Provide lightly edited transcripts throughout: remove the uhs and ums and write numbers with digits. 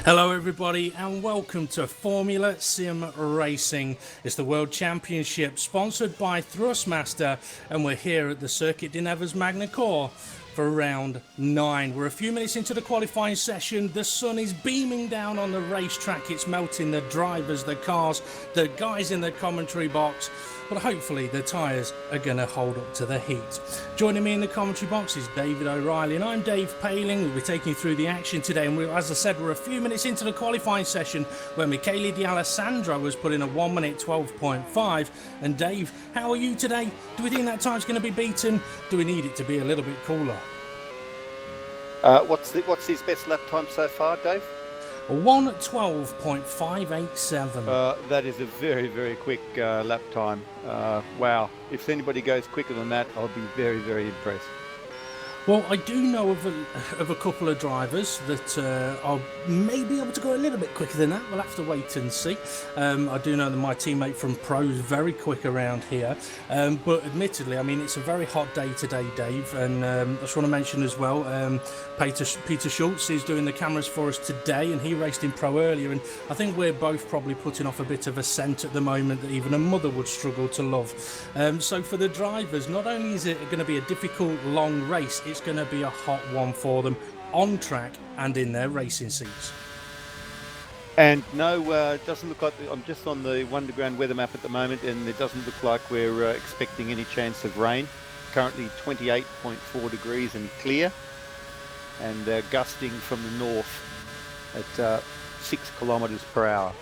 Hello everybody and welcome to Formula Sim Racing. It's the World Championship sponsored by Thrustmaster and we're here at the Circuit de Nevers Magna Core for round 9. We're a few minutes into the qualifying session. The sun is beaming down on the racetrack. It's melting the drivers, the cars, the guys in the commentary box. But hopefully the tyres are going to hold up to the heat. Joining me in the commentary box is David O'Reilly and I'm Dave Paling. We'll be taking you through the action today and as I said, we're a few minutes into the qualifying session where Michele D'Alessandro was put in a 1 minute 12.5. And Dave, how are you today? Do we think that time's going to be beaten? Do we need it to be a little bit cooler? What's his best lap time so far, Dave? 1:12.587. That is a very, very quick lap time. Wow. If anybody goes quicker than that, I'll be very, very impressed. Well, I do know of a couple of drivers that are maybe able to go a little bit quicker than that. We'll have to wait and see. I do know that my teammate from Pro is very quick around here. But admittedly, I mean, it's a very hot day today, Dave. And I just want to mention as well, Peter Schultz is doing the cameras for us today, and he raced in Pro earlier. And I think we're both probably putting off a bit of a scent at the moment that even a mother would struggle to love. So for the drivers, not only is it going to be a difficult, long race, it's going to be a hot one for them on track and in their racing seats. And no, it doesn't look like, I'm just on the Wonderground weather map at the moment, and it doesn't look like we're expecting any chance of rain. Currently 28.4 degrees and clear, and gusting from the north at 6 kilometres per hour.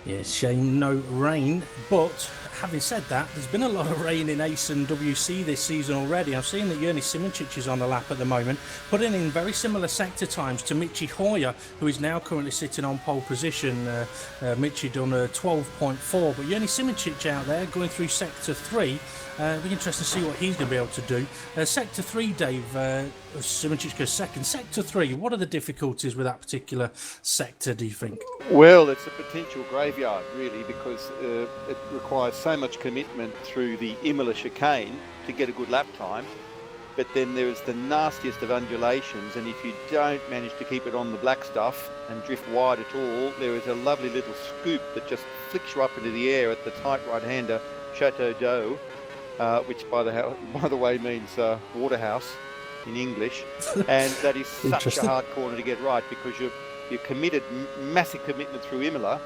Yeah, shame no rain, but having said that, there's been a lot of rain in Ace and WC this season already. I've seen that Reilly is on the lap at the moment, putting in very similar sector times to Michi Hoyer, who is now currently sitting on pole position. Michi done a 12.4, but Reilly out there going through sector 3. It'll be interesting to see what he's going to be able to do. Sector 3, Dave, Simincic goes second. Sector 3, what are the difficulties with that particular sector, do you think? Well, it's a potential graveyard, really, because it requires so much commitment through the Imola chicane to get a good lap time. But then there is the nastiest of undulations, and if you don't manage to keep it on the black stuff and drift wide at all, there is a lovely little scoop that just flicks you up into the air at the tight right-hander, Chateau d'Eau. Which, by the way, means waterhouse in English, and that is such a hard corner to get right because you're committed, massive commitment through Imola,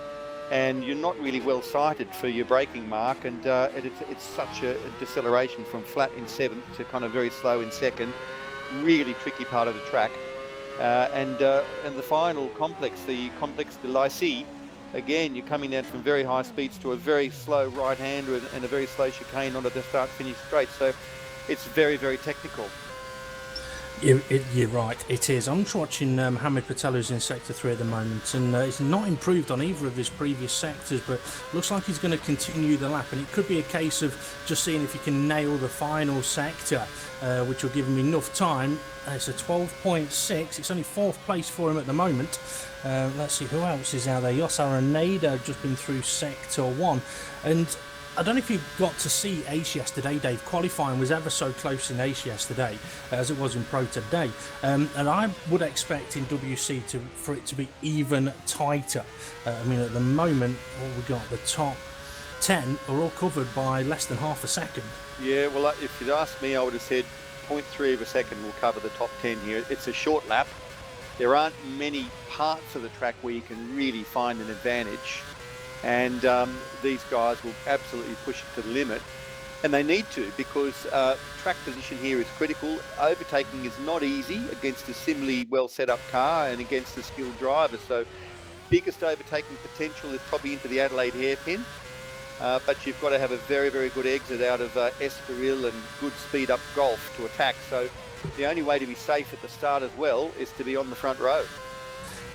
and you're not really well sighted for your braking mark, and it's such a deceleration from flat in 7th to kind of very slow in 2nd. Really tricky part of the track, and the final complex, the Complex de Lycée. Again, you're coming down from very high speeds to a very slow right-hander and a very slow chicane onto the start-finish straight. So it's very, very technical. You're right, it is. I'm just watching Hamid Patel, who's in Sector 3 at the moment, and he's not improved on either of his previous sectors, but looks like he's going to continue the lap, and it could be a case of just seeing if he can nail the final sector, which will give him enough time. It's a 12.6. It's only 4th place for him at the moment. Let's see who else is out there. Jos Araneda just been through Sector 1, and I don't know if you got to see Ace yesterday, Dave. Qualifying was ever so close in Ace yesterday, as it was in Pro today. And I would expect in WC for it to be even tighter. I mean, at the moment, we got the top 10 are all covered by less than half a second. Yeah, well, if you'd asked me, I would have said 0.3 of a second will cover the top 10 here. It's a short lap. There aren't many parts of the track where you can really find an advantage. And these guys will absolutely push it to the limit, and they need to, because track position here is critical. Overtaking is not easy against a similarly well set up car and against a skilled driver, so biggest overtaking potential is probably into the Adelaide hairpin, but you've got to have a very, very good exit out of Estoril and good speed up Golf to attack. So the only way to be safe at the start as well is to be on the front row.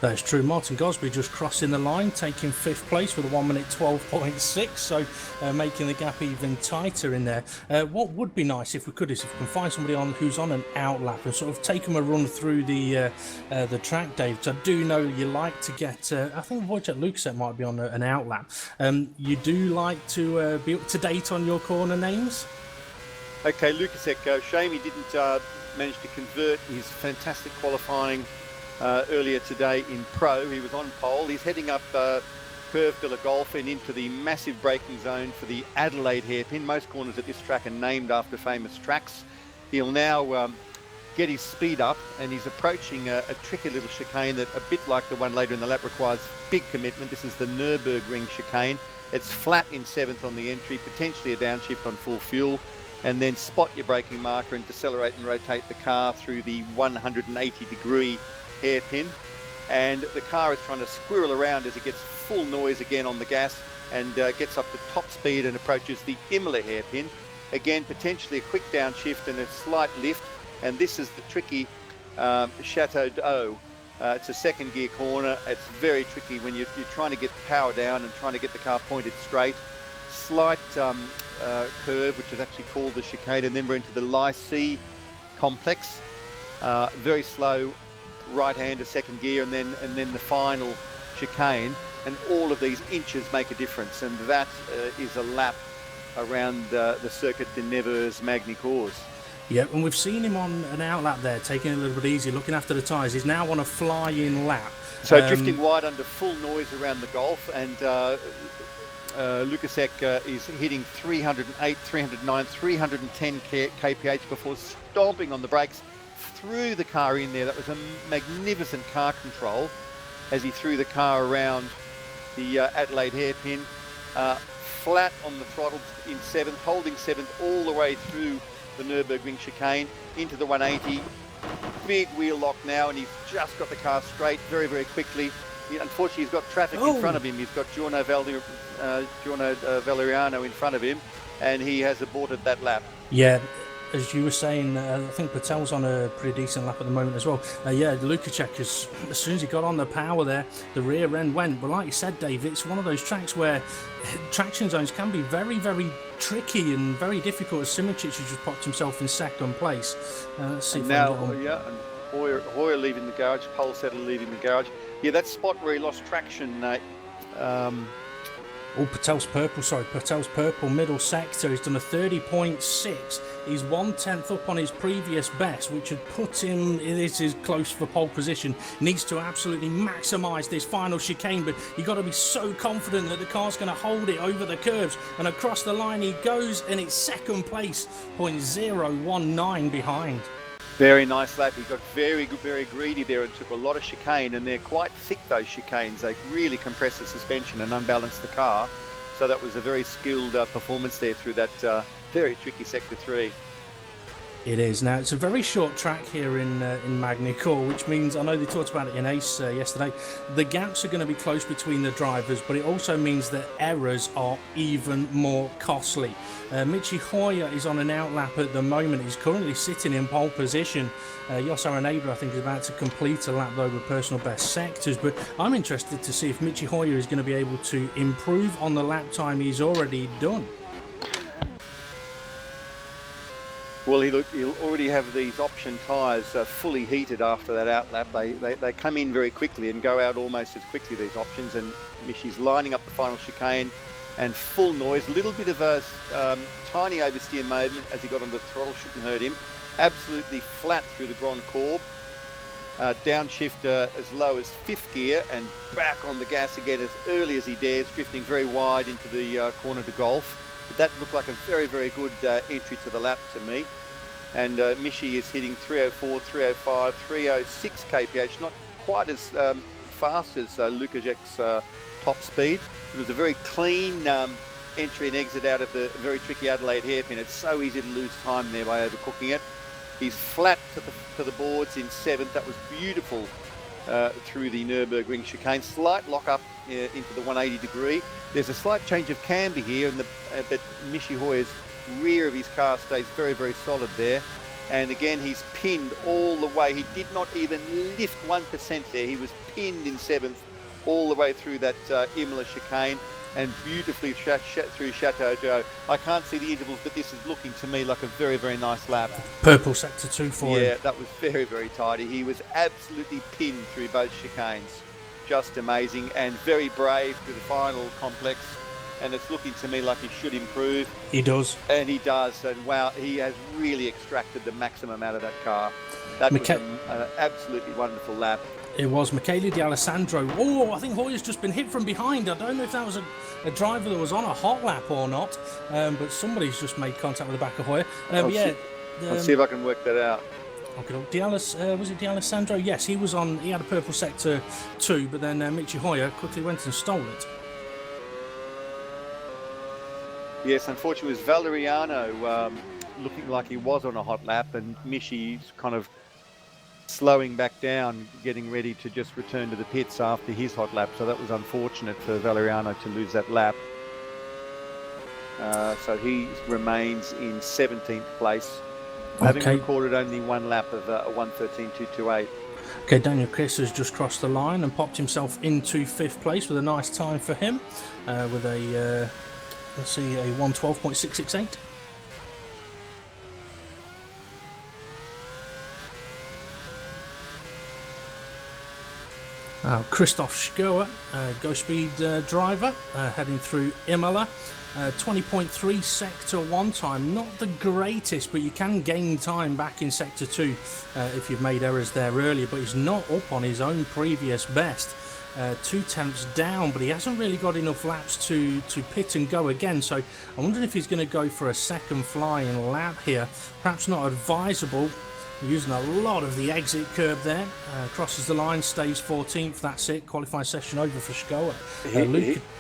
That's true. Martin Gosby just crossing the line, taking 5th place with a 1 minute 12.6, so making the gap even tighter in there. What would be nice if we could is if we can find somebody who's on an outlap and sort of take them a run through the track, Dave. So I do know you like to get, I think Wojciech Lukasek might be on an outlap. You do like to be up to date on your corner names? Okay, Lukasek, shame he didn't manage to convert his fantastic qualifying earlier today in Pro. He was on pole. He's heading up Curve de la Golf and into the massive braking zone for the Adelaide hairpin. Most corners at this track are named after famous tracks. He'll now get his speed up, and he's approaching a tricky little chicane that, a bit like the one later in the lap, requires big commitment. This is the Nürburgring chicane. It's flat in 7th on the entry, potentially a downshift on full fuel, and then spot your braking marker and decelerate and rotate the car through the 180-degree hairpin. And the car is trying to squirrel around as it gets full noise again on the gas and gets up to top speed and approaches the Imola hairpin. Again, potentially a quick downshift and a slight lift. And this is the tricky Chateau d'Eau. It's a second gear corner. It's very tricky when you're trying to get power down and trying to get the car pointed straight. Slight curve, which is actually called the chicane, and then we're into the Lycée complex. Very slow right-hander second gear, and then the final chicane. And all of these inches make a difference, and that is a lap around the Circuit de Nevers Magny-Cours. Yeah, and we've seen him on an outlap there, taking it a little bit easy, looking after the tyres. He's now on a flying lap. So drifting wide under full noise around the Gulf, and Lukasek is hitting 308, 309, 310 kph before stomping on the brakes, threw the car in there. That was a magnificent car control as he threw the car around the Adelaide hairpin. Flat on the throttle in 7th, holding 7th all the way through the Nürburgring chicane into the 180. Big wheel lock now, and he's just got the car straight very, very quickly. Unfortunately, he's got traffic in front of him. He's got Giorno Valeriano in front of him, and he has aborted that lap. Yeah, as you were saying, I think Patel's on a pretty decent lap at the moment as well. Yeah, Lukasek, as soon as he got on the power there, the rear end went. But like you said, Dave, it's one of those tracks where traction zones can be very, very tricky and very difficult. As Simičić has just popped himself in second place. Let's see. And Hoyer leaving the garage, Polsetter leaving the garage. Yeah, that spot where he lost traction. Patel's purple middle sector. He's done a 30.6. He's 1/10 up on his previous best, which had put him, this is close for pole position. Needs to absolutely maximise this final chicane, but you've got to be so confident that the car's going to hold it over the curves. And across the line he goes, and it's second place, 0.019 behind. Very nice lap. He got very good, very greedy there and took a lot of chicane, and they're quite thick, those chicanes. They really compress the suspension and unbalance the car. So that was a very skilled performance there through that very tricky Sector 3. It is. Now, it's a very short track here in Magny-Cours, which means, I know they talked about it in ACE yesterday, the gaps are going to be close between the drivers, but it also means that errors are even more costly. Michi Hoyer is on an outlap at the moment. He's currently sitting in pole position. Jos Araneda, I think, is about to complete a lap, though, with personal best sectors, but I'm interested to see if Michi Hoyer is going to be able to improve on the lap time he's already done. Well, he'll already have these option tyres fully heated after that outlap. They come in very quickly and go out almost as quickly, these options. And Michi's lining up the final chicane and full noise. A little bit of a tiny oversteer moment as he got on the throttle, shouldn't hurt him. Absolutely flat through the Grand Courbe. Downshift as low as 5th gear and back on the gas again as early as he dares, drifting very wide into the corner to Golf. But that looked like a very, very good entry to the lap to me. And Michi is hitting 304, 305, 306 kph, not quite as fast as Lukasek's top speed. It was a very clean entry and exit out of the very tricky Adelaide hairpin. It's so easy to lose time there by overcooking it. He's flat to the boards in 7th. That was beautiful through the Nürburgring chicane. Slight lock up into the 180 degree. There's a slight change of camber here, but Michi Hoyer's rear of his car stays very, very solid there. And again, he's pinned all the way. He did not even lift 1% there. He was pinned in 7th all the way through that Imola chicane and beautifully through Chateau d'Eau. I can't see the intervals, but this is looking to me like a very, very nice lap. Purple sector 2 for him. Yeah, that was very, very tidy. He was absolutely pinned through both chicanes. Just amazing, and very brave through the final complex. And it's looking to me like he should improve. He does. And he does. And wow, he has really extracted the maximum out of that car. That was an absolutely wonderful lap. It was Michele D'Alessandro. Oh, I think Hoyer's just been hit from behind. I don't know if that was a driver that was on a hot lap or not, but somebody's just made contact with the back of Hoyer. I'll see if I can work that out. Okay, was it D'Alessandro? Yes, he was on. He had a purple sector 2, but then Michi Hoyer quickly went and stole it. Yes, unfortunately, it was Valeriano looking like he was on a hot lap, and Michi's kind of slowing back down, getting ready to just return to the pits after his hot lap. So that was unfortunate for Valeriano to lose that lap. So he remains in 17th place, having recorded only one lap of 1:13.228. Okay, Daniel Kiss has just crossed the line and popped himself into 5th place with a nice time for him, with a, let's see, a 1:12.668. Christoph Schoer, Go Speed driver, heading through Imola. 20.3 Sector 1 time, not the greatest, but you can gain time back in Sector 2 if you've made errors there earlier, but he's not up on his own previous best. 2 tenths down, but he hasn't really got enough laps to pit and go again, so I'm wondering if he's going to go for a second flying lap here. Perhaps not advisable. Using a lot of the exit curb there, crosses the line, stays 14th, that's it, qualifying session over for Schoer.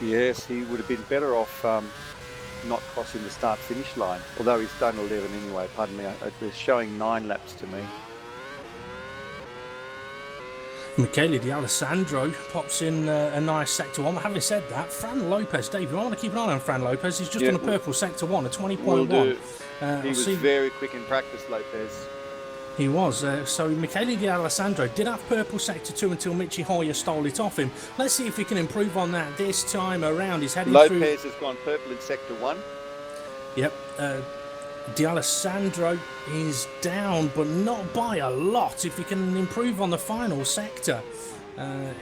Yes, he would have been better off not crossing the start-finish line, although he's done 11 anyway, pardon me, it was showing 9 laps to me. Michele D'Alessandro pops in a nice Sector 1. Having said that, Fran Lopez, Dave, you want to keep an eye on Fran Lopez, he's just on a purple Sector 1, a 20.1. He was very quick in practice, Lopez. He was. So Michele D'Alessandro did have purple Sector 2 until Michi Hoyer stole it off him. Let's see if he can improve on that this time around. He's heading through... Lopez has gone purple in Sector 1. Yep. D'Alessandro is down, but not by a lot. If he can improve on the final sector,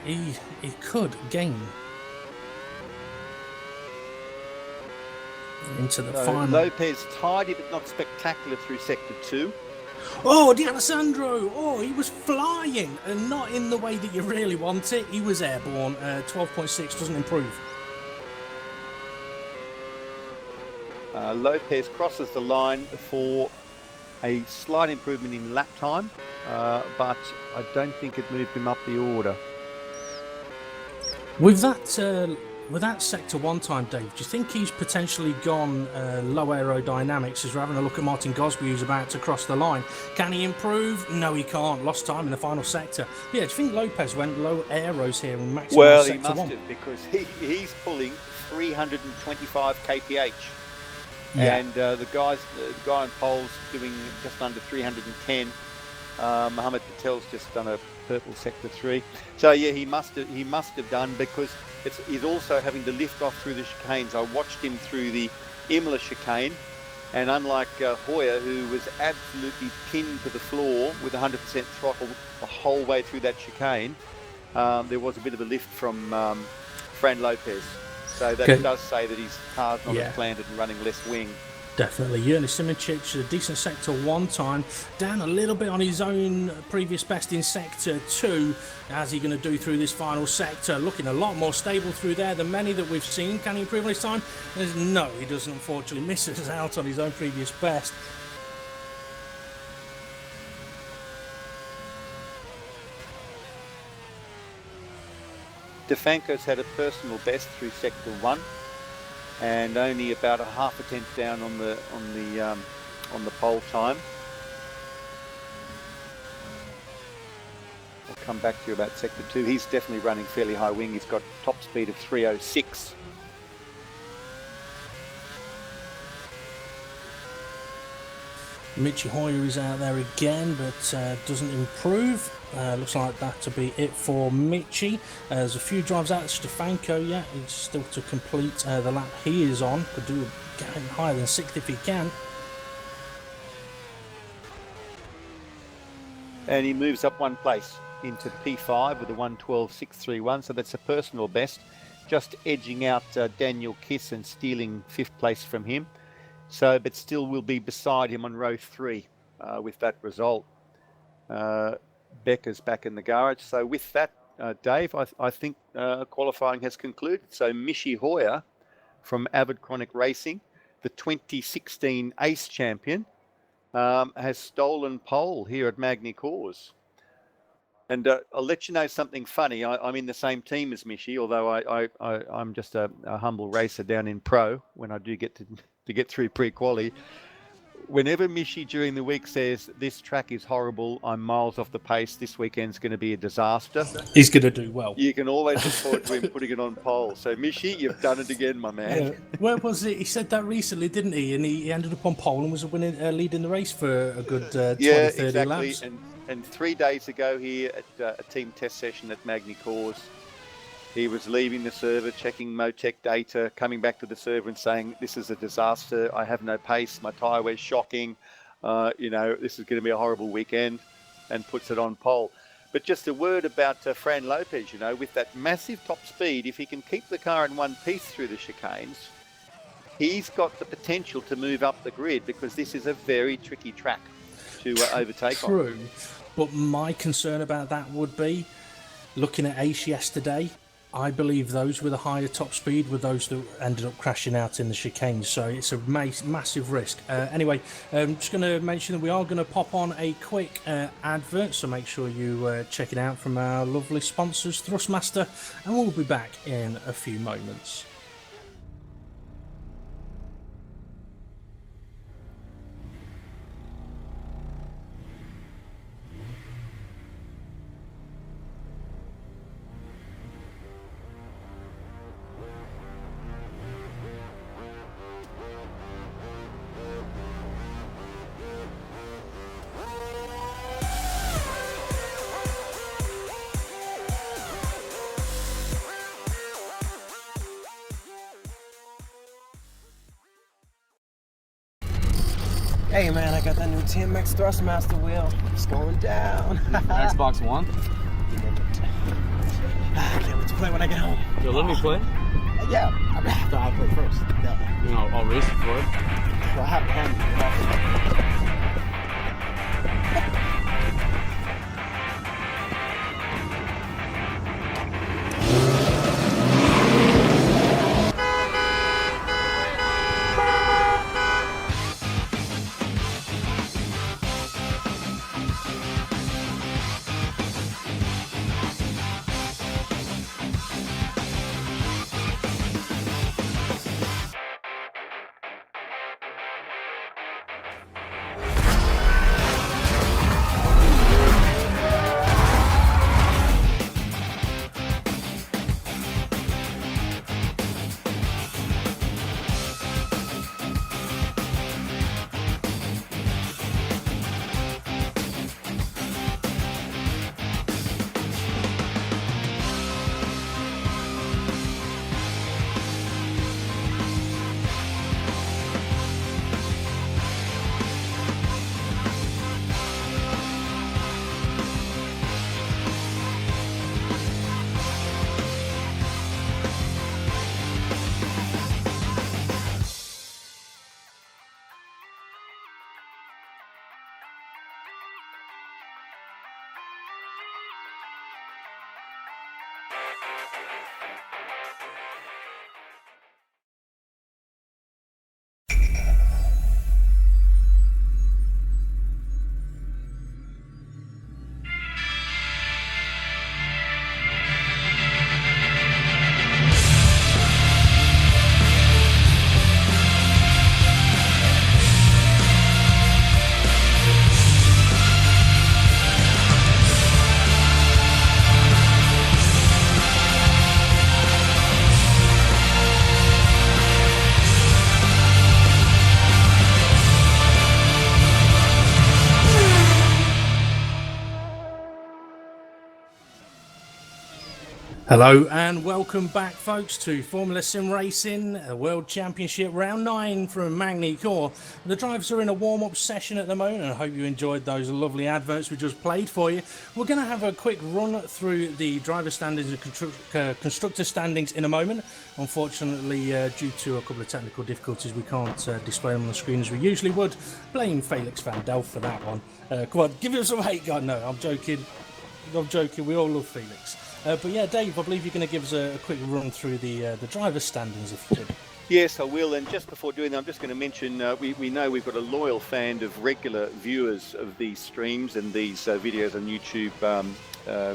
he could gain into the final. Lopez tidy but not spectacular through Sector 2. Oh, D'Alessandro! Oh, he was flying, and not in the way that you really want it. He was airborne. 12.6 doesn't improve. Lopez crosses the line for a slight improvement in lap time, but I don't think it moved him up the order. With that Sector 1 time, Dave, do you think he's potentially gone low aerodynamics as we're having a look at Martin Gosby, who's about to cross the line? Can he improve? No, he can't. Lost time in the final sector. Yeah, do you think Lopez went low aeros here and maximised Well, Sector 1? he must have, because he's pulling 325 kph. Yeah. And the guy on pole's doing just under 310. Mohammed Patel's just done a purple Sector 3. So yeah, he must have done, because he's also having to lift off through the chicanes. I watched him through the Imola chicane, and unlike Hoyer, who was absolutely pinned to the floor with 100% throttle the whole way through that chicane, there was a bit of a lift from Fran Lopez. So that does say that his car's not as planted and running less wing. Definitely. Yerny Simicic, a decent Sector 1 time, down a little bit on his own previous best in Sector 2. How's he going to do through this final sector? Looking a lot more stable through there than many that we've seen. Can he improve on his time? No, he doesn't, unfortunately. Misses out on his own previous best. DeFranco's had a personal best through Sector 1, and only about a half a tenth down on the pole time. I'll come back to you about Sector 2. He's definitely running fairly high wing. He's got top speed of 306. Michi Hoyer is out there again, but doesn't improve. Looks like that to be it for Michi. There's a few drives out. Stefanko, yeah, he's still to complete the lap he is on. Could do getting higher than 6th if he can. And he moves up one place into P5 with a 1:12.631, so that's a personal best, just edging out Daniel Kiss and stealing 5th place from him. So, but still will be beside him on row 3 with that result. Becker's back in the garage. So with that, Dave, I think qualifying has concluded. So Michi Hoyer from Avid Chronic Racing, the 2016 Ace champion, has stolen pole here at Magny Cours. And I'll let you know something funny. I'm in the same team as Michi, although I'm just a humble racer down in Pro when I do get to get through pre-quali. Whenever Michi during the week says, this track is horrible, I'm miles off the pace, this weekend's going to be a disaster, he's going to do well. You can always look forward to him putting it on pole. So, Michi, you've done it again, my man. Where was it? He said that recently, didn't he? And he ended up on pole and was leading the race for a good 20, 30 laps. And 3 days ago here at a team test session at Magny Cours, he was leaving the server, checking Motec data, coming back to the server and saying, this is a disaster. I have no pace. My tyre wear's shocking. This is going to be a horrible weekend, and puts it on pole. But just a word about Fran Lopez, with that massive top speed, if he can keep the car in one piece through the chicanes, he's got the potential to move up the grid, because this is a very tricky track to overtake on. True. But my concern about that would be, looking at Ace yesterday, I believe those with a higher top speed were those that ended up crashing out in the chicanes, so it's a massive risk. Anyway, I'm just going to mention that we are going to pop on a quick advert, so make sure you check it out from our lovely sponsors, Thrustmaster, and we'll be back in a few moments. Hey man, I got that new TMX Thrustmaster wheel. It's going down. Xbox One? I can't wait to play when I get home. You'll let me play? Yeah, I play first. Yeah. You know, I'll race it for it. Well, I have a hand. Hello and welcome back, folks, to Formula Sim Racing, a World Championship Round 9 from Magny Cours. The drivers are in a warm-up session at the moment, and I hope you enjoyed those lovely adverts we just played for you. We're going to have a quick run through the driver standings and constructor standings in a moment. Unfortunately, due to a couple of technical difficulties, we can't display them on the screen as we usually would. Blame Felix van Delft for that one. Come on, give him some hate, God. No, I'm joking. We all love Felix. But yeah, Dave, I believe you're going to give us a quick run through the driver standings, if you could. Yes, I will. And just before doing that, I'm just going to mention we know we've got a loyal fan of regular viewers of these streams and these videos on YouTube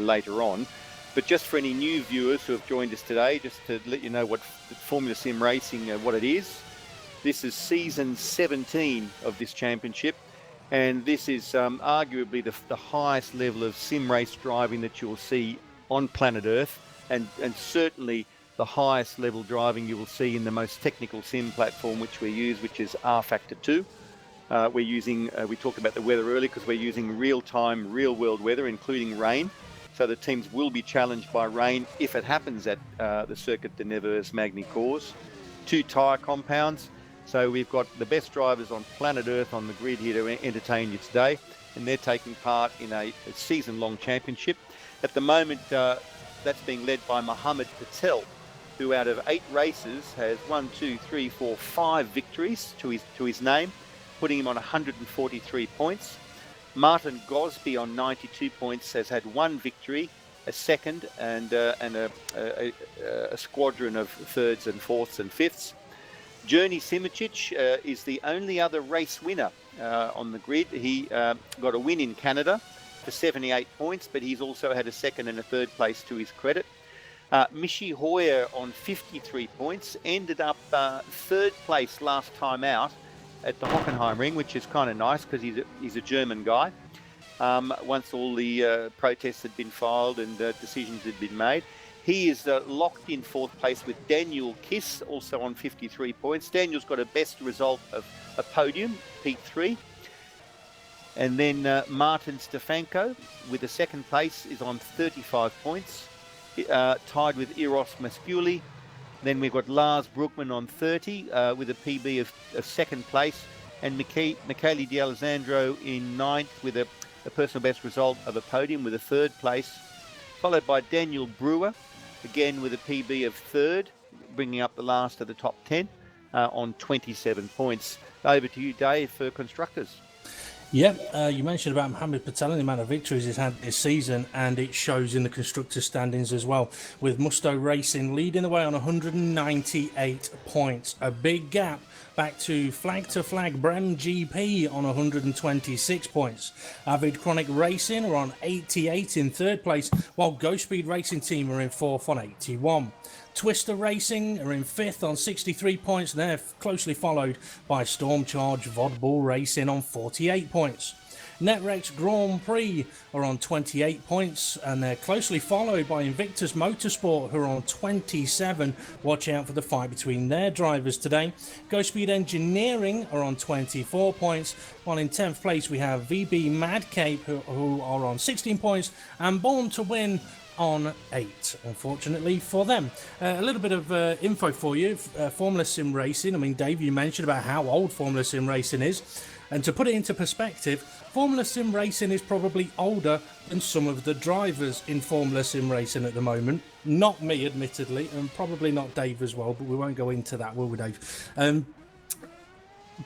later on. But just for any new viewers who have joined us today, just to let you know what Formula Sim Racing, what it is. This is season 17 of this championship. And this is arguably the highest level of sim race driving that you'll see on planet Earth, and certainly the highest level driving you will see in the most technical sim platform which we use, which is rFactor 2. We're using, we talked about the weather earlier because we're using real-time, real-world weather, including rain. So the teams will be challenged by rain if it happens at the Circuit de Nevers Magny Cours. 2 tyre compounds. So we've got the best drivers on planet Earth on the grid here to entertain you today, and they're taking part in a season-long championship. At the moment, that's being led by Mohammed Patel, who out of 8 races has 5 victories to his name, putting him on 143 points. Martin Gosby on 92 points has had 1 victory, a second, and a squadron of thirds and fourths and fifths. Journey Simicic is the only other race winner on the grid. He got a win in Canada for 78 points, but he's also had a second and a third place to his credit. Michi Hoyer on 53 points ended up third place last time out at the Hockenheimring, which is kind of nice because he's a German guy. Once all the protests had been filed and decisions had been made, he is locked in fourth place with Daniel Kiss, also on 53 points. Daniel's got a best result of a podium, P3. And then Martin Stefanko with the second place is on 35 points, tied with Eros Masculi. Then we've got Lars Brookman on 30 with a PB of second place, and Michele D'Alessandro in ninth with a personal best result of a podium with a third place, followed by Daniel Brewer, again with a PB of third, bringing up the last of the top 10 on 27 points. Over to you, Dave, for constructors. Yeah, you mentioned about Mohammed Patel and the amount of victories he's had this season, and it shows in the constructor standings as well, with Musto Racing leading the way on 198 points. A big gap back to flag Brem GP on 126 points. Avid Chronic Racing are on 88 in third place, while Ghost Speed Racing Team are in fourth on 81. Twister Racing are in fifth on 63 points. They're closely followed by Stormcharge Vodball Racing on 48 points. Netrex Grand Prix are on 28 points, and they're closely followed by Invictus Motorsport, who are on 27. Watch out for the fight between their drivers today. Ghost Speed Engineering are on 24 points, while in 10th place we have VB Madcape, who are on 16 points, and Born to Win on 8, unfortunately for them. A little bit of info for you. Formula Sim Racing, I mean, Dave, you mentioned about how old Formula Sim Racing is, and to put it into perspective, Formula Sim Racing is probably older than some of the drivers in Formula Sim Racing at the moment. Not me, admittedly, and probably not Dave as well, but we won't go into that, will we, Dave?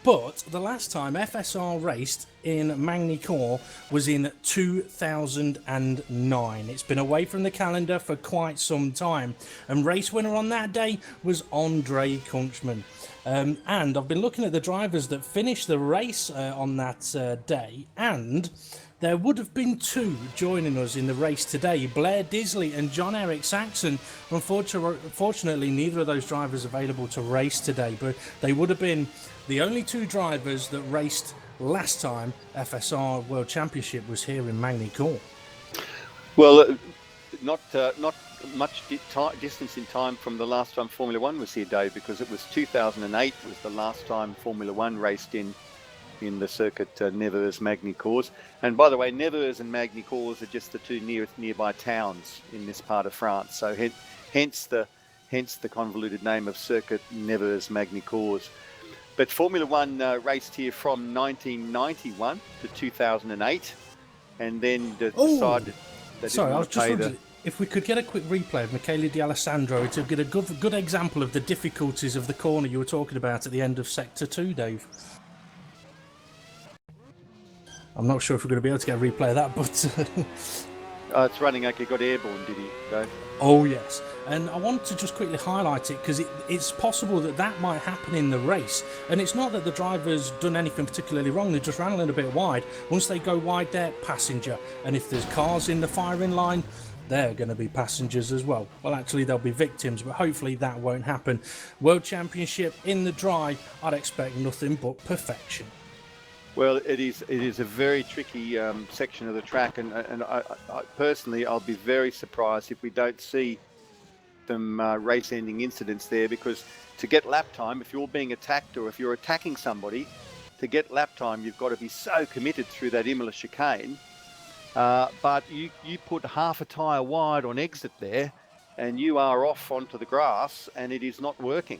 But the last time FSR raced in Magny Cours was in 2009. It's been away from the calendar for quite some time, and race winner on that day was Andre Kunchman. And I've been looking at the drivers that finished the race on that day, and there would have been 2 joining us in the race today, Blair Disley and John Eric Saxon. Unfortunately, neither of those drivers available to race today, but they would have been the only 2 drivers that raced last time FSR World Championship was here in Magny Cours. Well, not much distance in time from the last time Formula One was here, Dave, because it was 2008 was the last time Formula One raced in in the circuit Nevers-Magny-Cours. And by the way, Nevers and Magny-Cours are just the two nearby towns in this part of France. So hence the convoluted name of circuit Nevers-Magny-Cours. But Formula One raced here from 1991 to 2008, and then decided they didn't want to pay the... If we could get a quick replay of Michele D'Alessandro to get a good example of the difficulties of the corner you were talking about at the end of Sector 2, Dave. I'm not sure if we're going to be able to get a replay of that, but... it's running like he got airborne, did he, Dave? Oh, yes. And I want to just quickly highlight it because it's possible that might happen in the race. And it's not that the driver's done anything particularly wrong. They just ran a little bit wide. Once they go wide, they're passenger. And if there's cars in the firing line, they're going to be passengers as well. Well, actually, they'll be victims, but hopefully that won't happen. World Championship in the dry, I'd expect nothing but perfection. Well, it is a very tricky section of the track, and I personally, I'll be very surprised if we don't see some race-ending incidents there, because to get lap time, if you're being attacked or if you're attacking somebody, to get lap time, you've got to be so committed through that Imola chicane. But you put half a tyre wide on exit there, and you are off onto the grass, and it is not working.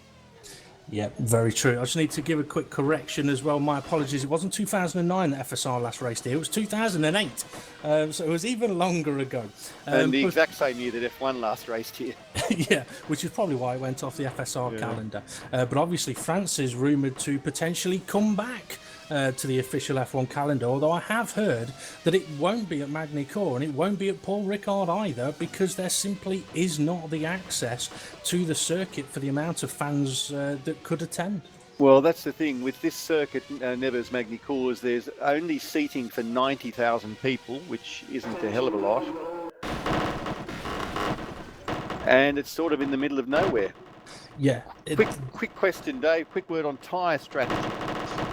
Yeah, very true. I just need to give a quick correction as well. My apologies. It wasn't 2009 that FSR last raced here. It was 2008. So it was even longer ago. And the exact same year that F1 last raced here. Yeah, which is probably why it went off the FSR calendar. But obviously France is rumoured to potentially come back to the official F1 calendar, although I have heard that it won't be at Magny-Cours and it won't be at Paul Ricard either, because there simply is not the access to the circuit for the amount of fans that could attend. Well, that's the thing. With this circuit, Nevers-Magny-Cours, there's only seating for 90,000 people, which isn't a hell of a lot. And it's sort of in the middle of nowhere. Yeah. Quick question, Dave. Quick word on tyre strategy.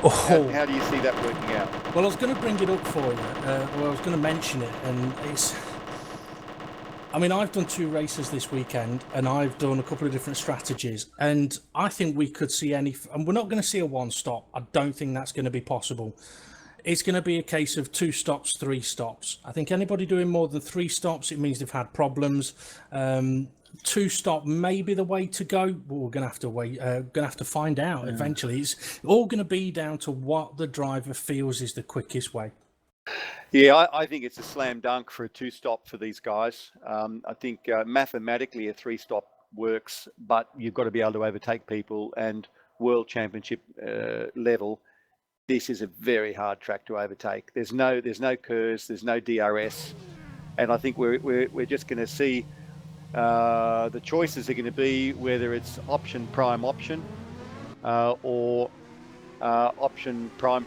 Oh. How do you see that working out? Well, I was going to bring it up for you, or I was going to mention it, and it's... I mean, I've done 2 races this weekend, and I've done a couple of different strategies, and I think we could see and we're not going to see a 1-stop. I don't think that's going to be possible. It's going to be a case of 2 stops, 3 stops. I think anybody doing more than 3 stops, it means they've had problems. 2-stop may be the way to go, but we're going to have to wait. Going to have to find out eventually. It's all going to be down to what the driver feels is the quickest way. Yeah, I think it's a slam dunk for a 2-stop for these guys. I think mathematically a 3-stop works, but you've got to be able to overtake people, and World Championship level, this is a very hard track to overtake. There's no curves, there's no DRS, and I think we're just going to see the choices are going to be whether it's option prime option or option prime.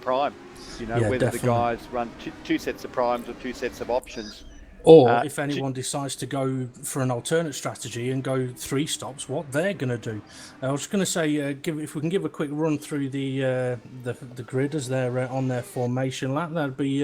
You know, whether definitely. The guys run two sets of primes or 2 sets of options. Or if anyone decides to go for an alternate strategy and go 3 stops, what they're going to do. I was going to say, if we can give a quick run through the grid as they're on their formation lap, that'd be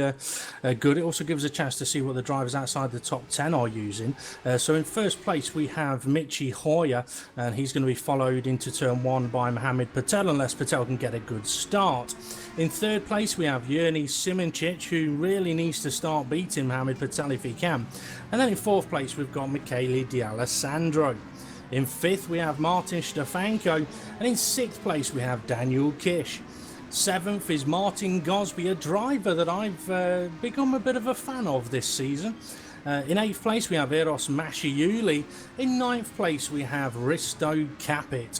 good. It also gives a chance to see what the drivers outside the top 10 are using. So in first place we have Michi Hoyer, and he's going to be followed into turn 1 by Mohamed Patel, unless Patel can get a good start. In third place we have Yerny Simoncic, who really needs to start beating Mohamed Patel if he can. And then in fourth place we've got Michele D'Alessandro. In fifth we have Martin Stefanko, and in sixth place we have Daniel Kish. Seventh is Martin Gosby, a driver that I've become a bit of a fan of this season. In eighth place we have Eros Mashiuli. In ninth place we have Risto Capit.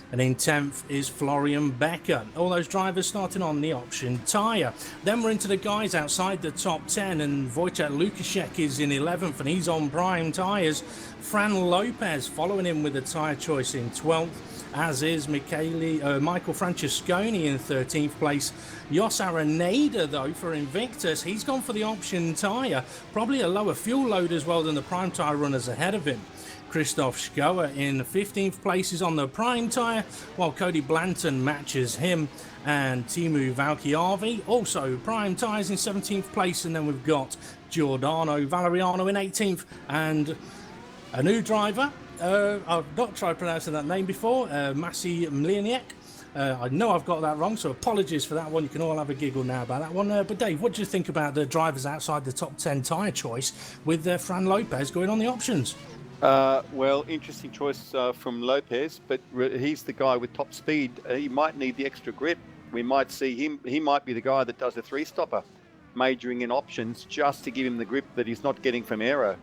And in 10th is Florian Becker. All those drivers starting on the option tyre. Then we're into the guys outside the top 10, and Wojciech Lukaszek is in 11th and he's on prime tyres. Fran Lopez following him with a tyre choice in 12th, as is Michael Francesconi in 13th place. Jos Araneda, though, for Invictus, he's gone for the option tyre. Probably a lower fuel load as well than the prime tyre runners ahead of him. Christoph Schoer in 15th place is on the prime tyre, while Cody Blanton matches him, and Timu Valkiavi also prime tyres in 17th place. And then we've got Giordano Valeriano in 18th, and a new driver, I've not tried pronouncing that name before, Masi Mliniak, I know I've got that wrong, so apologies for that one. You can all have a giggle now about that one. But Dave, what do you think about the drivers outside the top 10 tyre choice with Fran Lopez going on the options? Well, interesting choice from Lopez, but he's the guy with top speed. He might need the extra grip. We might see him. He might be the guy that does a three-stopper, majoring in options just to give him the grip that he's not getting from aero.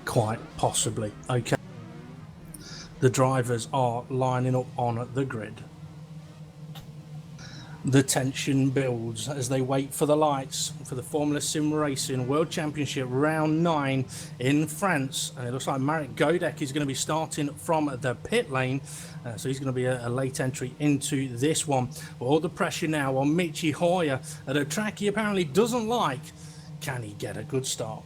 Quite possibly. Okay. The drivers are lining up on the grid. The tension builds as they wait for the lights for the Formula SimRacing World Championship Round 9 in France. And it looks like Marek Godek is going to be starting from the pit lane. So he's going to be a late entry into this one. But all the pressure now on Michi Hoyer at a track he apparently doesn't like. Can he get a good start?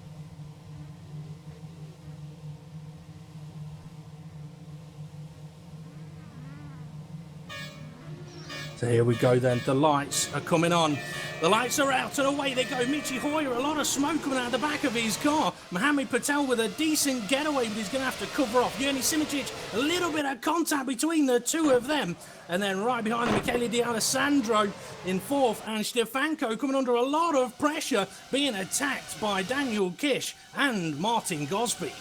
So here we go then, the lights are coming on. The lights are out and away they go. Michi Hoyer, a lot of smoke coming out of the back of his car. Mohamed Patel with a decent getaway, but he's going to have to cover off. Yerny Simičić, a little bit of contact between the two of them. And then right behind them, Michele D'Alessandro in fourth. And Stefanko coming under a lot of pressure, being attacked by Daniel Kish and Martin Gosby.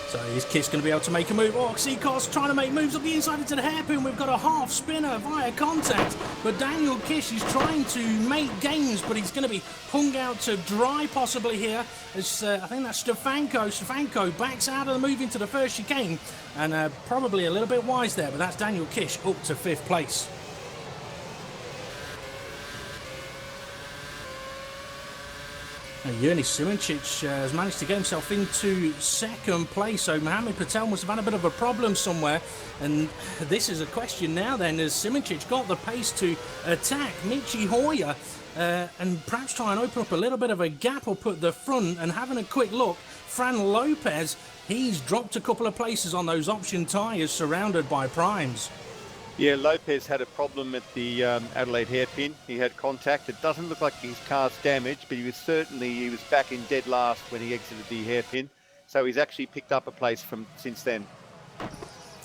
So is Kiss going to be able to make a move? Oh, Seacos trying to make moves up the inside into the hairpin. We've got a half spinner via contact. But Daniel Kish is trying to make gains, but he's going to be hung out to dry possibly here. As I think that's Stefanko. Stefanko backs out of the move into the first chicane. And probably a little bit wise there, but that's Daniel Kish up to 5th place. Yerny Simičić has managed to get himself into 2nd place, so Mohamed Patel must have had a bit of a problem somewhere. And this is a question now then, has Simičić got the pace to attack Michi Hoyer and perhaps try and open up a little bit of a gap up at the front? And having a quick look, Fran Lopez, he's dropped a couple of places on those option tyres surrounded by primes. Yeah, Lopez had a problem at the Adelaide hairpin. He had contact. It doesn't look like his car's damaged, but he was back in dead last when he exited the hairpin. So he's actually picked up a place since then.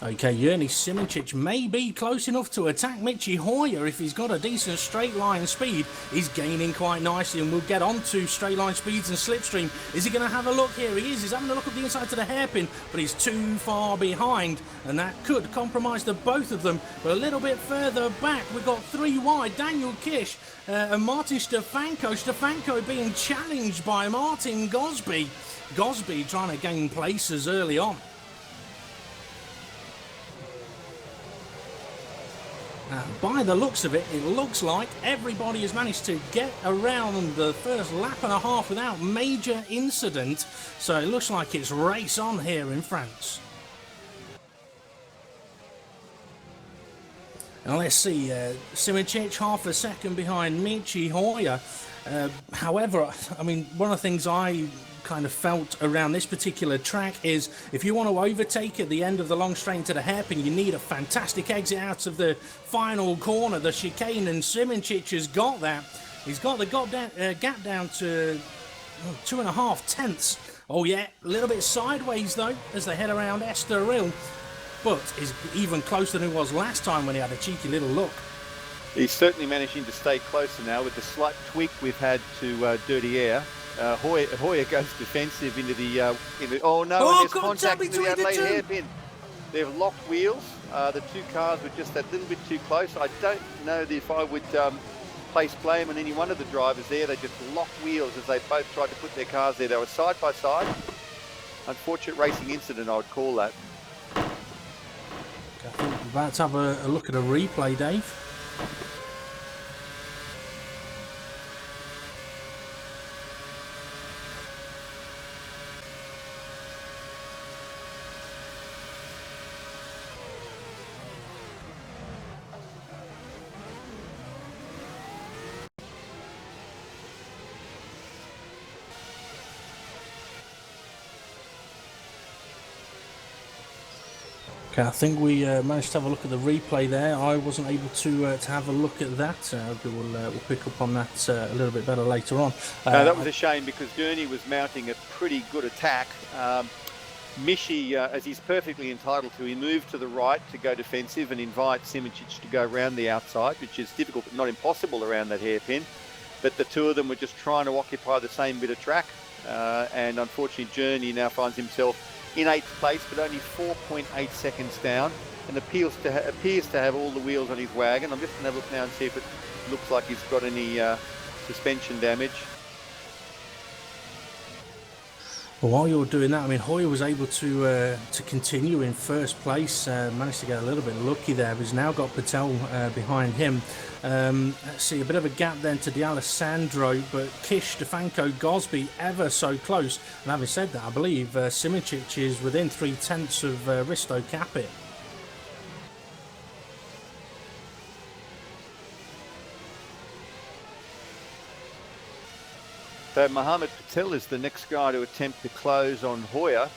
Okay, Yerny Simičić may be close enough to attack Michi Hoyer if he's got a decent straight line speed. He's gaining quite nicely, and we'll get on to straight line speeds and slipstream. Is he going to have a look here? He is. He's having a look up the inside to the hairpin, but he's too far behind, and that could compromise the both of them. But a little bit further back, we've got 3 wide. Daniel Kish and Martin Stefanko. Stefanko being challenged by Martin Gosby. Gosby trying to gain places early on. By the looks of it, it looks like everybody has managed to get around the first lap and a half without major incident. So it looks like it's race on here in France. Now let's see, Simičić half a second behind Michi Hoyer. However, I mean, one of the things I kind of felt around this particular track is if you want to overtake at the end of the long straight to the hairpin, you need a fantastic exit out of the final corner, the chicane, and Simičić has got that. He's got the gap down to 2.5 tenths. Oh yeah, a little bit sideways though as they head around Estoril, but is even closer than he was last time when he had a cheeky little look. He's certainly managing to stay closer now with the slight tweak we've had to dirty air. Hoyer goes defensive into the oh no, and there's contact into the Adelaide hairpin. They've locked wheels. The two cars were just that little bit too close. I don't know if I would place blame on any one of the drivers there. They just locked wheels as they both tried to put their cars there. They were side by side. Unfortunate racing incident, I would call that. I think we're about to have a look at a replay, Dave. Okay, I think we managed to have a look at the replay there. I wasn't able to have a look at that. We'll pick up on that a little bit better later on. That was a shame because Gurney was mounting a pretty good attack. Mishi, as he's perfectly entitled to, he moved to the right to go defensive and invite Simoncic to go around the outside, which is difficult but not impossible around that hairpin. But the two of them were just trying to occupy the same bit of track. And unfortunately, Journey now finds himself in 8th place, but only 4.8 seconds down, and appears to have all the wheels on his wagon. I'm just going to have a look now and see if it looks like he's got any suspension damage. Well, while you're doing that, I mean, Hoyer was able to continue in first place, managed to get a little bit lucky there, but he's now got Patel behind him. Let's see, a bit of a gap then to D'Alessandro, but Kish, Stefanko, Gosby ever so close. And having said that, I believe Simoncic is within 3/10 of Risto Capit. So Mohammed Patel is the next guy to attempt to close on Hoyer,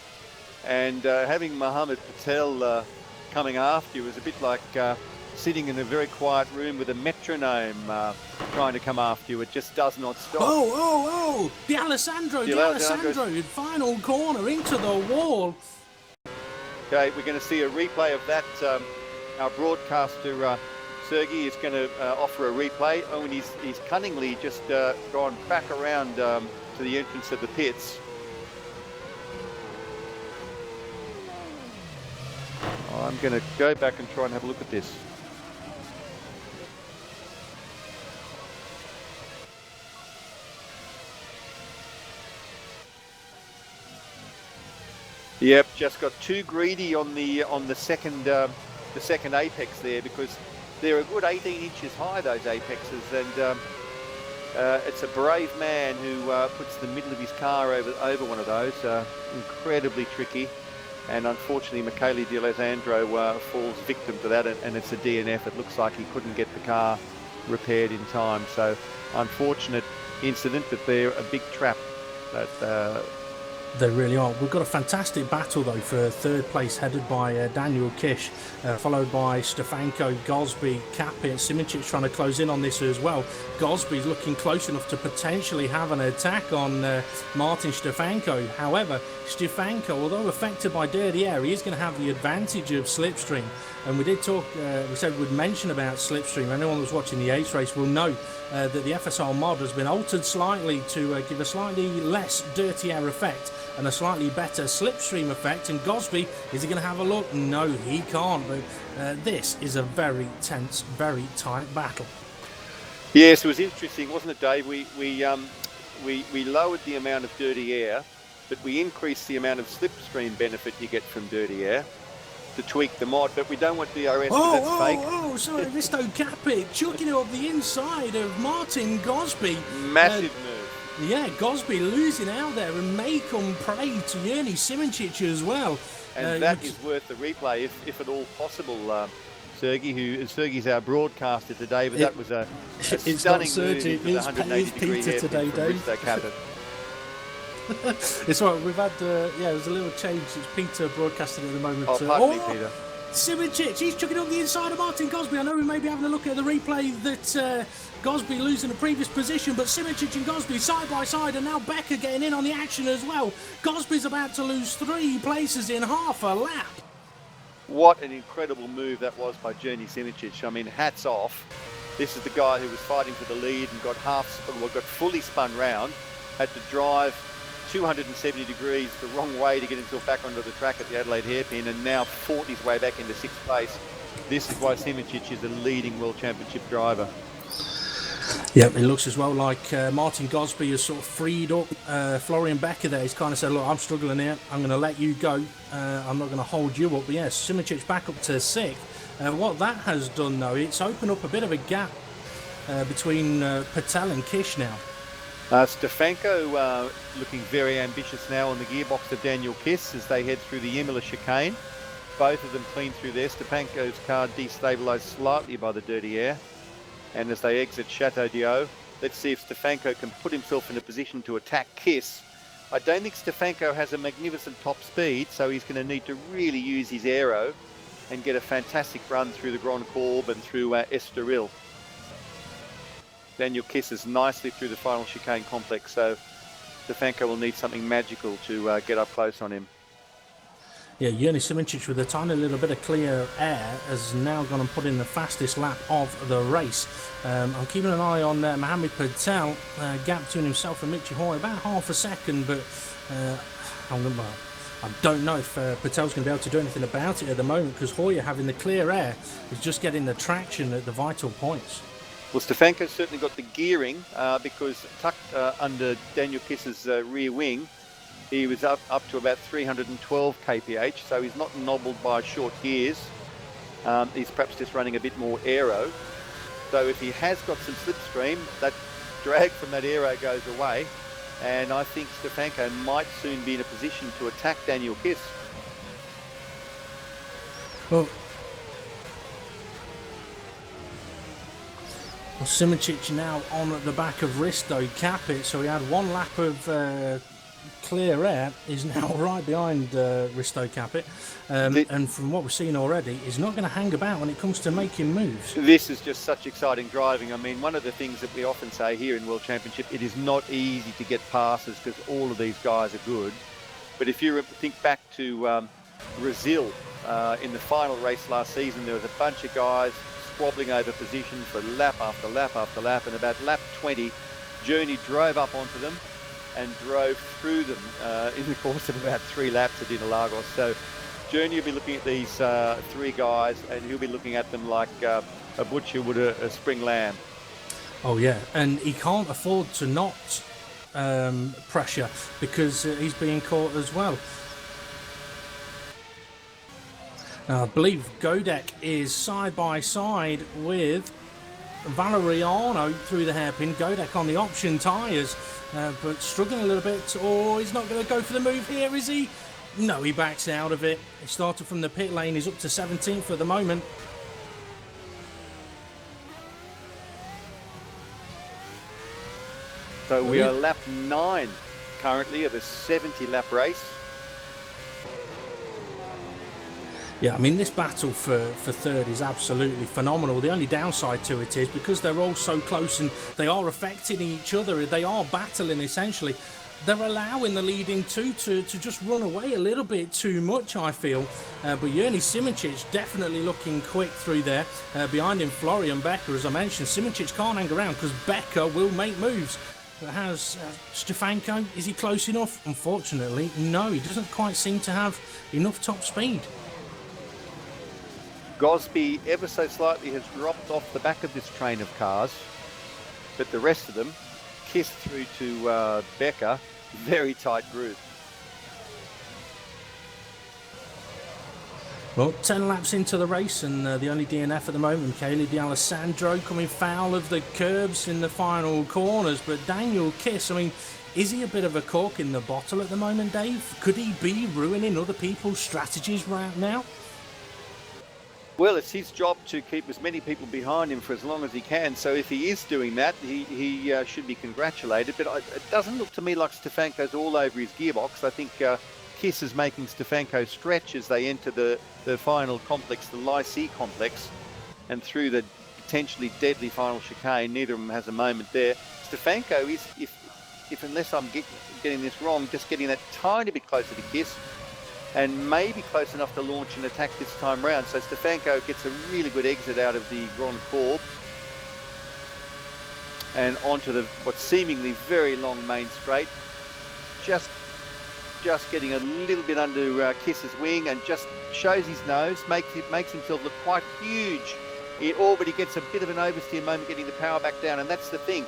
and having Mohammed Patel coming after you is a bit like sitting in a very quiet room with a metronome trying to come after you. It just does not stop. Oh! D'Alessandro, final corner into the wall. Okay, we're going to see a replay of that. Our broadcaster Sergey is going to offer a replay. Oh, and he's cunningly just gone back around to the entrance of the pits. I'm going to go back and try and have a look at this. Yep, just got too greedy on the second apex there, because they're a good 18 inches high, those apexes, and it's a brave man who puts the middle of his car over one of those. Incredibly tricky, and unfortunately Michele D'Alessandro falls victim to that, and it's a DNF. It looks like he couldn't get the car repaired in time, so unfortunate incident, but they're a big trap. They really are. We've got a fantastic battle though for third place, headed by Daniel Kish, followed by Stefanko, Gosby, Capit, Simoncic trying to close in on this as well. Gosby's looking close enough to potentially have an attack on Martin Stefanko. However, Stefanko, although affected by dirty air, he is going to have the advantage of slipstream. And we did talk, we said we'd mention about slipstream. Anyone who's watching the Ace race will know that the FSR mod has been altered slightly to give a slightly less dirty air effect and a slightly better slipstream effect. And Gosby, is he going to have a look? No, he can't. But this is a very tense, very tight battle. Yes, it was interesting, wasn't it, Dave? We lowered the amount of dirty air, but we increased the amount of slipstream benefit you get from dirty air to tweak the mod, but we don't want DRS because that's fake. Sorry, Risto Capit chucking it up the inside of Martin Gosby. Massive move. Yeah, Gosby losing out there and may come prey to Yerny Simoncic as well. And that is worth the replay, if at all possible, Sergey, Sergey's our broadcaster today, but that was a stunning move into the 180-degree hairpin today, Dave. It's right, we've had, there's a little change. It's Peter broadcasting at the moment. Oh, pardon me, Peter. Simoncic, he's chucking up the inside of Martin Gosby. I know we may be having a look at the replay that Gosby losing the previous position, but Simoncic and Gosby side by side, and now Becker getting in on the action as well. Gosby's about to lose 3 places in half a lap. What an incredible move that was by Journey Simoncic. I mean, hats off. This is the guy who was fighting for the lead and got fully spun round, had to drive 270 degrees the wrong way to get himself back onto the track at the Adelaide hairpin, and now fought his way back into 6th place. This is why Simoncic is a leading World Championship driver. Yep, it looks as well like Martin Gosby has sort of freed up Florian Becker there. He's kind of said, look, I'm struggling here. I'm going to let you go. I'm not going to hold you up. But yes, Simoncic back up to 6th. What that has done, though, it's opened up a bit of a gap between Patel and Kish now. Stefanko looking very ambitious now on the gearbox of Daniel Kiss as they head through the Imola chicane. Both of them clean through there. Stefanko's car destabilised slightly by the dirty air. And as they exit Chateau d'Eau, let's see if Stefanko can put himself in a position to attack Kiss. I don't think Stefanko has a magnificent top speed, so he's going to need to really use his aero and get a fantastic run through the Grand Courbe and through Estoril. Daniel kisses nicely through the final chicane complex, so Stefanko will need something magical to get up close on him. Yeah, Yerny Simincic with a tiny little bit of clear air has now gone and put in the fastest lap of the race. I'm keeping an eye on Mohamed Patel, gap between himself and Michi Hoy, about half a second, but I don't know if Patel's going to be able to do anything about it at the moment, because Hoyer, having the clear air, is just getting the traction at the vital points. Well, Stefanko's certainly got the gearing because tucked under Daniel Kiss's rear wing, he was up to about 312 kph, so he's not nobbled by short gears. He's perhaps just running a bit more aero. So if he has got some slipstream, that drag from that aero goes away. And I think Stefanko might soon be in a position to attack Daniel Kiss. Well, Simincic now on at the back of Risto Capit, so he had one lap of clear air, is now right behind Risto Capit, and from what we've seen already, he's not going to hang about when it comes to making moves. This is just such exciting driving. I mean, one of the things that we often say here in World Championship, it is not easy to get passes because all of these guys are good. But if you think back to Brazil in the final race last season, there was a bunch of guys squabbling over position for lap after lap after lap, and about lap 20, Journey drove up onto them and drove through them in the course of about 3 laps at Interlagos. So Journey will be looking at these 3 guys, and he'll be looking at them like a butcher would a spring lamb. Oh yeah, and he can't afford to not pressure, because he's being caught as well. Now, I believe Godek is side by side with Valeriano through the hairpin. Godek on the option tyres, but struggling a little bit. Oh, he's not going to go for the move here, is he? No, he backs out of it. He started from the pit lane. He's up to 17th at the moment. So we are lap 9 currently of a 70-lap race. Yeah, I mean, this battle for third is absolutely phenomenal. The only downside to it is because they're all so close and they are affecting each other, they are battling essentially, they're allowing the leading two to just run away a little bit too much, I feel. But Yerny Simincic definitely looking quick through there. Behind him, Florian Becker, as I mentioned. Simincic can't hang around because Becker will make moves. But has Stefanko, is he close enough? Unfortunately, no, he doesn't quite seem to have enough top speed. Gosby ever so slightly has dropped off the back of this train of cars, but the rest of them, Kiss through to Becker, very tight group. Well, 10 laps into the race, and the only DNF at the moment, Michele D'Alessandro coming foul of the curbs in the final corners. But Daniel Kiss, I mean, is he a bit of a cork in the bottle at the moment, Dave? Could he be ruining other people's strategies right now? Well, it's his job to keep as many people behind him for as long as he can. So if he is doing that, he should be congratulated. But it doesn't look to me like Stefanko's all over his gearbox. I think Kiss is making Stefanko stretch as they enter the final complex, the Lycée complex, and through the potentially deadly final chicane. Neither of them has a moment there. Stefanko is, if unless I'm getting this wrong, just getting that tiny bit closer to Kiss, and maybe close enough to launch an attack this time round. So Stefanko gets a really good exit out of the Grand Courbe and onto the what's seemingly very long main straight. Just getting a little bit under Kiss's wing, and just shows his nose, makes himself look quite huge. But he gets a bit of an oversteer moment getting the power back down, and that's the thing.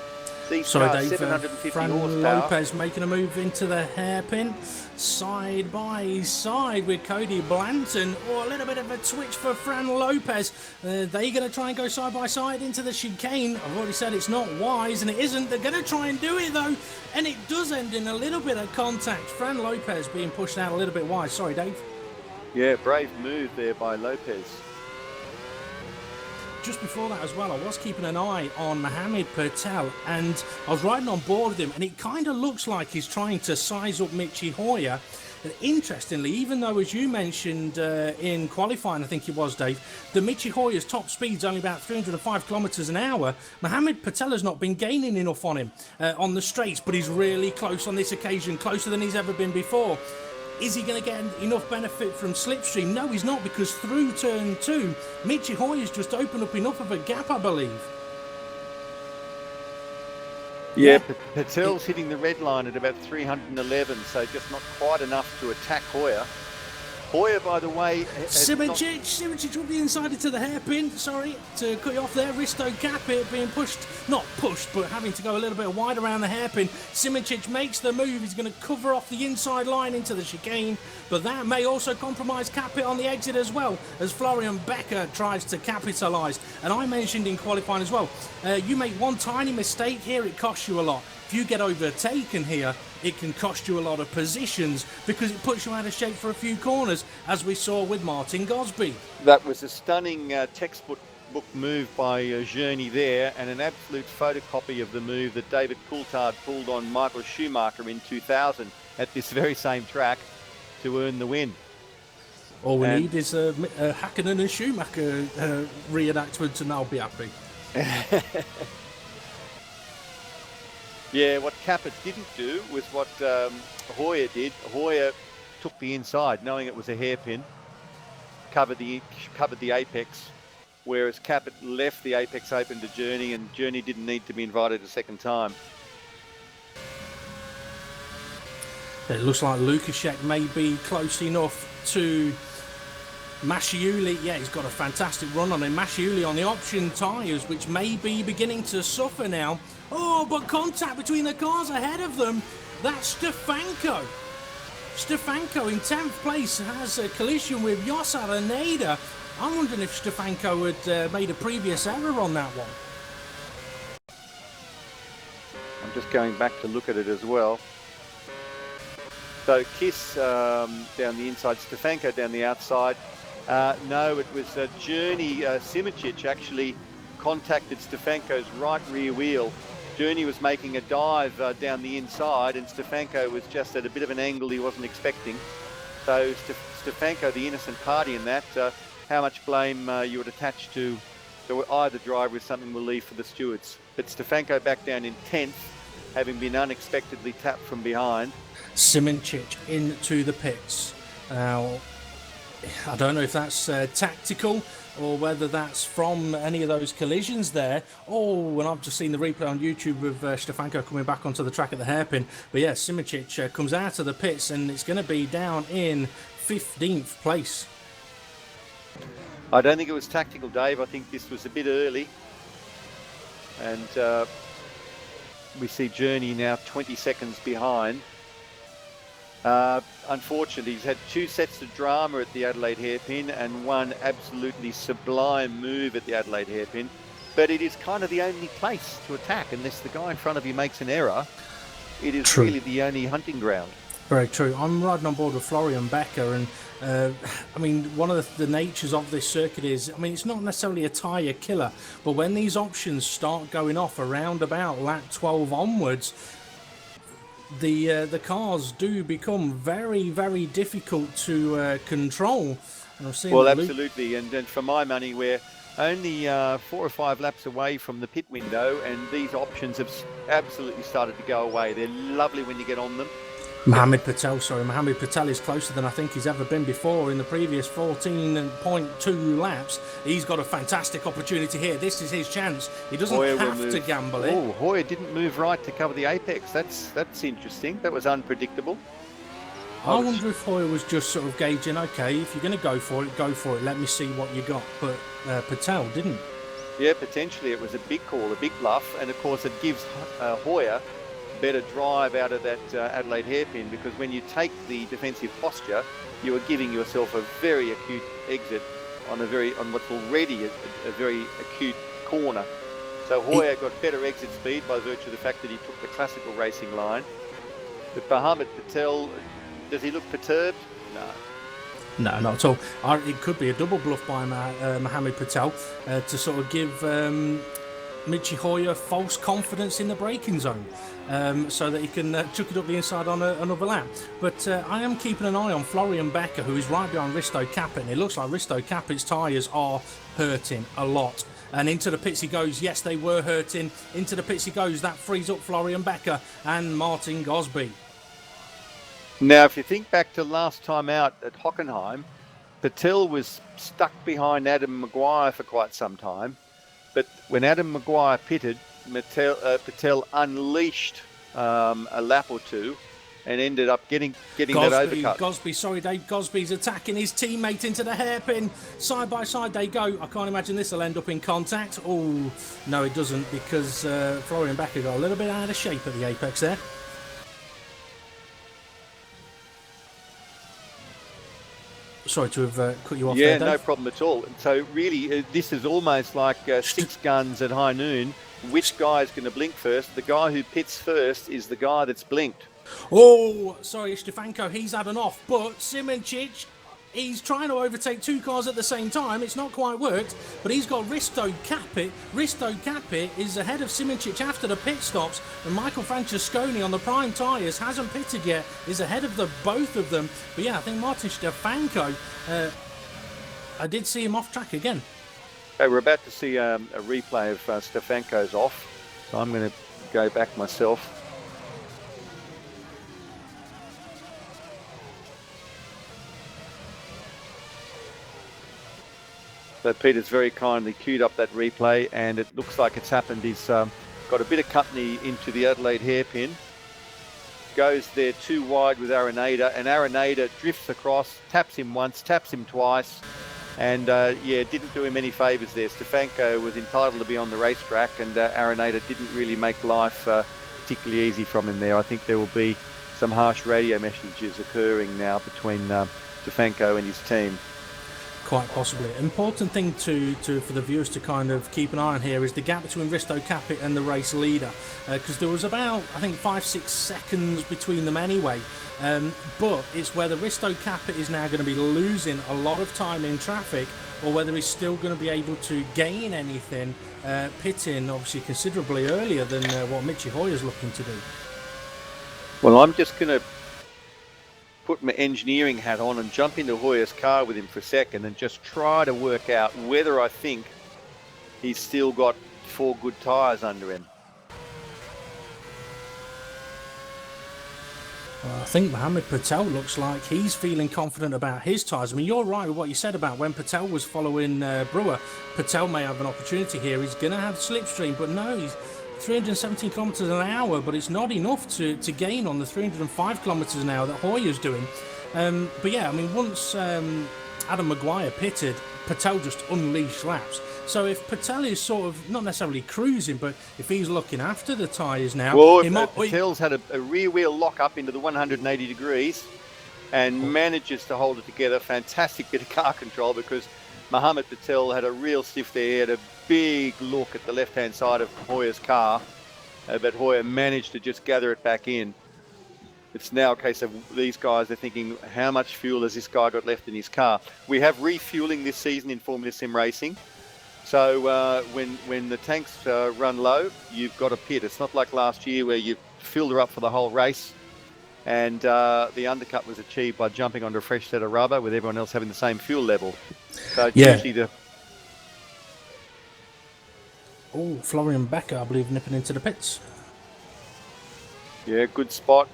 These cars, 750 Fran horsepower. Lopez making a move into the hairpin, side by side with Cody Blanton. Oh, a little bit of a twitch for Fran Lopez. They're going to try and go side by side into the chicane. I've already said it's not wise, and it isn't. They're going to try and do it, though, and it does end in a little bit of contact. Fran Lopez being pushed out a little bit wide. Sorry, Dave. Yeah, brave move there by Lopez. Just before that as well, I was keeping an eye on Mohamed Patel, and I was riding on board with him, and it kind of looks like he's trying to size up Michi Hoyer. And interestingly, even though, as you mentioned in qualifying, I think it was, Dave, the Michi Hoyer's top speed's only about 305 kilometres an hour, Mohamed Patel has not been gaining enough on him on the straights, but he's really close on this occasion, closer than he's ever been before. Is he going to get enough benefit from slipstream? No, he's not, because through turn 2, Michi Hoyer's just opened up enough of a gap, I believe. Yeah, Patel's hitting the red line at about 311, so just not quite enough to attack Hoyer. Hoyer, by the way... Simičić will be inside it to the hairpin. Sorry to cut you off there. Risto Capit being pushed, not pushed, but having to go a little bit wide around the hairpin. Simičić makes the move. He's going to cover off the inside line into the chicane, but that may also compromise Capit on the exit as well, as Florian Becker tries to capitalise. And I mentioned in qualifying as well, you make one tiny mistake here, it costs you a lot. If you get overtaken here, it can cost you a lot of positions because it puts you out of shape for a few corners, as we saw with Martin Gosby. That was a stunning textbook move by Journey there, and an absolute photocopy of the move that David Coulthard pulled on Michael Schumacher in 2000 at this very same track to earn the win. All we need is a Hakkinen and Schumacher reenactment, and I'll be happy. Yeah, what Capit didn't do was what Hoyer did. Hoyer took the inside, knowing it was a hairpin, covered the apex, whereas Capit left the apex open to Journey, and Journey didn't need to be invited a second time. It looks like Lukaszek may be close enough to Masciuli. Yeah, he's got a fantastic run on him. Masciuli on the option tyres, which may be beginning to suffer now. Oh, but contact between the cars ahead of them. That's Stefanko. Stefanko in 10th place has a collision with Jos Araneda. I'm wondering if Stefanko had made a previous error on that one. I'm just going back to look at it as well. So Kiss down the inside, Stefanko down the outside. No, it was Journey. Simičić actually contacted Stefanko's right rear wheel. Journey was making a dive down the inside, and Stefanko was just at a bit of an angle he wasn't expecting. So Stefanko, the innocent party in that, how much blame you would attach to either driver is something we'll leave for the stewards. But Stefanko back down in 10th, having been unexpectedly tapped from behind. Simičić into the pits. Now, I don't know if that's tactical or whether that's from any of those collisions there. Oh, and I've just seen the replay on YouTube of Stefanko coming back onto the track at the hairpin. But yeah, Simičić comes out of the pits, and it's going to be down in 15th place. I don't think it was tactical, Dave. I think this was a bit early. And we see Journey now 20 seconds behind. Unfortunately, he's had 2 sets of drama at the Adelaide hairpin and one absolutely sublime move at the Adelaide hairpin. But it is kind of the only place to attack unless the guy in front of you makes an error. It is really the only hunting ground. Very true. I'm riding on board with Florian Becker, and I mean, one of the natures of this circuit is, I mean, it's not necessarily a tyre killer, but when these options start going off around about lap 12 onwards, the cars do become very, very difficult to control. Well, absolutely, and for my money, we're only 4 or 5 laps away from the pit window, and these options have absolutely started to go away. They're lovely when you get on them. Mohamed Patel is closer than I think he's ever been before in the previous 14.2 laps. He's got a fantastic opportunity here. This is his chance. He doesn't have to gamble it. Oh, Hoyer didn't move right to cover the apex. That's interesting. That was unpredictable. I wonder if Hoyer was just sort of gauging, okay, if you're going to go for it, go for it. Let me see what you got. But Patel didn't. Yeah, potentially it was a big call, a big bluff. And, of course, it gives Hoyer better drive out of that Adelaide hairpin, because when you take the defensive posture, you are giving yourself a very acute exit on what's already a very acute corner. So Hoyer got better exit speed by virtue of the fact that he took the classical racing line. But Mohamed Patel, does he look perturbed? No. No, not at all. It could be a double bluff by Mohamed Patel to sort of give Michi Hoyer false confidence in the braking zone, so that he can chuck it up the inside on another lap. But I am keeping an eye on Florian Becker, who is right behind Risto Capit, and it looks like Risto Capit's tyres are hurting a lot. And into the pits he goes. Yes, they were hurting. Into the pits he goes. That frees up Florian Becker and Martin Gosby. Now, if you think back to last time out at Hockenheim, Patel was stuck behind Adam Maguire for quite some time. But when Adam Maguire pitted, Patel unleashed a lap or two and ended up getting that overcut. Dave Gosby's attacking his teammate into the hairpin. Side by side they go. I can't imagine this will end up in contact. Oh, no, it doesn't, because Florian Becker got a little bit out of shape at the apex there. Sorry to have cut you off there, Dave. No problem at all. So really, this is almost like six guns at high noon. Which guy is going to blink first? The guy who pits first is the guy that's blinked. Oh, sorry, Stefanko, he's had an off, but Simoncic, he's trying to overtake two cars at the same time. It's not quite worked, but he's got Risto Capit. Risto Capit is ahead of Simoncic after the pit stops, and Michael Francesconi on the prime tyres hasn't pitted yet, is ahead of both of them. But yeah, I think Martin Stefanko, I did see him off track again. Okay, we're about to see a replay of Stefanko's off, so I'm going to go back myself. So Peter's very kindly queued up that replay, and it looks like it's happened. He's got a bit of company into the Adelaide hairpin. Goes there too wide with Araneda, and Araneda drifts across, taps him once, taps him twice, and didn't do him any favours there. Stefanko was entitled to be on the racetrack, and Araneda didn't really make life particularly easy from him there. I think there will be some harsh radio messages occurring now between Stefanko and his team. Quite possibly. Important thing for the viewers to kind of keep an eye on here is the gap between Risto Capit and the race leader, because there was about, I think, 5-6 seconds between them anyway, but it's whether Risto Capit is now going to be losing a lot of time in traffic, or whether he's still going to be able to gain anything, pitting obviously considerably earlier than what Michi Hoyer's looking to do. Well, I'm just going to put my engineering hat on and jump into Hoyer's car with him for a second and just try to work out whether I think he's still got 4 good tyres under him. Well, I think Mohamed Patel looks like he's feeling confident about his tyres. I mean, you're right with what you said about when Patel was following Brewer. Patel may have an opportunity here. He's going to have slipstream, but no, he's 317 kilometres an hour, but it's not enough to gain on the 305 kilometres an hour that Hoyer's doing. But yeah, I mean, once Adam Maguire pitted, Patel just unleashed laps. So if Patel is sort of not necessarily cruising, but if he's looking after the tyres now... Well, Patel's had a rear wheel lock up into the 180 degrees and manages to hold it together. Fantastic bit of car control, because Mohamed Patel had a real stiff there. He had a big look at the left-hand side of Hoyer's car, but Hoyer managed to just gather it back in. It's now a case of these guys are thinking, how much fuel has this guy got left in his car? We have refueling this season in Formula Sim Racing. So when the tanks run low, you've got to pit. It's not like last year where you filled her up for the whole race, and the undercut was achieved by jumping onto a fresh set of rubber with everyone else having the same fuel level. So it's usually the... Oh, Florian Becker, I believe, nipping into the pits. Yeah, good spot.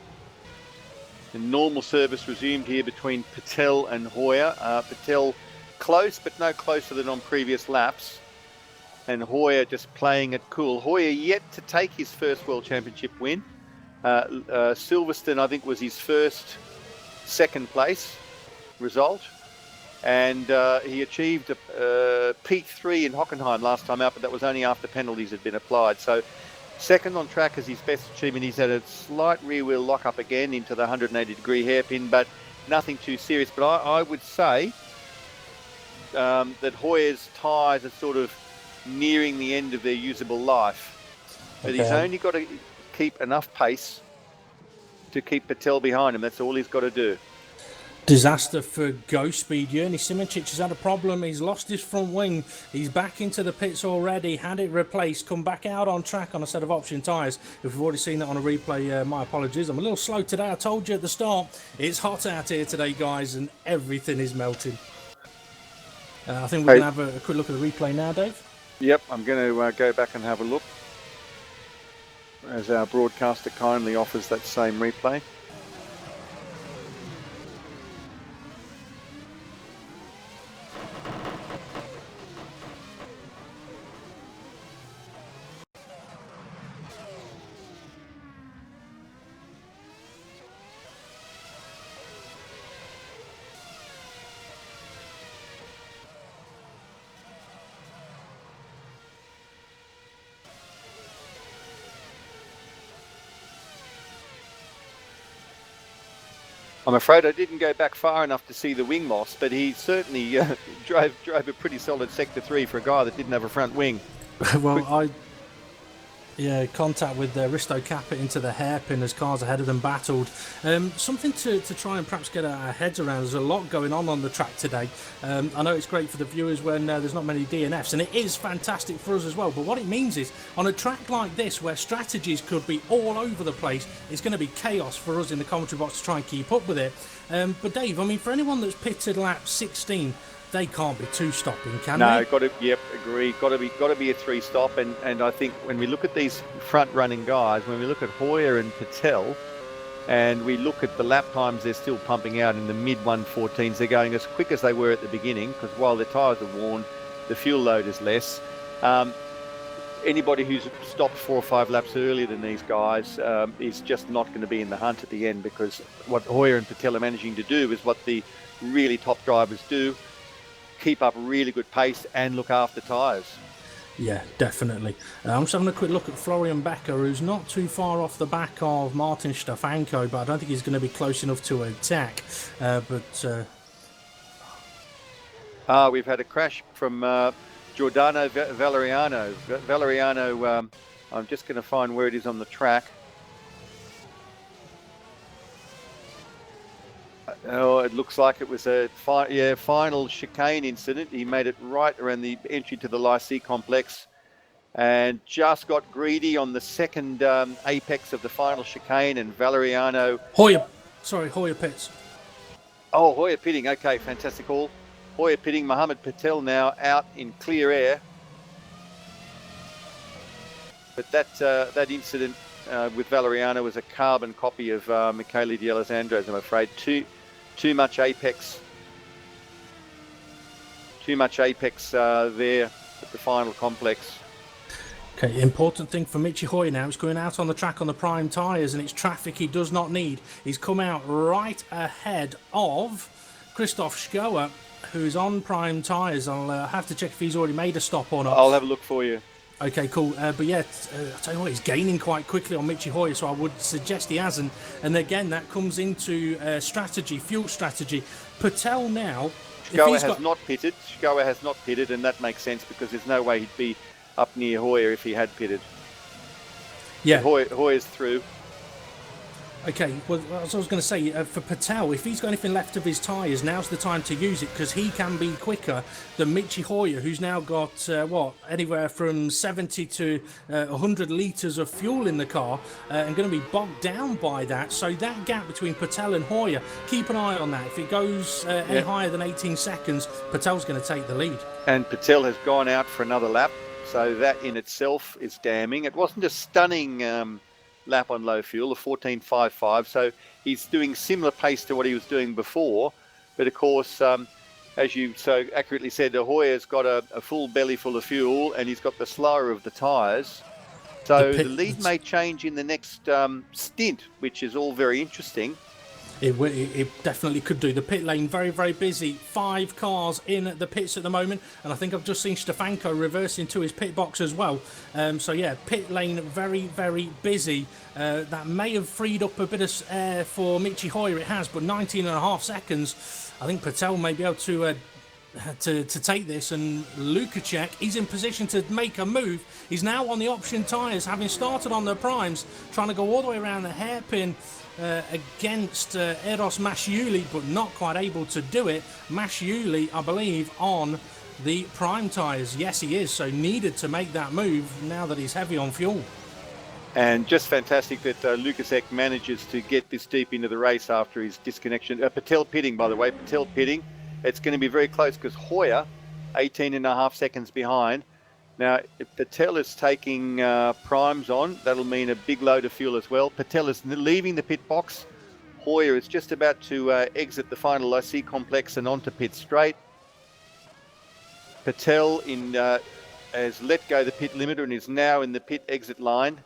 The normal service resumed here between Patel and Hoyer. Patel close, but no closer than on previous laps. And Hoyer just playing it cool. Hoyer yet to take his first World Championship win. Silverstone, I think, was his first second place result. And he achieved a P3 in Hockenheim last time out, but that was only after penalties had been applied. So second on track is his best achievement. He's had a slight rear wheel lock up again into the 180 degree hairpin, but nothing too serious. But I would say that Hoyer's tyres are sort of nearing the end of their usable life. But he's only got to keep enough pace to keep Patel behind him. That's all he's got to do. Disaster for Ghost Speed. Yerny Simoncic has had a problem. He's lost his front wing. He's back into the pits already. Had it replaced. Come back out on track on a set of option tyres. If we've already seen that on a replay, my apologies. I'm a little slow today. I told you at the start. It's hot out here today, guys, and everything is melting. I think we're going to have a quick look at the replay now, Dave. Yep, I'm going to go back and have a look as our broadcaster kindly offers that same replay. I'm afraid I didn't go back far enough to see the wing loss, but he certainly drove a pretty solid Sector 3 for a guy that didn't have a front wing. Well, contact with Risto Kappa into the hairpin as cars ahead of them battled. Something to try and perhaps get our heads around. There's a lot going on the track today. I know it's great for the viewers when there's not many DNFs, and it is fantastic for us as well. But what it means is, on a track like this, where strategies could be all over the place, it's going to be chaos for us in the commentary box to try and keep up with it. But Dave, I mean, for anyone that's pitted lap 16, they can't be two-stopping, can they? No, got to. Yep, agree. Got to be a 3-stop. And I think when we look at these front-running guys, when we look at Hoyer and Patel, and we look at the lap times they're still pumping out in the mid-114s, they're going as quick as they were at the beginning, because while their tyres are worn, the fuel load is less. Anybody who's stopped 4 or 5 laps earlier than these guys is just not going to be in the hunt at the end, because what Hoyer and Patel are managing to do is what the really top drivers do: keep up really good pace and look after tyres. Yeah, definitely. I'm just having a quick look at Florian Becker, who's not too far off the back of Martin Stefanko, but I don't think he's going to be close enough to attack. We've had a crash from Giordano Valeriano. Valeriano, I'm just going to find where it is on the track. Oh, it looks like it was a final chicane incident. He made it right around the entry to the Lycée complex and just got greedy on the second apex of the final chicane, and Valeriano... Hoyer pits. Oh, Hoyer pitting. Okay, fantastic call. Hoyer pitting. Mohammed Patel now out in clear air. But that incident with Valeriano was a carbon copy of Michele D'Alessandro's, I'm afraid. Too much apex there at the final complex. Okay, important thing for Michi Hoyer now is going out on the track on the prime tyres, and it's traffic he does not need. He's come out right ahead of Christoph Schoer, who's on prime tyres. I'll have to check if he's already made a stop or not. I'll have a look for you. Okay, cool. But yeah, I'll tell you what, he's gaining quite quickly on Michi Hoyer, so I would suggest he hasn't. And again, that comes into fuel strategy. Patel now... Schoer has not pitted, and that makes sense because there's no way he'd be up near Hoyer if he had pitted. Yeah. Hoyer's through. Okay, well, as I was going to say, for Patel, if he's got anything left of his tyres, now's the time to use it, because he can be quicker than Michi Hoyer, who's now got, anywhere from 70 to 100 litres of fuel in the car, and going to be bogged down by that. So that gap between Patel and Hoyer, keep an eye on that. If it goes any higher than 18 seconds, Patel's going to take the lead. And Patel has gone out for another lap, so that in itself is damning. It wasn't a stunning... lap on low fuel, a 14.55, so he's doing similar pace to what he was doing before, but of course, as you so accurately said, Hoyer's got a full belly full of fuel, and he's got the slower of the tyres, so the lead may change in the next stint, which is all very interesting. It definitely could do. The pit lane very, very busy. 5 cars in the pits at the moment, and I think I've just seen Stefanko reverse into his pit box as well. So yeah, pit lane very, very busy. That may have freed up a bit of air for Michi Hoyer. It has, but 19.5 seconds. I think Patel may be able to take this, and Lukacek, he's in position to make a move. He's now on the option tyres, having started on the primes, trying to go all the way around the hairpin against Eros Masciuli, but not quite able to do it. Masciuli, I believe, on the prime tyres. Yes, he is, so needed to make that move now that he's heavy on fuel. And just fantastic that Lukacek manages to get this deep into the race after his disconnection. Patel pitting, by the way, It's going to be very close because Hoyer, 18.5 seconds behind. Now, if Patel is taking primes on, that'll mean a big load of fuel as well. Patel is leaving the pit box. Hoyer is just about to exit the final Lycée complex and onto pit straight. Patel has let go the pit limiter and is now in the pit exit line.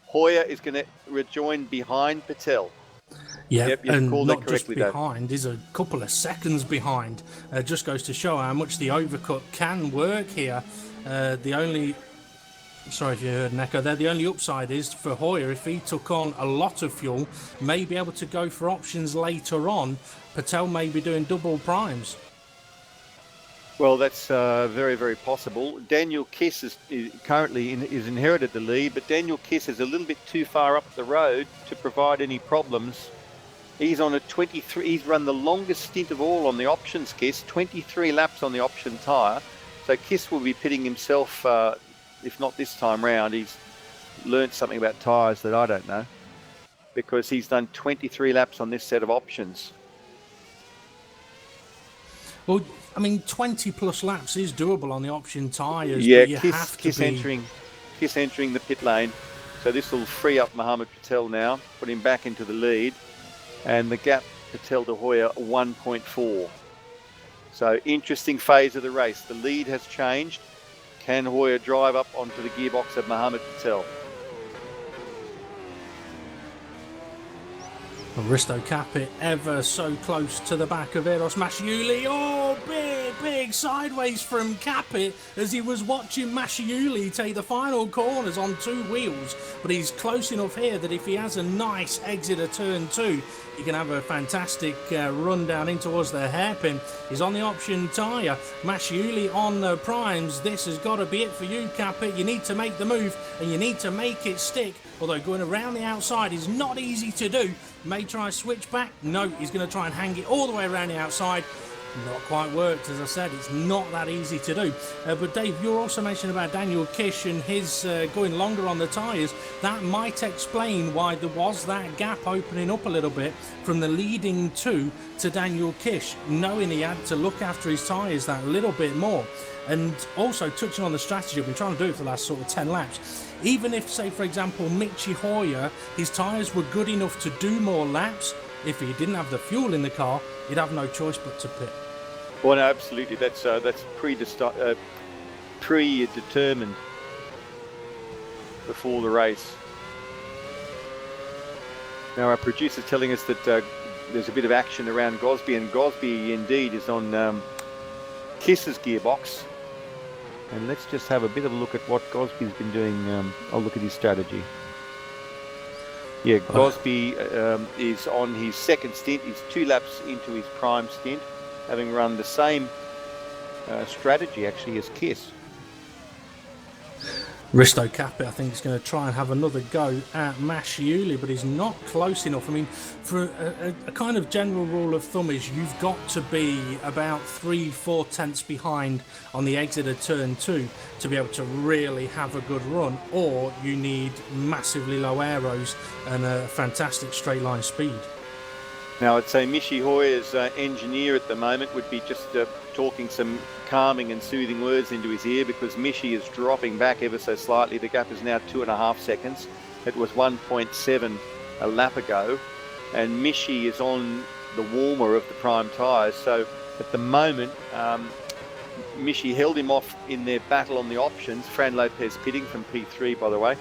Hoyer is going to rejoin behind Patel. Yeah, yep, and not just behind, he's a couple of seconds behind. Just goes to show how much the overcut can work here. The only Sorry if you heard an echo there. The only upside is for Hoyer, if he took on a lot of fuel, may be able to go for options later on. Patel may be doing double primes. Well, that's very, very possible. Daniel Kiss is currently inherited the lead, but Daniel Kiss is a little bit too far up the road to provide any problems. He's on a 23. He's run the longest stint of all on the options, Kiss, 23 laps on the option tyre. So Kiss will be pitting himself, if not this time round. He's learnt something about tyres that I don't know, because he's done 23 laps on this set of options. Well, I mean, 20 plus laps is doable on the option tyres. Yeah, but you Kiss, have to Kiss entering the pit lane. So this will free up Mohammed Patel now, put him back into the lead. And the gap Patel to Hoyer 1.4. So interesting phase of the race. The lead has changed. Can Hoyer drive up onto the gearbox of Mohammed Patel? Risto Capit ever so close to the back of Eros Masciuli. Oh, big sideways from Capit as he was watching Masciuli take the final corners on two wheels. But he's close enough here that if he has a nice exit of turn 2, he can have a fantastic run down in towards the hairpin. He's on the option tyre. Masciuli on the primes. This has got to be it for you, Capit. You need to make the move and you need to make it stick. Although going around the outside is not easy to do. May try switch back. No, he's going to try and hang it all the way around the outside. Not quite worked, as I said. It's not that easy to do. But Dave, you're also mentioning about Daniel Kish and his going longer on the tyres. That might explain why there was that gap opening up a little bit from the leading 2 to Daniel Kish, knowing he had to look after his tyres that little bit more. And also touching on the strategy, I've been trying to do it for the last sort of 10 laps. Even if, say, for example, Michi Hoyer, his tyres were good enough to do more laps, if he didn't have the fuel in the car, he'd have no choice but to pit. Well, no, absolutely. That's predetermined before the race. Now, our producer's telling us that there's a bit of action around Gosby, and Gosby indeed is on Kiss's gearbox. And let's just have a bit of a look at what Gosby's been doing. I'll look at his strategy. Yeah, Gosby is on his second stint. He's 2 laps into his prime stint, having run the same strategy actually as Kiss. Risto Capit, I think, is going to try and have another go at Masciuli, but he's not close enough. I mean, for a kind of general rule of thumb is you've got to be about 3-4 tenths behind on the exit of turn 2 to be able to really have a good run, or you need massively low aeros and a fantastic straight line speed. Now, I'd say Michi Hoyer's engineer at the moment would be just talking some calming and soothing words into his ear, because Michi is dropping back ever so slightly. The gap is now 2.5 seconds. It was 1.7 a lap ago, and Michi is on the warmer of the prime tyres. So at the moment, Michi held him off in their battle on the options. Fran Lopez pitting from P3, by the way.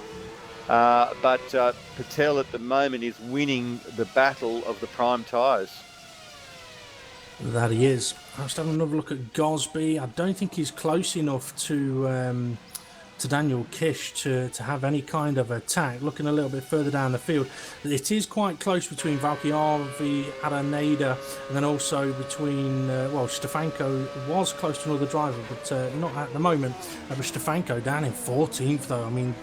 But Patel at the moment is winning the battle of the prime tyres. That he is. I'll just have another look at Gosby. I don't think he's close enough to Daniel Kish to have any kind of attack. Looking a little bit further down the field, it is quite close between Valkyarvi, Araneda, and then also between, Stefanko was close to another driver, but not at the moment. But Stefanko down in 14th, though. I mean,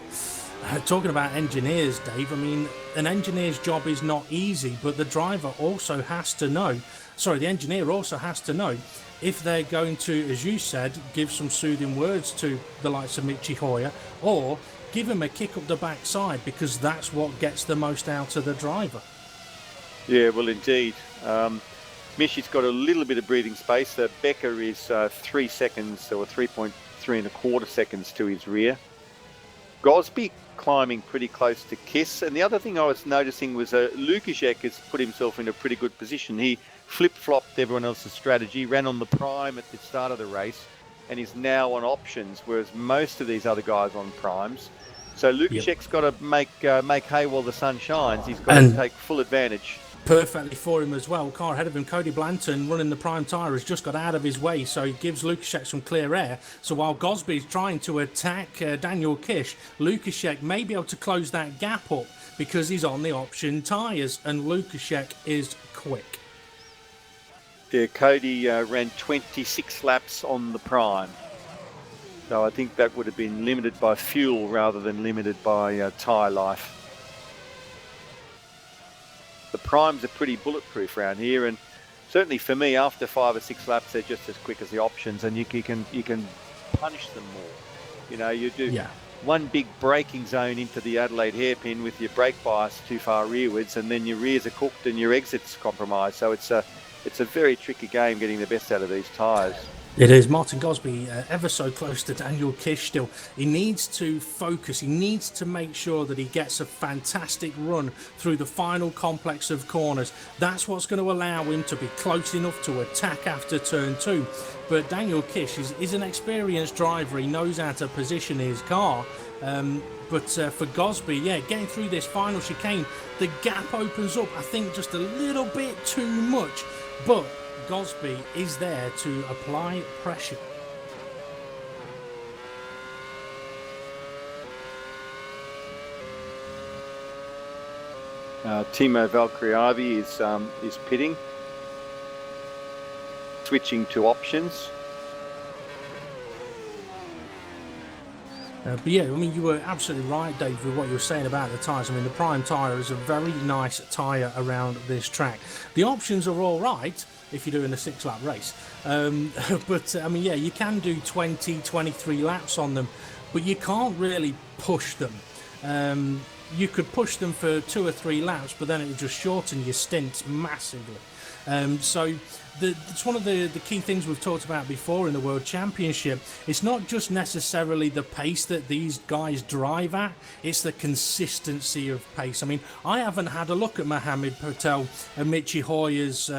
talking about engineers, Dave, I mean, an engineer's job is not easy, but the driver also has to know, the engineer also has to know if they're going to, as you said, give some soothing words to the likes of Michi Hoyer, or give him a kick up the backside, because that's what gets the most out of the driver. Yeah, well, indeed. Michi's got a little bit of breathing space. Becker is 3 seconds, or 3.325 seconds to his rear. Gosby climbing pretty close to Kiss. And the other thing I was noticing was Lukaszek has put himself in a pretty good position. He flip-flopped everyone else's strategy, ran on the prime at the start of the race, and is now on options, whereas most of these other guys on primes. So Lukaszek's got to make hay while the sun shines. He's got to take full advantage. perfectly for him as well. Car ahead of him, Cody Blanton, running the prime tyre, has just got out of his way, so he gives Lukaszek some clear air. So while Gosby is trying to attack Daniel Kish, Lukaszek may be able to close that gap up because he's on the option tyres, and Lukaszek is quick. Yeah, Cody ran 26 laps on the prime. So I think that would have been limited by fuel rather than limited by tyre life. The primes are pretty bulletproof around here, and certainly for me, after 5 or 6 laps, they're just as quick as the options, and you can punish them more. You know, you do one big braking zone into the Adelaide hairpin with your brake bias too far rearwards, and then your rears are cooked and your exits compromised. So it's a very tricky game getting the best out of these tyres. It is. Martin Gosby ever so close to Daniel Kish still. He needs to focus. He needs to make sure that he gets a fantastic run through the final complex of corners. That's what's going to allow him to be close enough to attack after turn 2. But Daniel Kish is an experienced driver. He knows how to position his car. But for Gosby, getting through this final chicane, the gap opens up, I think, just a little bit too much. But Gosby is there to apply pressure. Timo Valkyrie is pitting, switching to options. But yeah, I mean, you were absolutely right, Dave, with what you were saying about the tyres. I mean, the prime tyre is a very nice tyre around this track. The options are all right if you're doing a 6-lap race. But, I mean, yeah, you can do 20, 23 laps on them, but you can't really push them. You could push them for 2 or 3 laps, but then it would just shorten your stints massively. So it's one of the key things we've talked about before in the World Championship. It's not just necessarily the pace that these guys drive at, it's the consistency of pace. I mean, I haven't had a look at Mohamed Patel and Michi Hoyer's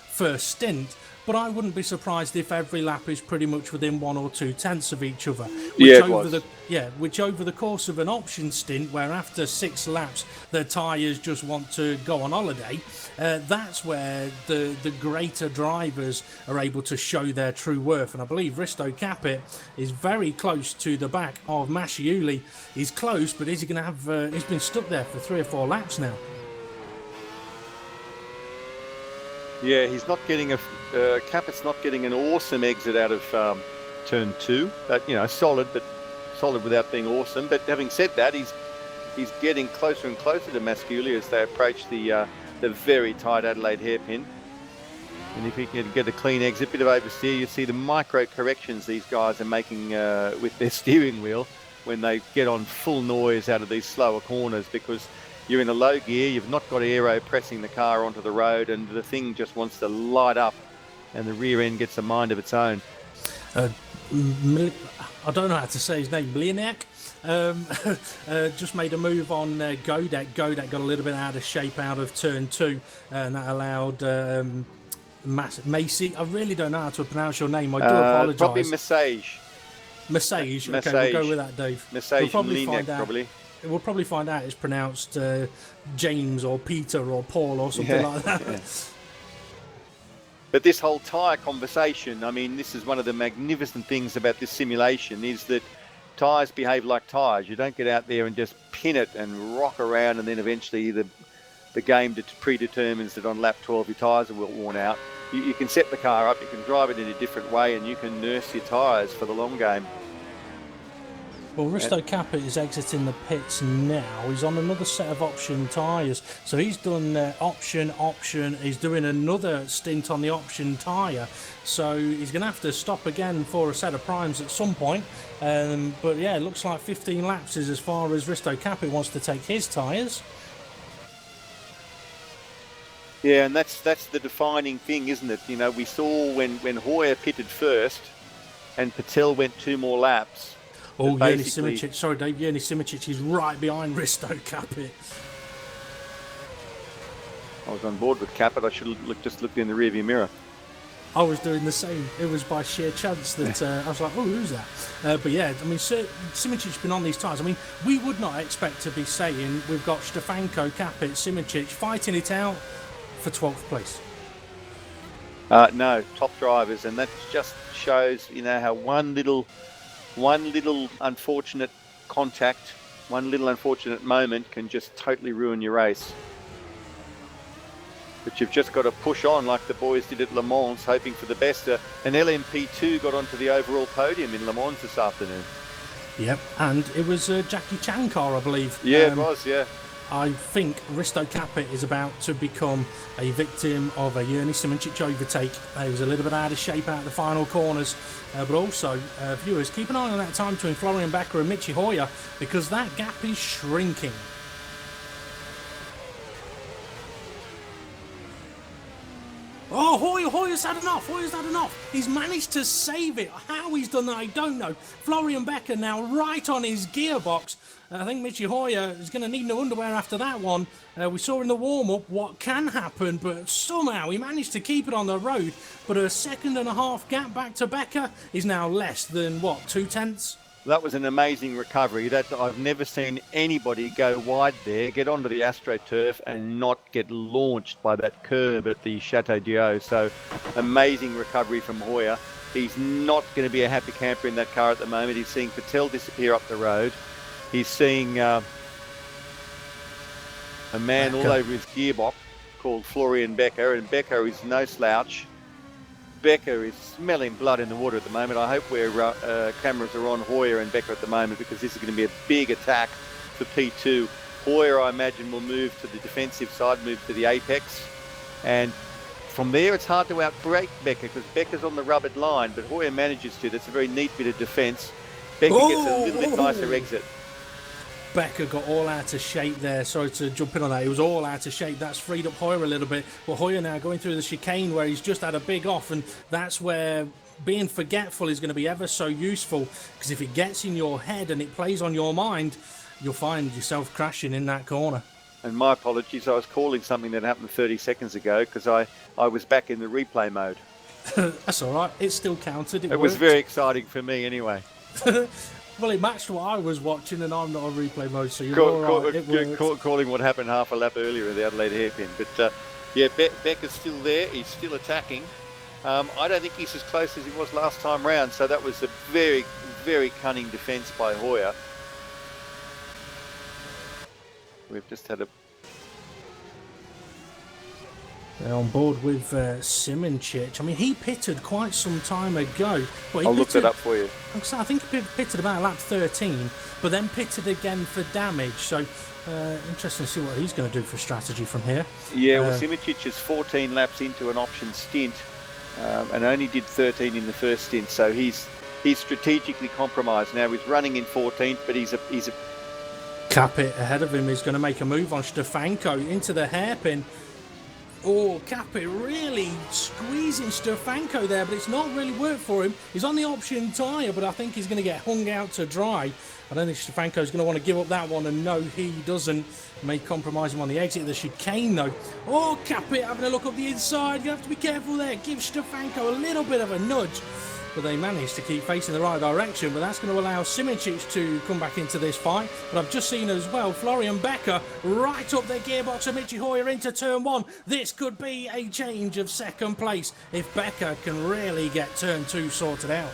first stint, but I wouldn't be surprised if every lap is pretty much within 1 or 2 tenths of each other. Which over the course of an option stint, where after 6 laps the tyres just want to go on holiday, that's where the greater drivers are able to show their true worth. And I believe Risto Capit is very close to the back of Masciuli. He's close, but is he going to have? He's been stuck there for 3 or 4 laps now. Yeah, he's not getting Capit's not getting an awesome exit out of turn 2. Solid, but solid without being awesome. But having said that, he's getting closer and closer to Masciuli as they approach the very tight Adelaide hairpin. And if he can get a clean exit, bit of oversteer, you see the micro corrections these guys are making with their steering wheel when they get on full noise out of these slower corners, because you're in a low gear, you've not got aero pressing the car onto the road, and the thing just wants to light up, and the rear end gets a mind of its own. I don't know how to say his name, Mlinek. Just made a move on Godek. Godek got a little bit out of shape out of turn 2, and that allowed Macy. I really don't know how to pronounce your name. I do apologise. Probably Massage. Massage. Okay, we'll go with that, Dave. Massage, we'll probably Mlinek, probably. We'll probably find out it's pronounced James or Peter or Paul or something like that. Yeah. But this whole tyre conversation, I mean, this is one of the magnificent things about this simulation, is that tyres behave like tyres. You don't get out there and just pin it and rock around, and then eventually the game predetermines that on lap 12 your tyres are worn out. You can set the car up, you can drive it in a different way, and you can nurse your tyres for the long game. Well, Risto Capit is exiting the pits now. He's on another set of option tyres. So he's done option. He's doing another stint on the option tyre. So he's going to have to stop again for a set of primes at some point. But yeah, it looks like 15 laps is as far as Risto Capit wants to take his tyres. Yeah, and that's the defining thing, isn't it? You know, we saw when Hoyer pitted first and Patel went 2 more laps. Oh, Yerny Simicic. Sorry, Dave. Yerny Simicic is right behind Risto Capit. I was on board with Capit. I should have just looked in the rearview mirror. I was doing the same. It was by sheer chance that I was like, oh, who's that? But yeah, I mean, Simicic's been on these tyres. I mean, we would not expect to be saying we've got Stefanko, Capit, Simicic fighting it out for 12th place? No, top drivers, and that just shows, how one little unfortunate contact, one little unfortunate moment can just totally ruin your race. But you've just got to push on like the boys did at Le Mans, hoping for the best. An LMP2 got onto the overall podium in Le Mans this afternoon. Yep, and it was Jackie Chan car, I believe. Yeah, it was, yeah. I think Risto Capit is about to become a victim of a Yerny Simoncic overtake. He was a little bit out of shape out of the final corners. But also, viewers, keep an eye on that time between Florian Becker and Michi Hoyer, because that gap is shrinking. Oh, Hoyer's had enough. He's managed to save it. How he's done that, I don't know. Florian Becker now right on his gearbox. I think Michi Hoyer is going to need no underwear after that one. We saw in the warm-up what can happen, but somehow he managed to keep it on the road. But a 1.5 second gap back to Becker is now less than, 2/10? That was an amazing recovery. I've never seen anybody go wide there, get onto the AstroTurf and not get launched by that curb at the Chateau d'Eau. So amazing recovery from Hoyer. He's not going to be a happy camper in that car at the moment. He's seeing Patel disappear up the road. He's seeing a man all over his gearbox called Florian Becker, and Becker is no slouch. Becker is smelling blood in the water at the moment. I hope cameras are on Hoyer and Becker at the moment, because this is going to be a big attack for P2. Hoyer, I imagine, will move to the defensive side, move to the apex, and from there it's hard to outbrake Becker because Becker's on the rubbered line, but Hoyer manages to. That's a very neat bit of defence. Becker gets a little bit nicer exit. Becker got all out of shape there. Sorry to jump in on that. He was all out of shape. That's freed up Hoyer a little bit. But Hoyer now going through the chicane where he's just had a big off, and that's where being forgetful is going to be ever so useful, because if it gets in your head and it plays on your mind, you'll find yourself crashing in that corner. And my apologies, I was calling something that happened 30 seconds ago because I was back in the replay mode. That's all right. It still counted. It was very exciting for me anyway. Well, it matched what I was watching, and I'm not on replay mode, so you're all right. Calling what happened half a lap earlier at the Adelaide hairpin. But Becker's still there. He's still attacking. I don't think he's as close as he was last time round, so that was a very, very cunning defence by Hoyer. We've just had a... They're on board with Simoncic. I mean, he pitted quite some time ago. Well, I'll look that up for you. I think he pitted about lap 13, but then pitted again for damage. So, interesting to see what he's going to do for strategy from here. Yeah, well, Simoncic is 14 laps into an option stint and only did 13 in the first stint. So he's strategically compromised. Now he's running in 14th, but he's a Capit ahead of him is going to make a move on Stefanko into the hairpin. Oh, Capit really squeezing Stefanko there, but it's not really worked for him. He's on the option tyre, but I think he's going to get hung out to dry. I don't think Stefanko's going to want to give up that one, and no, he doesn't. May compromise him on the exit of the chicane, though. Oh, Capit having a look up the inside. You have to be careful there. Give Stefanko a little bit of a nudge. But they managed to keep facing the right direction, but that's going to allow Simoncic to come back into this fight. But I've just seen as well Florian Becker right up their gearbox of Michi Hoyer into turn one. This could be a change of second place if Becker can really get turn two sorted out.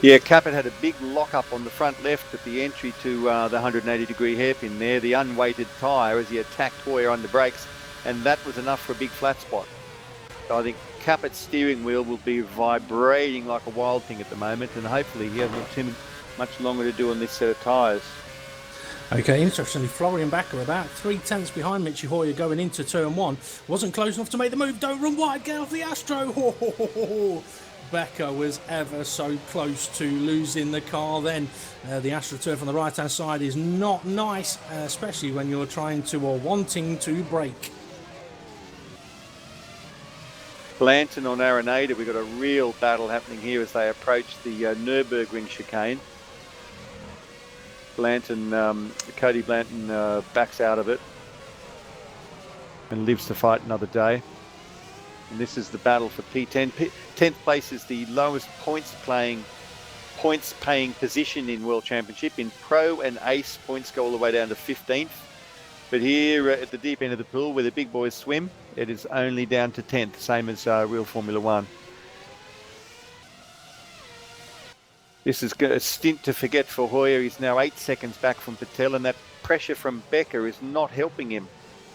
Yeah, Capit had a big lock-up on the front left at the entry to the 180-degree hairpin there, the unweighted tyre as he attacked Hoyer on the brakes, and that was enough for a big flat spot. So I think Capit's steering wheel will be vibrating like a wild thing at the moment, and hopefully he hasn't too much longer to do on this set of tyres. Okay, interestingly, Florian Becker about 3/10 behind Michi Hoyer going into turn one. Wasn't close enough to make the move. Don't run wide, get off the Astro. Becker was ever so close to losing the car then. The AstroTurf on the right-hand side is not nice, especially when you're trying to or wanting to brake. Blanton on Araneda, we've got a real battle happening here as they approach the Nürburgring chicane. Cody Blanton backs out of it and lives to fight another day. And this is the battle for P10. 10th place is the lowest points-paying position in World Championship. In Pro and Ace, points go all the way down to 15th. But here at the deep end of the pool where the big boys swim, it is only down to 10th, same as real Formula One. This is a stint to forget for Hoyer. He's now 8 seconds back from Patel, and that pressure from Becker is not helping him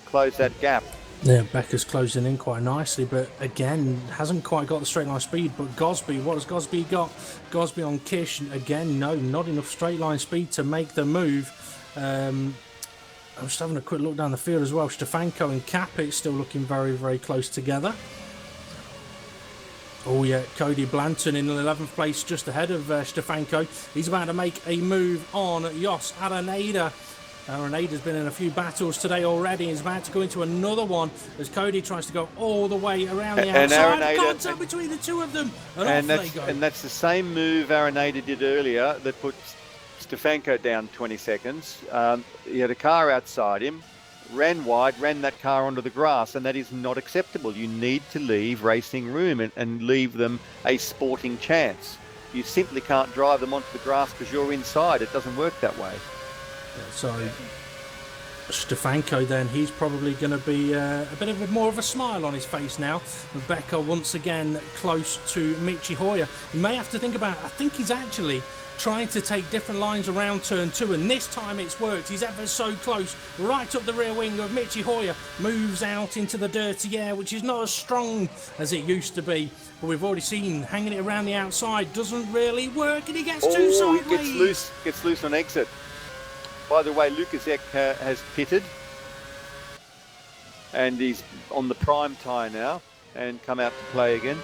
close that gap. Yeah, Becker's closing in quite nicely, but again, hasn't quite got the straight line speed. But Gosby, what has Gosby got? Gosby on Kish, again, no, not enough straight line speed to make the move. I'm just having a quick look down the field as well. Stefanko and Capit still looking very, very close together. Oh yeah, Cody Blanton in 11th place, just ahead of Stefanko. He's about to make a move on Jos Araneda. Areneda's been in a few battles today already. He's about to go into another one as Cody tries to go all the way around the outside. Contact between the two of them, and off they go. And that's the same move Araneda did earlier that put Stefanko down 20 seconds. He had a car outside him, ran wide, ran that car onto the grass, and that is not acceptable. You need to leave racing room and leave them a sporting chance. You simply can't drive them onto the grass because you're inside. It doesn't work that way. So Stefanko then, he's probably going to be a bit of more of a smile on his face now. Becker once again close to Michi Hoyer. You may have to think about, I think he's actually trying to take different lines around turn 2, and this time it's worked. He's ever so close, right up the rear wing of Michi Hoyer, moves out into the dirty air, which is not as strong as it used to be. But we've already seen hanging it around the outside doesn't really work, and he gets two sideways. He gets loose on exit. By the way, Lukaszek has pitted, and he's on the prime tyre now and come out to play again.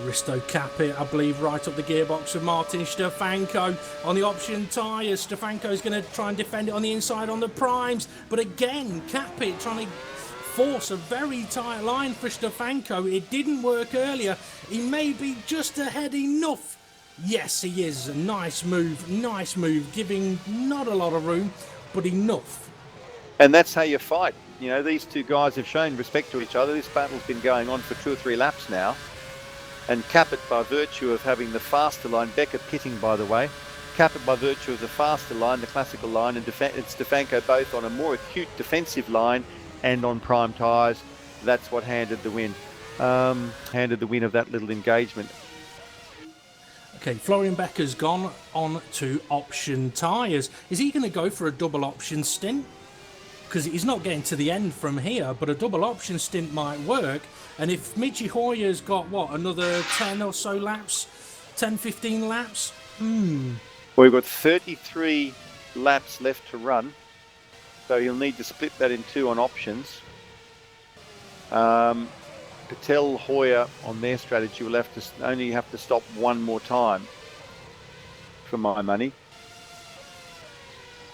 Risto Capit, I believe, right up the gearbox of Martin Stefanko on the option tyres. Stefanko's going to try and defend it on the inside on the primes, but again, Capit trying to force a very tight line for Stefanko. It didn't work earlier. He may be just ahead enough. Yes, he is. A nice move, giving not a lot of room, but enough. And that's how you fight. You know, these two guys have shown respect to each other. This battle's been going on for 2 or 3 laps now. And Capit, by virtue of having the faster line, Becker pitting, by the way, Capit by virtue of the faster line, the classical line, and Stefanko both on a more acute defensive line and on prime tyres. That's what handed the win. Handed the win of that little engagement. Okay, Florian Becker's gone on to option tyres. Is he going to go for a double option stint? Because he's not getting to the end from here, but a double option stint might work. And if Michi Hoyer's got, what, another 10 or so laps? 10, 15 laps? Well, we've got 33 laps left to run. So he'll need to split that in 2 on options. Patel, Hoyer on their strategy will only have to stop 1 more time, for my money.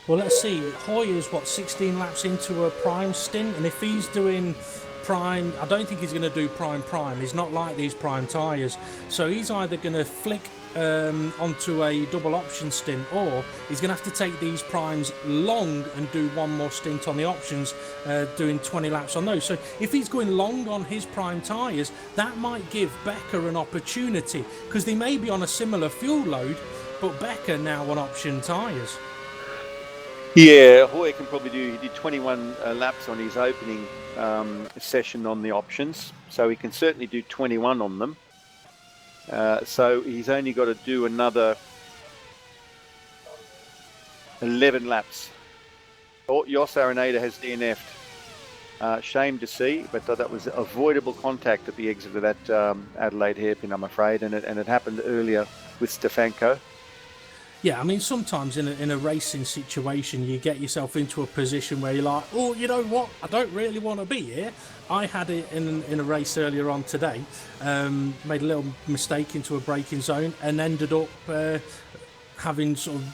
Well, let's see. Hoyer's, 16 laps into a prime stint? And if he's doing prime, I don't think he's going to do prime. He's not like these prime tyres. So he's either going to flick onto a double option stint, or he's going to have to take these primes long and do 1 more stint on the options, doing 20 laps on those. So if he's going long on his prime tyres, that might give Becker an opportunity, because they may be on a similar fuel load, but Becker now on option tyres. Yeah, Hoyer can probably he did 21 laps on his opening session on the options, so he can certainly do 21 on them. So he's only got to do another 11 laps. Jos Araneda has DNF'd. Shame to see, but that was avoidable contact at the exit of that Adelaide hairpin, I'm afraid, and it happened earlier with Stefanko. Yeah, I mean, sometimes in a racing situation, you get yourself into a position where you're like, oh, you know what, I don't really want to be here. I had it in a race earlier on today, made a little mistake into a braking zone and ended up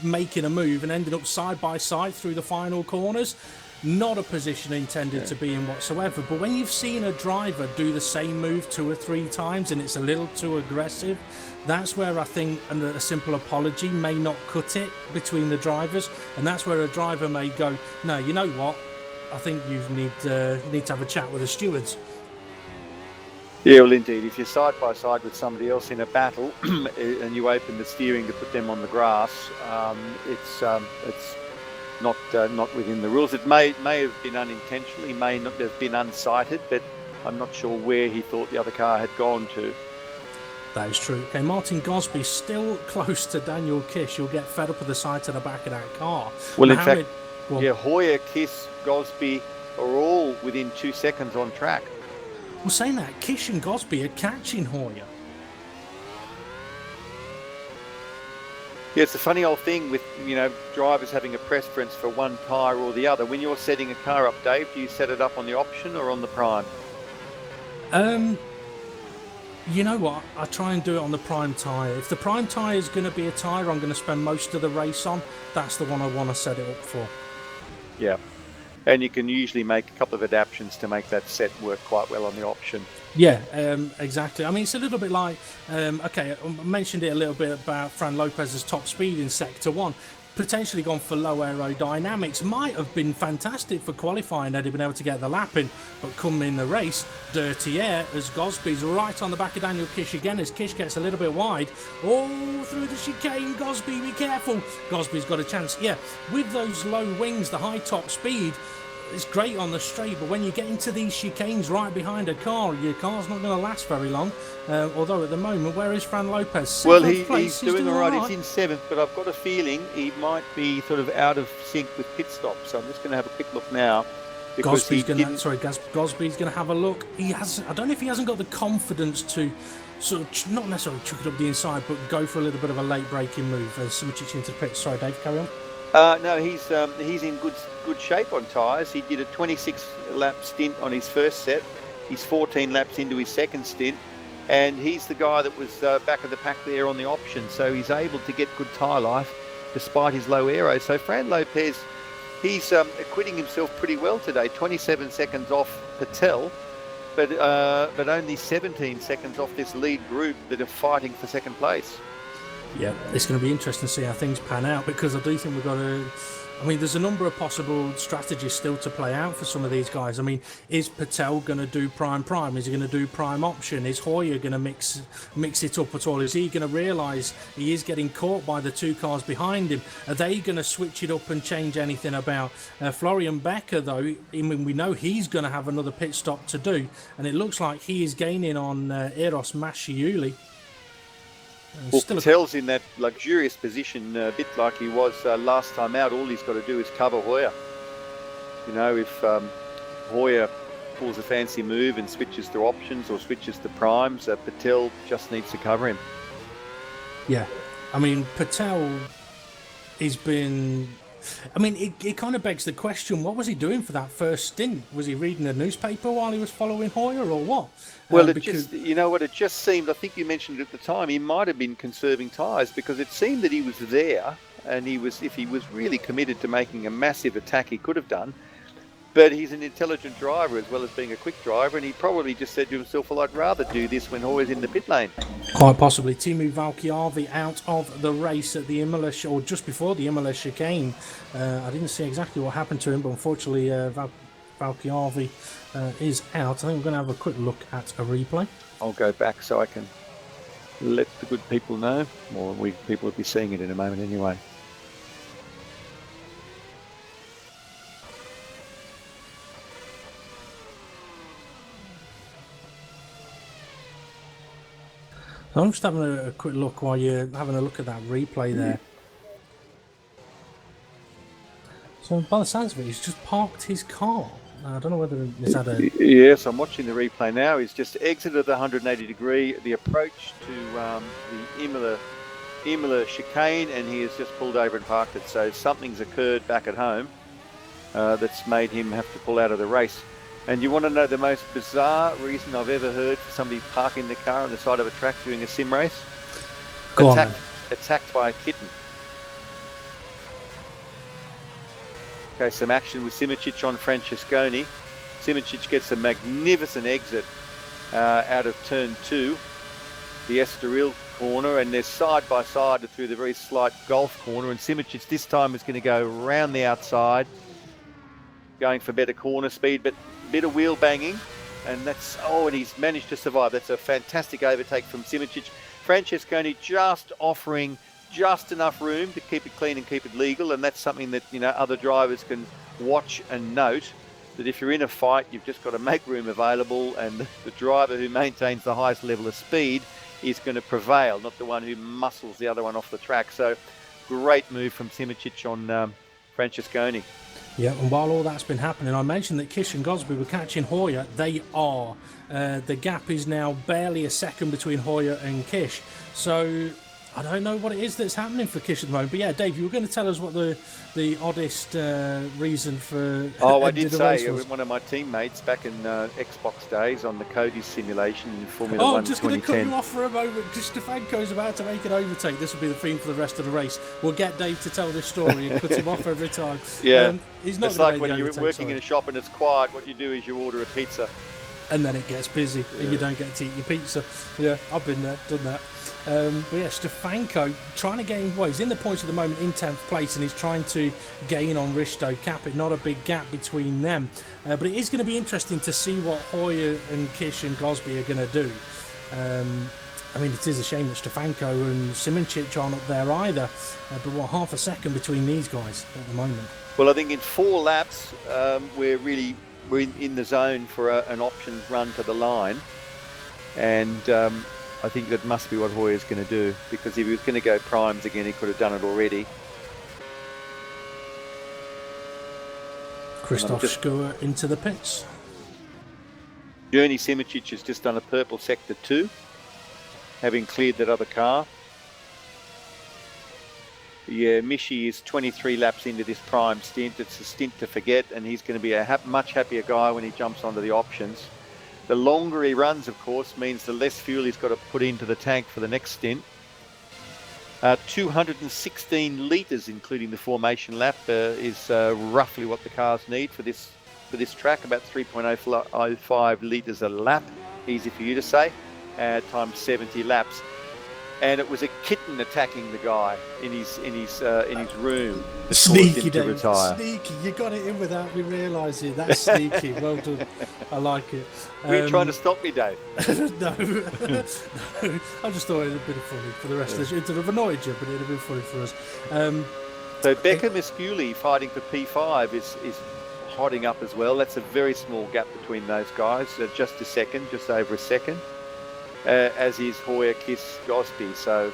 making a move and ended up side by side through the final corners. Not a position intended to be in whatsoever, but when you've seen a driver do the same move 2 or 3 times and it's a little too aggressive, that's where I think a simple apology may not cut it between the drivers, and that's where a driver may go, no, you know what, I think you need to have a chat with the stewards. Yeah, well, indeed. If you're side by side with somebody else in a battle and you open the steering to put them on the grass, it's not within the rules. It may have been unintentional. He may not have been unsighted, but I'm not sure where he thought the other car had gone to. That is true. Okay, Martin Gosby still close to Daniel Kish. You'll get fed up with the sight of the back of that car. Well, in fact, Hoyer, Kiss, Gosby are all within 2 seconds on track. Well, saying that, Kish and Gosby are catching Hoyer. Yeah, it's a funny old thing with, drivers having a preference for one tyre or the other. When you're setting a car up, Dave, do you set it up on the option or on the prime? You know what? I try and do it on the prime tyre. If the prime tyre is going to be a tyre I'm going to spend most of the race on, that's the one I want to set it up for. Yeah. And you can usually make a couple of adaptations to make that set work quite well on the option. Yeah, exactly. I mean, it's a little bit like, okay, I mentioned it a little bit about Fran Lopez's top speed in Sector 1. Potentially gone for low aerodynamics. Might have been fantastic for qualifying had he been able to get the lap in, but come in the race, dirty air as Gosby's right on the back of Daniel Kish again as Kish gets a little bit wide. Oh, through the chicane, Gosby, be careful. Gosby's got a chance. Yeah, with those low wings, the high top speed, it's great on the straight, but when you get into these chicanes right behind a car, your car's not going to last very long. Although at the moment, where is Fran Lopez? Well, he's doing all right. He's in 7th, but I've got a feeling he might be sort of out of sync with pit stops. So I'm just going to have a quick look now. Gosby's going to have a look. I don't know if he hasn't got the confidence to sort of not necessarily chuck it up the inside, but go for a little bit of a late braking move as Simičić into the pit. Sorry, Dave, carry on. No, he's in good shape on tyres. He did a 26-lap stint on his first set. He's 14 laps into his second stint, and he's the guy that was back of the pack there on the option. So he's able to get good tyre life despite his low aero. So Fran Lopez, he's acquitting himself pretty well today. 27 seconds off Patel, but only 17 seconds off this lead group that are fighting for second place. Yeah, it's going to be interesting to see how things pan out, because I do think we've got to... I mean, there's a number of possible strategies still to play out for some of these guys. I mean, is Patel going to do prime? Is he going to do prime option? Is Hoyer going to mix it up at all? Is he going to realise he is getting caught by the two cars behind him? Are they going to switch it up and change anything about? Florian Becker, though, I mean, we know he's going to have another pit stop to do, and it looks like he is gaining on Eros Masciuli. Well, Patel's in that luxurious position, a bit like he was last time out. All he's got to do is cover Hoyer. If Hoyer pulls a fancy move and switches to options or switches to primes, Patel just needs to cover him. Yeah, I mean, Patel has been... I mean, it kind of begs the question, what was he doing for that first stint? Was he reading a newspaper while he was following Hoyer, or what? Well, it just seemed, I think you mentioned it at the time, he might have been conserving tyres, because it seemed that he was there, and if he was really committed to making a massive attack, he could have done. But he's an intelligent driver as well as being a quick driver, and he probably just said to himself, well, I'd rather do this when Hoyer's in the pit lane. Quite possibly. Timu Valkjarvi out of the race at the Imola, or just before the Imola chicane. I didn't see exactly what happened to him, but unfortunately Valkjarvi is out. I think we're going to have a quick look at a replay. I'll go back so I can let the good people know, or people will be seeing it in a moment anyway. So I'm just having a quick look while you're having a look at that replay there. So by the sounds of it, he's just parked his car. I don't know whether he's had a... Yes, I'm watching the replay now. He's just exited the 180 degree, the approach to the Imola chicane, and he has just pulled over and parked it. So something's occurred back at home that's made him have to pull out of the race. And you want to know the most bizarre reason I've ever heard for somebody parking the car on the side of a track doing a sim race? Attacked by a kitten. Okay, some action with Simičić on Francesconi. Simičić gets a magnificent exit out of turn 2, the Estoril corner, and they're side by side through the very slight golf corner, and Simičić this time is going to go round the outside, going for better corner speed, but bit of wheel banging, And and he's managed to survive. That's a fantastic overtake from Simicic. Francesconi just offering just enough room to keep it clean and keep it legal, and that's something that other drivers can watch and note, that if you're in a fight, you've just got to make room available, and the driver who maintains the highest level of speed is going to prevail, not the one who muscles the other one off the track. So great move from Simicic on Francesconi. Yeah, and while all that's been happening, I mentioned that Kish and Gosby were catching Hoyer. They are. The gap is now barely a second between Hoyer and Kish. So I don't know what it is that's happening for Kish at the moment. But yeah, Dave, you were going to tell us what the oddest reason for... Oh, I did say one of my teammates back in Xbox days on the Cody's simulation in Formula 1 I'm just going to cut 2010. you off for a moment. Stefanko's about to make an overtake. This will be the theme for the rest of the race. We'll get Dave to tell this story and cut him off every time. Yeah, he's not it's like when you're working in a shop and it's quiet, what you do is you order a pizza. And then it gets busy and you don't get to eat your pizza. Yeah, I've been there, done that. But yeah, Stefanko trying to gain, well, he's in the points at the moment in 10th place, and he's trying to gain on Risto Capit. Not a big gap between them. But it is going to be interesting to see what Hoyer and Kish and Gosby are going to do. I mean, it is a shame that Stefanko and Simicic aren't up there either. But what, half a second between these guys at the moment? Well, I think in 4 laps, we're in the zone for an options run to the line. And I think that must be what Hoyer's going to do, because if he was going to go primes again, he could have done it already. Christoph Skua into the pits. Journey Simicic has just done a purple sector 2, having cleared that other car. Yeah, Mishi is 23 laps into this prime stint. It's a stint to forget, and he's going to be a much happier guy when he jumps onto the options. The longer he runs, of course, means the less fuel he's got to put into the tank for the next stint. 216 litres, including the formation lap, is roughly what the cars need for this track. About 3.05 litres a lap, easy for you to say, times 70 laps. And it was a kitten attacking the guy in his room. Sneaky, Dave. Retire. Sneaky. You got it in without me realising. That's sneaky. Well done. I like it. Were you trying to stop me, Dave? No. No. I just thought it would have been funny for the rest of the show. It would have annoyed you, but it would have been funny for us. So Becca Misculi fighting for P5 is hotting up as well. That's a very small gap between those guys. Just a second, just over a second. As is Hoyer, Kiss, Gosby. So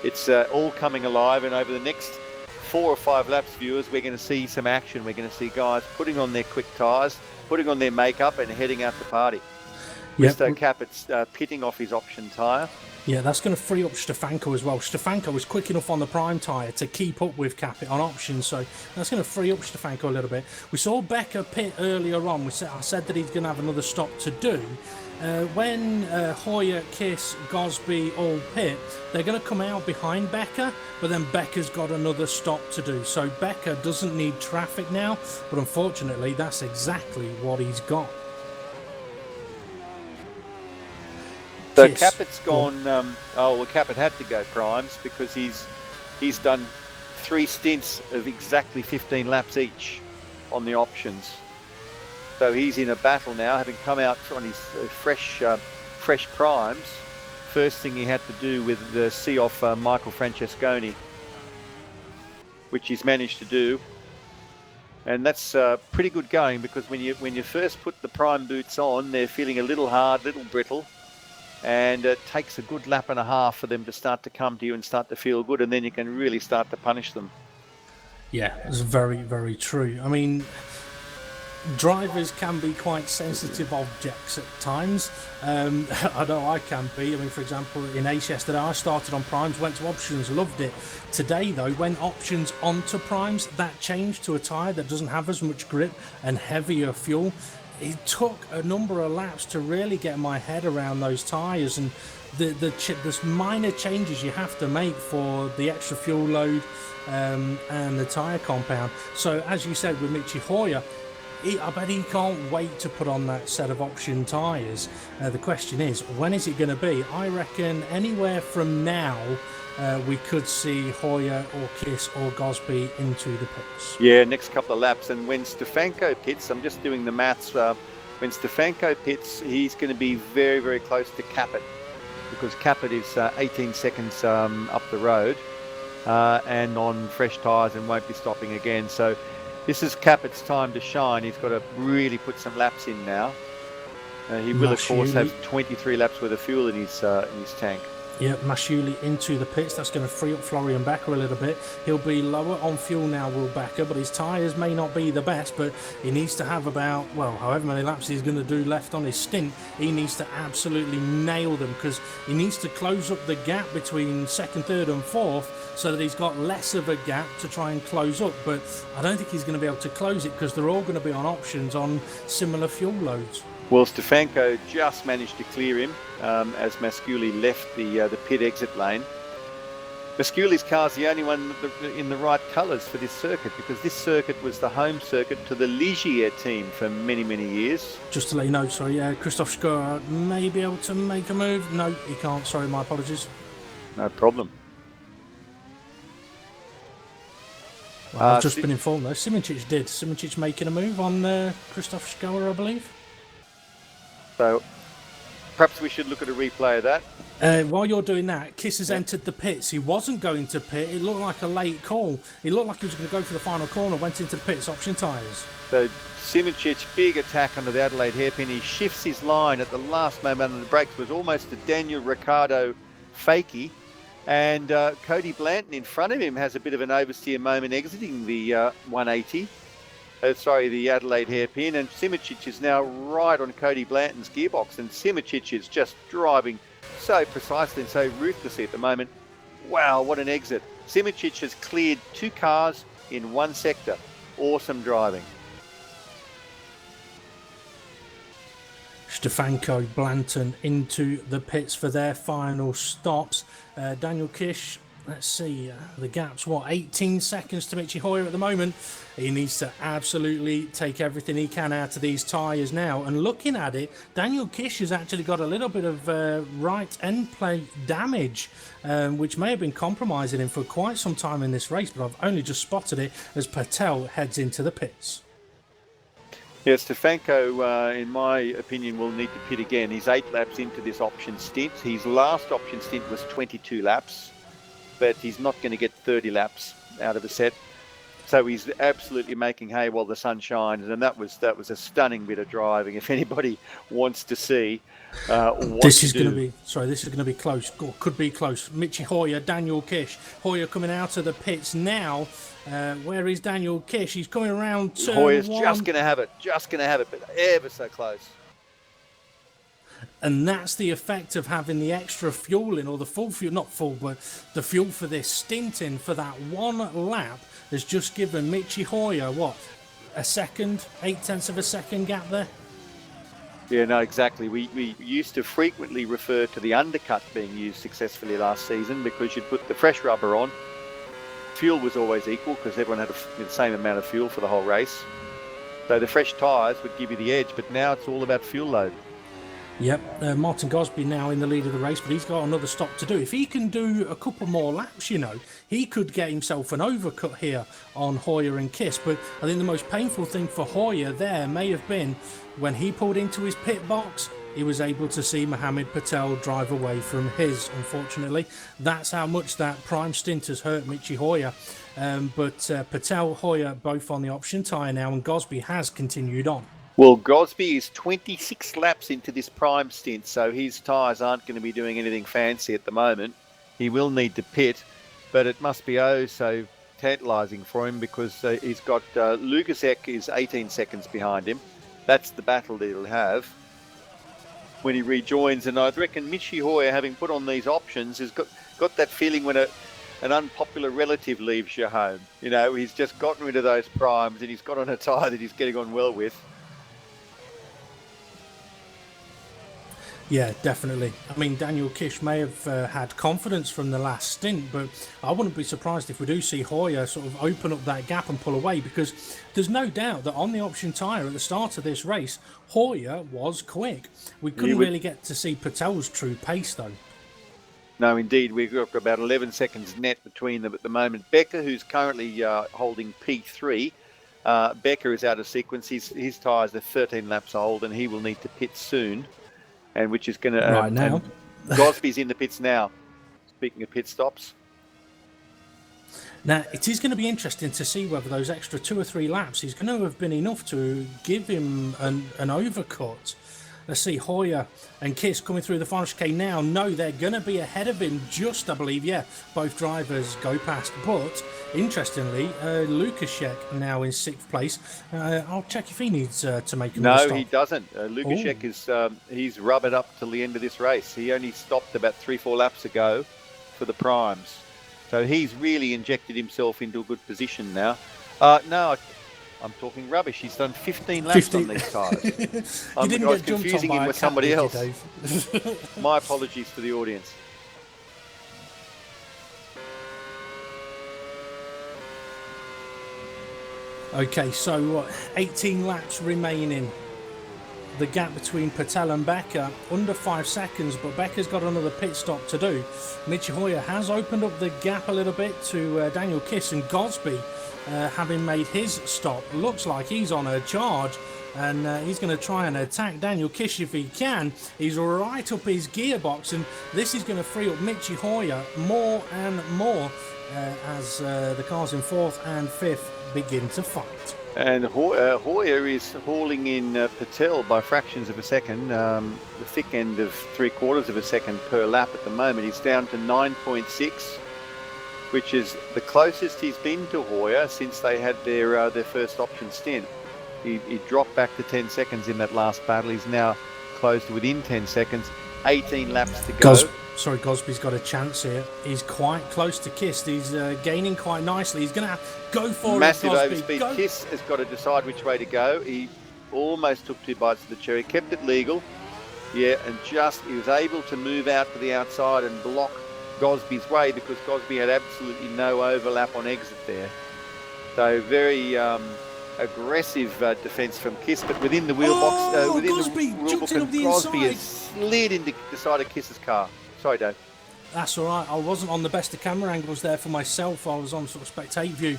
it's all coming alive, and over the next 4 or 5 laps, viewers, we're going to see some action. We're going to see guys putting on their quick tyres, putting on their makeup, and heading out to party. Mr. Capit's pitting off his option tyre. Yeah, that's going to free up Stefanko as well. Stefanko was quick enough on the prime tyre to keep up with Capit on options, so that's going to free up Stefanko a little bit. We saw Becker pit earlier on. I said that he's going to have another stop to do. When Hoyer, Kiss, Gosby all pit, they're going to come out behind Becker, but then Becker's got another stop to do. So Becker doesn't need traffic now, but unfortunately that's exactly what he's got. So Capit's gone. Capit had to go primes because he's done 3 stints of exactly 15 laps each on the options. So he's in a battle now, having come out on his fresh primes. First thing he had to do with the see off Michael Francesconi, which he's managed to do, and that's pretty good going, because when you first put the prime boots on, they're feeling a little hard, little brittle. And it takes a good lap and a half for them to start to come to you and start to feel good, and then you can really start to punish them. Yeah, it's very, very true. I mean, drivers can be quite sensitive objects at times. I know I can be. I mean, for example, in Ace yesterday, I started on primes, went to options, loved it. Today, though, when options onto primes, that changed to a tyre that doesn't have as much grip and heavier fuel. It took a number of laps to really get my head around those tyres, and the minor changes you have to make for the extra fuel load and the tyre compound. So, as you said with Michi Hoyer, I bet he can't wait to put on that set of option tyres. The question is, when is it going to be? I reckon anywhere from now, we could see Hoyer or Kiss or Gosby into the pits. Yeah, next couple of laps. And when Stefanko pits, I'm just doing the maths When Stefanko pits, he's going to be very, very close to Capit, because Capit is 18 seconds up the road and on fresh tyres and won't be stopping again. So this is Capit's time to shine. He's got to really put some laps in now. He will, of course, have 23 laps worth of fuel in his tank. Yeah, Masciuli into the pits. That's going to free up Florian Becker a little bit. He'll be lower on fuel now, Will Becker, but his tyres may not be the best, but he needs to have about, well, however many laps he's going to do left on his stint. He needs to absolutely nail them, because he needs to close up the gap between second, third and fourth so that he's got less of a gap to try and close up. But I don't think he's going to be able to close it, because they're all going to be on options on similar fuel loads. Well, Stefanko just managed to clear him as Masciuli left the pit exit lane. Masciuli's car's the only one in the right colours for this circuit, because this circuit was the home circuit to the Ligier team for many, many years. Just to let you know, sorry, Christoph Skora may be able to make a move. No, he can't. Sorry, my apologies. No problem. Well, I've just been informed though. Simoncic did. Simoncic making a move on Christoph Skora, I believe. So perhaps we should look at a replay of that. While you're doing that, Kiss has entered the pits. He wasn't going to pit. It looked like a late call. It looked like he was going to go for the final corner, went into the pits, option tyres. So Simoncic, big attack under the Adelaide hairpin. He shifts his line at the last moment under the brakes. Was almost a Daniel Ricciardo fakie. And Cody Blanton in front of him has a bit of an oversteer moment exiting the 180. The Adelaide hairpin, and Simoncic is now right on Cody Blanton's gearbox, and Simoncic is just driving so precisely and so ruthlessly at the moment. Wow, what an exit. Simoncic has cleared 2 cars in 1 sector. Awesome driving. Stefanko, Blanton into the pits for their final stops. Daniel Kish, let's see, the gap's 18 seconds to Michi Hoyer at the moment. He needs to absolutely take everything he can out of these tyres now. And looking at it, Daniel Kish has actually got a little bit of right end plate damage, which may have been compromising him for quite some time in this race, but I've only just spotted it as Patel heads into the pits. Yes, Stefanko, in my opinion, will need to pit again. He's 8 laps into this option stint. His last option stint was 22 laps. But he's not going to get 30 laps out of a set. So he's absolutely making hay while the sun shines, and that was a stunning bit of driving. If anybody wants to see this is going to be close, or could be close. Michi Hoyer, Daniel Kish. Hoyer coming out of the pits now. Where is Daniel Kish? He's coming around turn Hoyer's 1. just going to have it, but ever so close. And that's the effect of having the extra fuel in, or the full fuel, not full, but the fuel for this stint in for that 1 lap has just given Michi Hoyer, a second, 0.8 of a second gap there? Yeah, no, exactly. We used to frequently refer to the undercut being used successfully last season, because you'd put the fresh rubber on. Fuel was always equal because everyone had the same amount of fuel for the whole race. So the fresh tyres would give you the edge, but now it's all about fuel load. Yep, Martin Gosby now in the lead of the race, but he's got another stop to do. If he can do a couple more laps, he could get himself an overcut here on Hoyer and Kiss. But I think the most painful thing for Hoyer there may have been when he pulled into his pit box, he was able to see Mohamed Patel drive away from his, unfortunately. That's how much that prime stint has hurt Michi Hoyer. But Patel, Hoyer both on the option tyre now, and Gosby has continued on. Well, Gosby is 26 laps into this prime stint, so his tyres aren't going to be doing anything fancy at the moment. He will need to pit, but it must be so tantalising for him, because he's got Lukasek is 18 seconds behind him. That's the battle that he'll have when he rejoins, and I reckon Michi Hoyer, having put on these options, has got that feeling when an unpopular relative leaves your home. He's just gotten rid of those primes and he's got on a tyre that he's getting on well with. Yeah, definitely. I mean, Daniel Kish may have had confidence from the last stint, but I wouldn't be surprised if we do see Hoyer sort of open up that gap and pull away, because there's no doubt that on the option tyre at the start of this race, Hoyer was quick. We couldn't really get to see Patel's true pace, though. No, indeed. We've got about 11 seconds net between them at the moment. Becker, who's currently holding P3, Becker is out of sequence. His tyres are 13 laps old, and he will need to pit soon, and which is going to right now. Gosby's in the pits now. Speaking of pit stops. Now, it is going to be interesting to see whether those extra 2 or 3 laps is going to have been enough to give him an overcut. Let's see, Hoyer and Kiss coming through the final chicane now. No, they're going to be ahead of him just, I believe, yeah. Both drivers go past. But, interestingly, Lukaszek now in 6th place. I'll check if he needs to make another stop. No, he doesn't. Lukaszek is he's rubbered up till the end of this race. He only stopped about 3-4 laps ago for the primes. So he's really injected himself into a good position now. No, I'm talking rubbish. He's done 15 laps on these tyres. I was confusing him with somebody else. My apologies to the audience. Okay, so 18 laps remaining. The gap between Patel and Becker under 5 seconds, but Becker's got another pit stop to do. Michi Hoyer has opened up the gap a little bit to Daniel Kiss, and Gosby, having made his stop, looks like he's on a charge, and he's going to try and attack Daniel Kiss if he can. He's right up his gearbox, and this is going to free up Michi Hoyer more and more as the cars in 4th and 5th begin to fight. And Hoyer is hauling in Patel by fractions of a second, the thick end of 3/4 of a second per lap at the moment. He's down to 9.6, which is the closest he's been to Hoyer since they had their first option stint. He dropped back to 10 seconds in that last battle. He's now closed within 10 seconds, 18 laps to go. Gosby's got a chance here. He's quite close to Kiss. He's gaining quite nicely. He's going to go for massive it, overspeed. Kiss has got to decide which way to go. He almost took 2 bites of the cherry, kept it legal. Yeah, and he was able to move out to the outside and block Gosby's way because Gosby had absolutely no overlap on exit there. So very aggressive defence from Kiss, but within the wheelbox, within Gosby the rulebook, and the Gosby has slid into the side of Kiss's car. Sorry, Dave. That's all right. I wasn't on the best of camera angles there for myself. I was on sort of spectate view,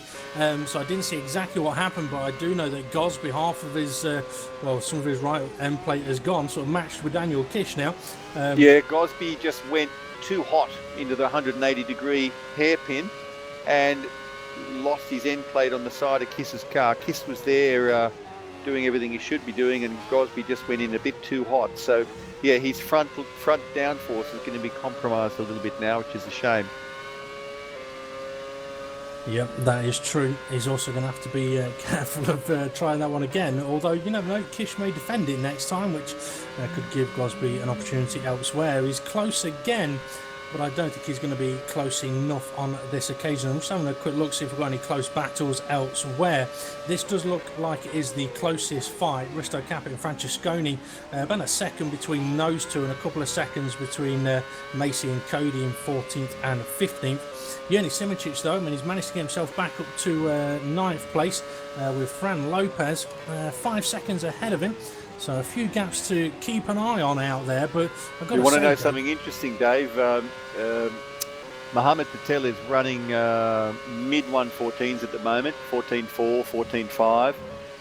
so I didn't see exactly what happened, but I do know that Gosby, half of his, some of his right end plate has gone, sort of matched with Daniel Kish now. Yeah, Gosby just went too hot into the 180-degree hairpin and lost his end plate on the side of Kiss's car. Kiss was there doing everything he should be doing, and Gosby just went in a bit too hot. So, yeah, his front downforce is going to be compromised a little bit now, which is a shame. Yep, that is true. He's also going to have to be careful of trying that one again. Although, you never know, Kish may defend it next time, which could give Gosby an opportunity elsewhere. He's close again, but I don't think he's going to be close enough on this occasion. I'm just having a quick look, see if we've got any close battles elsewhere. This does look like it is the closest fight. Risto Caput and Francesconi, about a second between those two and a couple of seconds between Macy and Cody in 14th and 15th. Yerny Simičić, though, he's managed to get himself back up to 9th place with Fran Lopez 5 seconds ahead of him. So a few gaps to keep an eye on out there, but I've got to say... You want to know something interesting, Dave? Mohammed Patel is running mid-114s at the moment, 14.4, 14.5.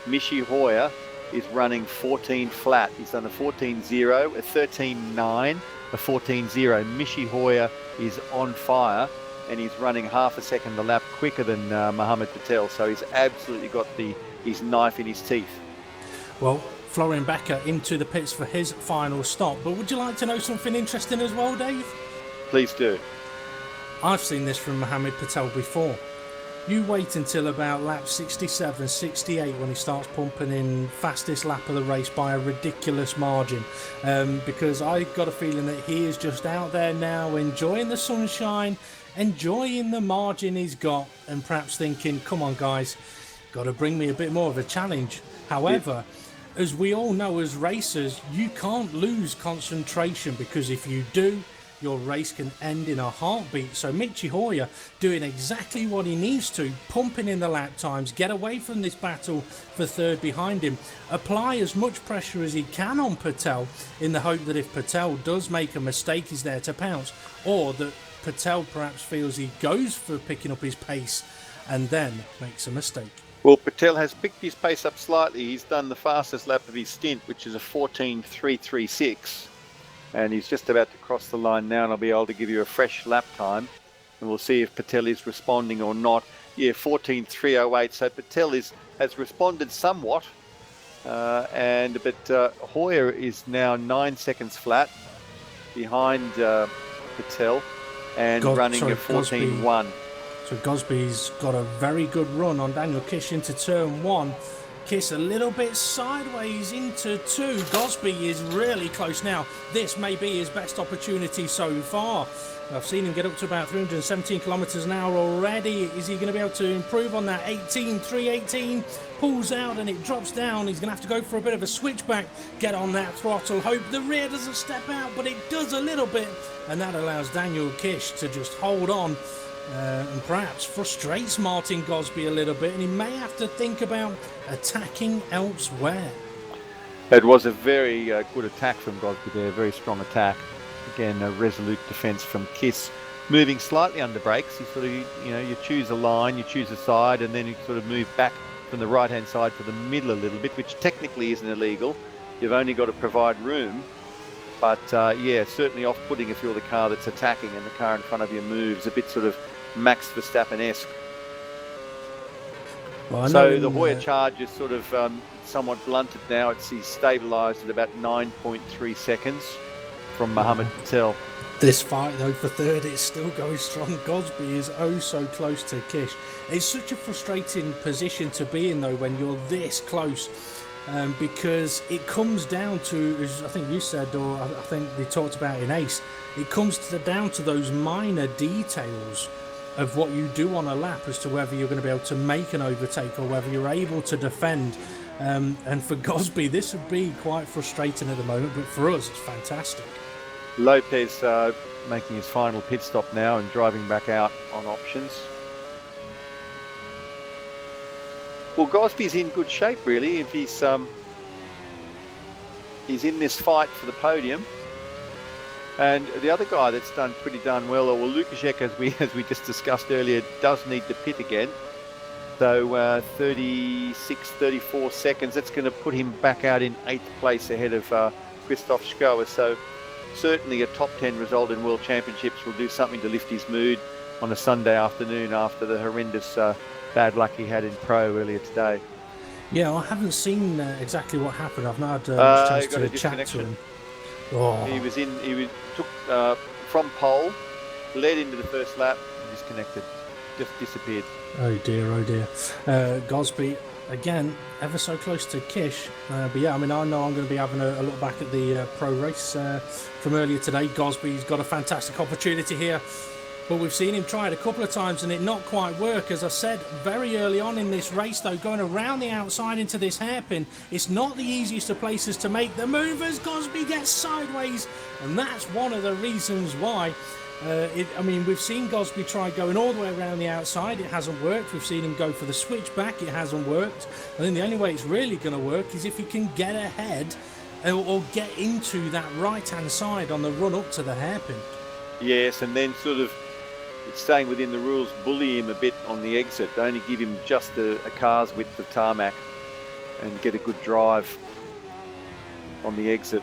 Michi Hoyer is running 14 flat. He's done a 14.0, a 13.9, a 14.0. Michi Hoyer is on fire, and he's running half a second a lap quicker than Mohammed Patel, so he's absolutely got his knife in his teeth. Well, Florian Becker into the pits for his final stop. But would you like to know something interesting as well, Dave? Please do. I've seen this from Mohammed Patel before. You wait until about lap 67, 68 when he starts pumping in fastest lap of the race by a ridiculous margin. Because I got a feeling that he is just out there now enjoying the sunshine, enjoying the margin he's got, and perhaps thinking, come on guys, got to bring me a bit more of a challenge. However, as we all know as racers, you can't lose concentration, because if you do, your race can end in a heartbeat. So Michi Hoyer doing exactly what he needs to, pumping in the lap times, get away from this battle for third behind him, apply as much pressure as he can on Patel in the hope that if Patel does make a mistake, he's there to pounce, or that Patel perhaps feels he goes for picking up his pace and then makes a mistake. Well, Patel has picked his pace up slightly. He's done the fastest lap of his stint, which is a 14.336. And he's just about to cross the line now, and I'll be able to give you a fresh lap time. And we'll see if Patel is responding or not. Yeah, 14.308. So Patel has responded somewhat. But Hoyer is now 9 seconds flat behind Patel and running a 14.1. So Gosby's got a very good run on Daniel Kish into turn 1. Kish a little bit sideways into 2. Gosby is really close now. This may be his best opportunity so far. I've seen him get up to about 317 kilometres an hour already. Is he going to be able to improve on that? 318, pulls out and it drops down. He's going to have to go for a bit of a switchback, get on that throttle, hope the rear doesn't step out, but it does a little bit, and that allows Daniel Kish to just hold on. And perhaps frustrates Martin Gosby a little bit, and he may have to think about attacking elsewhere. It was a very good attack from Gosby there, very strong attack. Again, a resolute defence from Kiss. Moving slightly under brakes, you sort of, you choose a line, you choose a side, and then you sort of move back from the right-hand side to the middle a little bit, which technically isn't illegal. You've only got to provide room. But yeah, certainly off-putting if you're the car that's attacking and the car in front of you moves, a bit sort of Max Verstappen-esque. Well, so the Hoyer charge is sort of somewhat blunted now. He's stabilised at about 9.3 seconds from Mohammed Patel. This fight though for third, it's still going strong. Gosby is oh so close to Kish. It's such a frustrating position to be in though when you're this close. Because it comes down to, as I think you said, or I think we talked about in Ace, it comes down to those minor details of what you do on a lap as to whether you're going to be able to make an overtake or whether you're able to defend. And for Gosby, this would be quite frustrating at the moment, but for us, it's fantastic. Lopez making his final pit stop now and driving back out on options. Well, Gosby's in good shape, really. If he's in this fight for the podium, and the other guy that's done pretty darn well, well, Lukaszek, as we just discussed earlier, does need to pit again. So 34 seconds. That's going to put him back out in 8th place ahead of Christoph Schoer. So certainly a top 10 result in World Championships will do something to lift his mood on a Sunday afternoon after the horrendous bad luck he had in Pro earlier today. Yeah, I haven't seen exactly what happened. I've not had a chance to chat to him. Oh. He took from pole, led into the first lap, disconnected, just disappeared. Oh dear. Gosby again, ever so close to Kish. But yeah, I mean, I know I'm going to be having a look back at the pro race from earlier today. Gosby's got a fantastic opportunity here. But we've seen him try it a couple of times and it not quite work. As I said very early on in this race, though, going around the outside into this hairpin, it's not the easiest of places to make the move as Gosby gets sideways. And that's one of the reasons why. We've seen Gosby try going all the way around the outside. It hasn't worked. We've seen him go for the switchback. It hasn't worked. I think the only way it's really going to work is if he can get ahead or get into that right-hand side on the run up to the hairpin. Yes, and then sort of staying within the rules, bully him a bit on the exit. Only give him just a car's width of tarmac and get a good drive on the exit.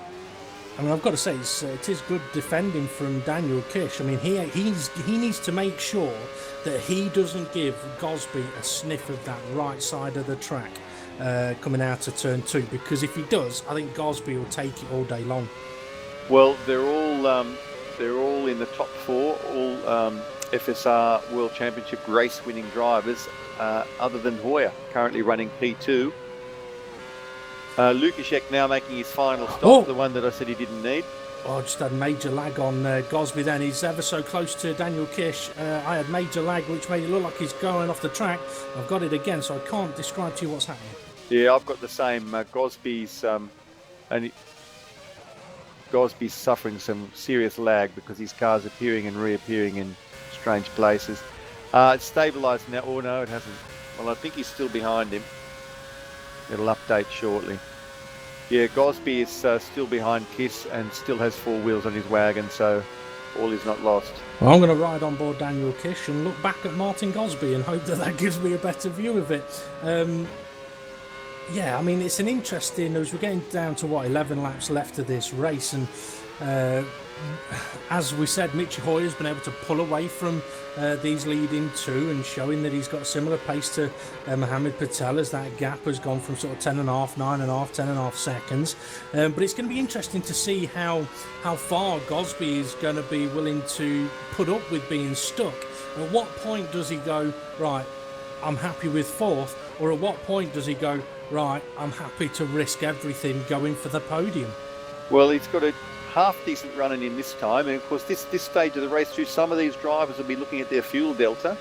I mean, I've got to say, it is good defending from Daniel Kish. I mean, he needs to make sure that he doesn't give Gosby a sniff of that right side of the track coming out of turn 2, because if he does, I think Gosby will take it all day long. Well, they're all in the top 4, all FSR World Championship race-winning drivers, other than Hoyer, currently running P2. Lukaszek now making his final stop, the one that I said he didn't need. Oh, just had major lag on Gosby then. He's ever so close to Daniel Kish. I had major lag, which made it look like he's going off the track. I've got it again, so I can't describe to you what's happening. Yeah, I've got the same. Gosby's suffering some serious lag because his car's appearing and reappearing in strange places. It's stabilised now. Oh no, it hasn't. Well, I think he's still behind him. It'll update shortly. Yeah, Gosby is still behind Kiss and still has 4 wheels on his wagon, so all is not lost. Well, I'm going to ride on board Daniel Kish and look back at Martin Gosby and hope that gives me a better view of it. Yeah, I mean, it's an interesting, as we're getting down to 11 laps left of this race, and as we said, Michi Hoyer's been able to pull away from these leading two and showing that he's got a similar pace to Mohamed Patel, as that gap has gone from sort of 10.5, 9.5, 10.5 seconds. But it's going to be interesting to see how far Gosby is going to be willing to put up with being stuck. At what point does he go, right, I'm happy with fourth, or at what point does he go, right, I'm happy to risk everything going for the podium? Well, he's got a half-decent run in him this time, and of course this stage of the race too, some of these drivers will be looking at their fuel delta.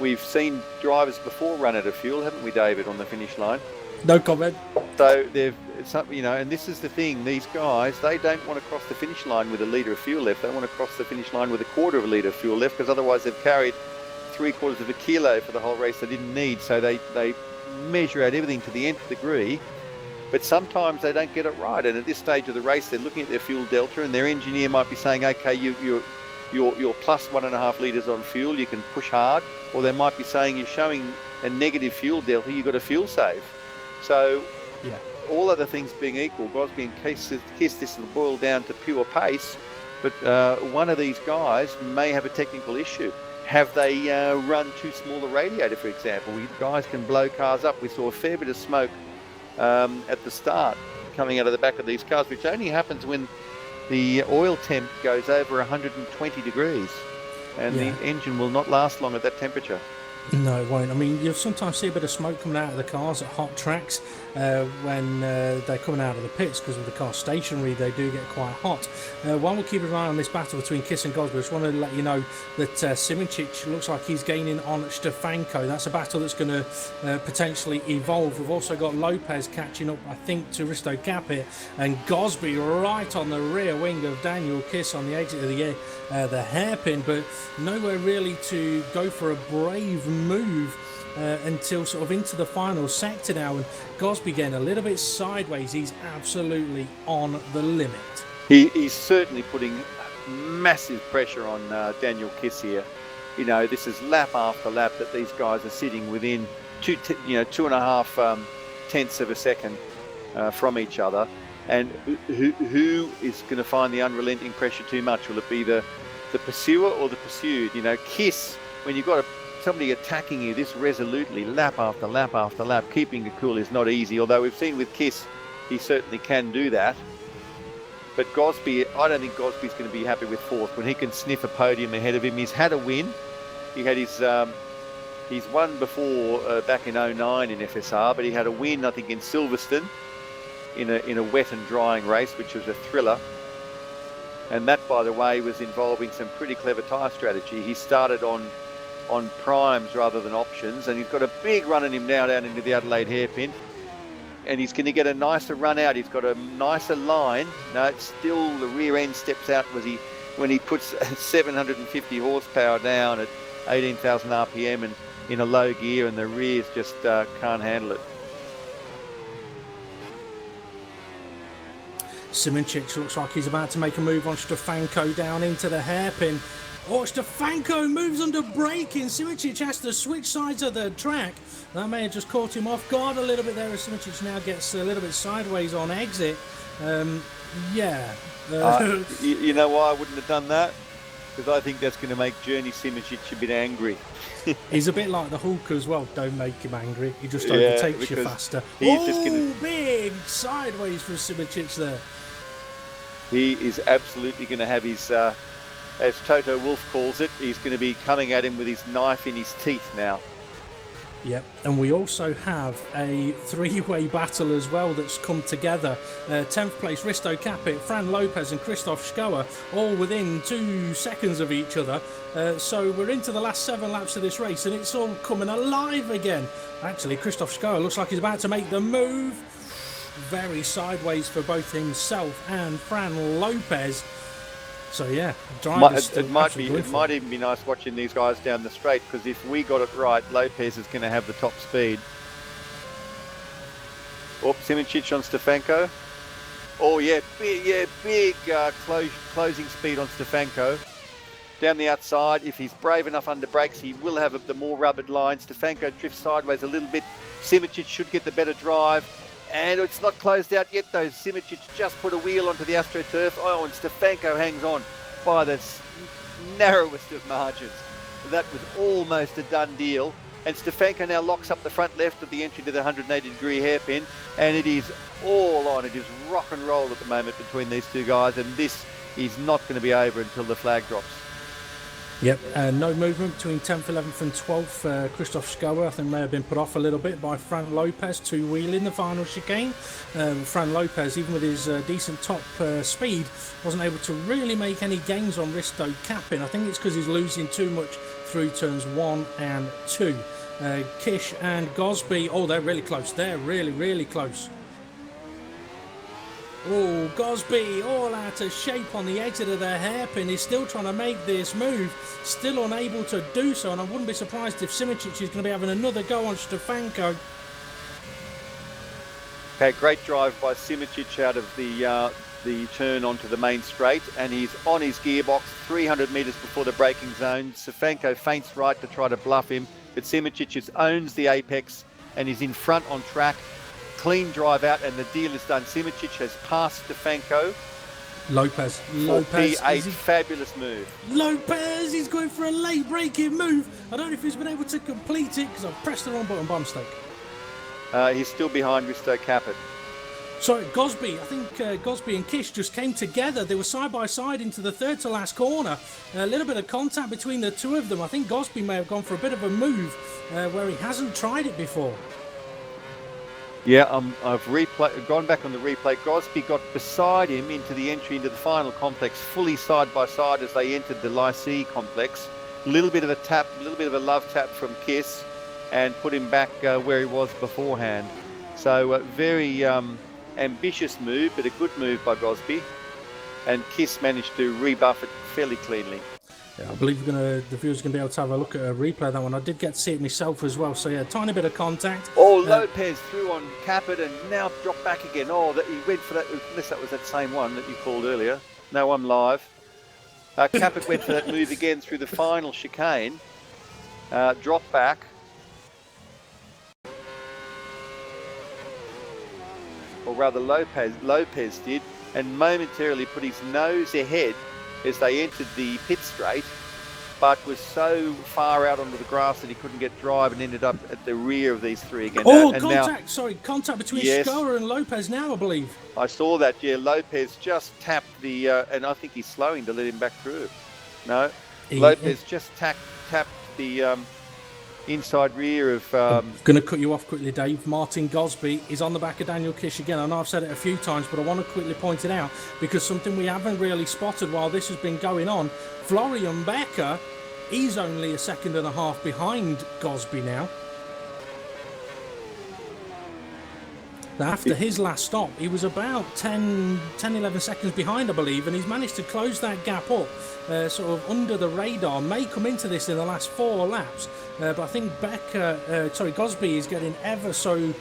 We've seen drivers before run out of fuel, haven't we, David, on the finish line? No comment. So and this is the thing, these guys, they don't want to cross the finish line with a litre of fuel left. They want to cross the finish line with a quarter of a litre of fuel left, because otherwise they've carried 3/4 of a kilo for the whole race they didn't need. So they measure out everything to the nth degree, but sometimes they don't get it right. And at this stage of the race, they're looking at their fuel delta, and their engineer might be saying, okay, you're plus 1.5 litres on fuel, you can push hard, or they might be saying you're showing a negative fuel delta, you've got a fuel save. So yeah, all other things being equal, Gosby and Kiss, this will boil down to pure pace, but one of these guys may have a technical issue. Have they run too small a radiator, for example? Guys can blow cars up. We saw a fair bit of smoke at the start coming out of the back of these cars, which only happens when the oil temp goes over 120 degrees, and the engine will not last long at that temperature. No, it won't. I mean, you'll sometimes see a bit of smoke coming out of the cars at hot tracks when they're coming out of the pits, because with the car stationary, they do get quite hot. While we're keeping an eye on this battle between Kiss and Gosby, I just want to let you know that Simincic looks like he's gaining on Stefanko. That's a battle that's going to potentially evolve. We've also got Lopez catching up, I think, to Risto Capit, and Gosby right on the rear wing of Daniel Kiss on the exit of the hairpin, but nowhere really to go for a brave move until sort of into the final sector now, and Gosby getting a little bit sideways. He's absolutely on the limit. He's certainly putting massive pressure on Daniel Kiss here. You know, this is lap after lap that these guys are sitting within 2.5 tenths of a second from each other, and who is going to find the unrelenting pressure too much? Will it be the pursuer or the pursued? You know, Kiss, when you've got somebody attacking you this resolutely, lap after lap after lap, keeping it cool is not easy, although we've seen with Kiss he certainly can do that. But Gosby, I don't think Gosby's going to be happy with fourth when he can sniff a podium ahead of him. He's had a win. He had he's won before back in 09 in FSR, but he had a win, I think, in Silverstone in a wet and drying race, which was a thriller. And that, by the way, was involving some pretty clever tyre strategy. He started on primes rather than options, and he's got a big run in him now down into the Adelaide hairpin, and he's going to get a nicer run out. He's got a nicer line. No, it's still the rear end steps out when he puts 750 horsepower down at 18,000 RPM and in a low gear, and the rears just can't handle it. Simincic looks like he's about to make a move on Stefanko down into the hairpin. Oh, Stefanko moves under braking. Simincic has to switch sides of the track. That may have just caught him off guard a little bit there, as Simincic now gets a little bit sideways on exit. You know why I wouldn't have done that? Because I think that's going to make Journey Simincic a bit angry. He's a bit like the Hulk as well. Don't make him angry. He just overtakes you faster. He's just gonna... big sideways from Simincic there. He is absolutely going to have his... as Toto Wolff calls it, he's going to be coming at him with his knife in his teeth now. Yep, and we also have a three-way battle as well that's come together. 10th place, Risto Capit, Fran Lopez and Christoph Schoer, all within 2 seconds of each other. So we're into the last 7 laps of this race, and it's all coming alive again. Actually, Christoph Schoer looks like he's about to make the move. Very sideways for both himself and Fran Lopez. So yeah, it might even be nice watching these guys down the straight, because if we got it right, Lopez is going to have the top speed. Oh, Simincic on Stefanko. Oh yeah, big closing speed on Stefanko. down the outside. If he's brave enough under brakes, he will have the more rubbered line. Stefanko drifts sideways a little bit. Simičić should get the better drive. And it's not closed out yet, though. Simičić just put a wheel onto the AstroTurf. Oh, and Stefanko hangs on by the narrowest of margins. That was almost a done deal. And Stefanko now locks up the front left of the entry to the 180-degree hairpin. And it is all on. It is rock and roll at the moment between these two guys. And this is not going to be over until the flag drops. Yep, no movement between 10th, 11th and 12th. Christoph Schoer, I think, may have been put off a little bit by Fran Lopez to wheel in the final chicane. Fran Lopez, even with his decent top speed, wasn't able to really make any gains on Risto capping. I think it's because he's losing too much through turns 1 and 2. Kish and Gosby, oh, they're really close. They're really, really close. Oh, Gosby all out of shape on the exit of the hairpin. He's still trying to make this move, still unable to do so, and I wouldn't be surprised if Simičić is going to be having another go on Stefanko. Okay, great drive by Simičić out of the turn onto the main straight, and he's on his gearbox 300 metres before the braking zone. Stefanko feints right to try to bluff him, but Simičić owns the apex and is in front on track. Clean drive out, and the deal is done. Simičić has passed Stefanko. Lopez, P8, fabulous move. Lopez, he's going for a late braking move. I don't know if he's been able to complete it because I've pressed the wrong button by mistake. He's still behind Risto Caput. Sorry, Gosby. I think Gosby and Kish just came together. They were side by side into the third to last corner. A little bit of contact between the two of them. I think Gosby may have gone for a bit of a move where he hasn't tried it before. Yeah, I've gone back on the replay. Gosby got beside him into the entry into the final complex, fully side by side as they entered the Lycée complex. A little bit of a tap, a little bit of a love tap from Kiss, and put him back where he was beforehand. So very ambitious move, but a good move by Gosby. And Kiss managed to rebuff it fairly cleanly. Yeah, I believe the viewers are going to be able to have a look at a replay of that one. I did get to see it myself as well, so yeah, tiny bit of contact. Oh, Lopez threw on Caput and now dropped back again. Oh, that he went for that, unless that was that same one that you called earlier. No, I'm live. Caput went for that move again through the final chicane. Dropped back. Or rather, Lopez did, and momentarily put his nose ahead as they entered the pit straight, but was so far out onto the grass that he couldn't get drive and ended up at the rear of these three again. Oh, and contact between yes, Schoer and Lopez now, I believe. I saw that, yeah. Lopez just tapped the, and I think he's slowing to let him back through. No, Lopez just tapped the inside rear of... I'm going to cut you off quickly, Dave. Martin Gosby is on the back of Daniel Kish again. I know I've said it a few times, but I want to quickly point it out because something we haven't really spotted while this has been going on. Florian Becker, he's only a second and a half behind Gosby now. After his last stop, he was about 10-11 seconds behind, I believe, and he's managed to close that gap up, sort of under the radar. May come into this in the last 4 laps, but I think Gosby is getting ever so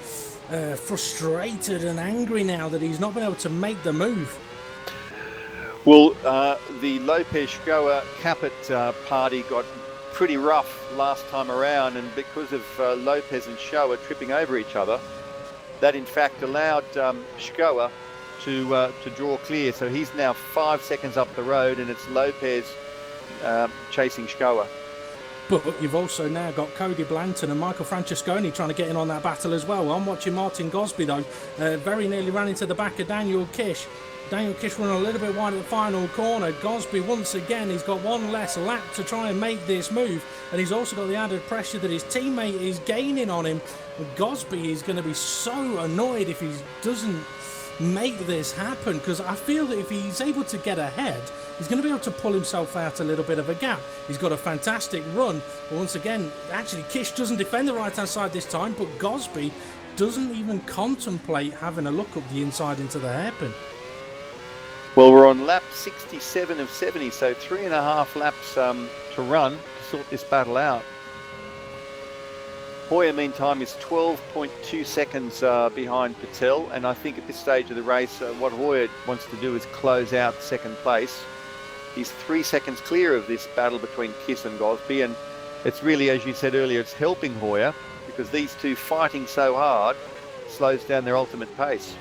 frustrated and angry now that he's not been able to make the move. Well, the Lopez-Schoer Caput party got pretty rough last time around, and because of Lopez and Schoer tripping over each other, that in fact allowed Schoer to draw clear. So he's now 5 seconds up the road, and it's Lopez chasing Schoer. But you've also now got Cody Blanton and Michael Francesconi trying to get in on that battle as well. I'm watching Martin Gosby though, very nearly ran into the back of Daniel Kish. Daniel Kish running a little bit wide at the final corner. Gosby once again, he's got one less lap to try and make this move, and he's also got the added pressure that his teammate is gaining on him. Gosby is going to be so annoyed if he doesn't make this happen, because I feel that if he's able to get ahead, he's going to be able to pull himself out a little bit of a gap. He's got a fantastic run. But once again, actually Kish doesn't defend the right hand side this time, but Gosby doesn't even contemplate having a look up the inside into the hairpin. Well, we're on lap 67 of 70, so 3.5 laps to run to sort this battle out. Hoyer, meantime, is 12.2 seconds behind Patel, and I think at this stage of the race, what Hoyer wants to do is close out second place. He's 3 seconds clear of this battle between Kiss and Gosby, and it's really, as you said earlier, it's helping Hoyer, because these two fighting so hard slows down their ultimate pace.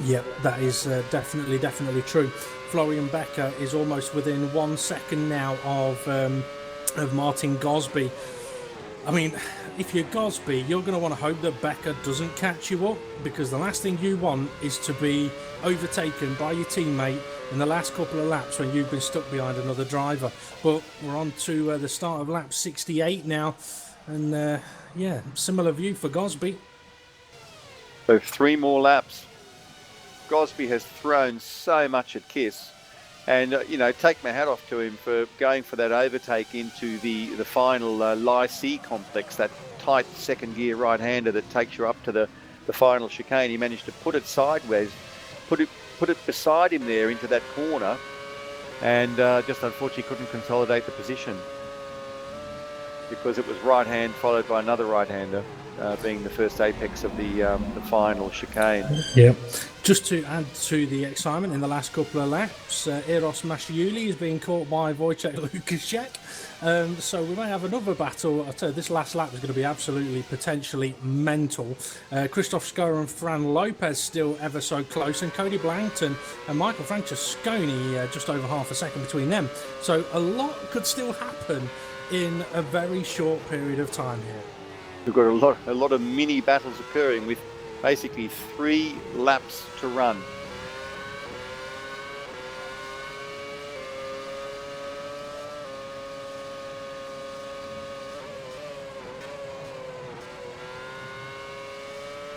Yep, that is definitely true. Florian Becker is almost within 1 second now of Martin Gosby. I mean, if you're Gosby, you're going to want to hope that Becker doesn't catch you up, because the last thing you want is to be overtaken by your teammate in the last couple of laps when you've been stuck behind another driver. But we're on to the start of lap 68 now, and yeah, similar view for Gosby. So 3 more laps. Gosby has thrown so much at Kiss, and you know, take my hat off to him for going for that overtake into the final Lycée complex, that tight second gear right-hander that takes you up to the final chicane. He managed to put it sideways, put it beside him there into that corner, and just unfortunately couldn't consolidate the position, because it was right hand followed by another right-hander, being the first apex of the final chicane. Yeah. Just to add to the excitement in the last couple of laps, Eros Masciuli is being caught by Wojciech Lukaszek. So we may have another battle. I tell you, this last lap is going to be absolutely potentially mental. Christoph Skoer and Fran Lopez still ever so close, and Cody Blankton and Michael Francesconi just over half a second between them. So a lot could still happen in a very short period of time here. We've got a lot of mini battles occurring with basically 3 laps to run.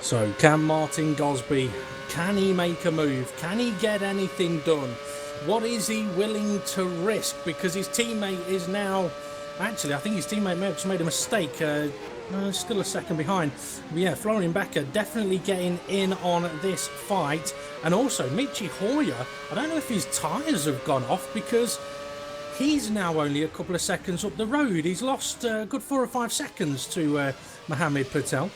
So can Martin Gosby, can he make a move? Can he get anything done? What is he willing to risk? Because his teammate is now, actually I think his teammate may have just made a mistake. Still a second behind. But yeah, Florian Becker definitely getting in on this fight. And also Michi Hoyer, I don't know if his tyres have gone off, because he's now only a couple of seconds up the road. He's lost a good 4 or 5 seconds to Mohamed Patel.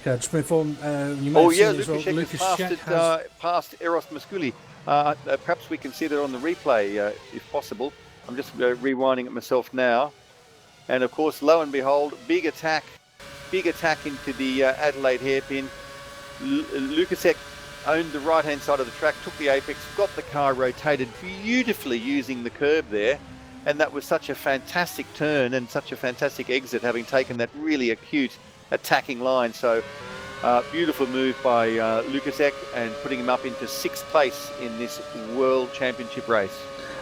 Just inform you may have seen Lukaszek passed Eros Masciuli. Perhaps we can see that on the replay if possible. I'm just rewinding it myself now, and of course, lo and behold, big attack into the Adelaide hairpin. Lukaszek owned the right-hand side of the track, took the apex, got the car rotated beautifully using the curb there, and that was such a fantastic turn and such a fantastic exit, having taken that really acute attacking line. So beautiful move by Lukaszek, and putting him up into 6th place in this World Championship race.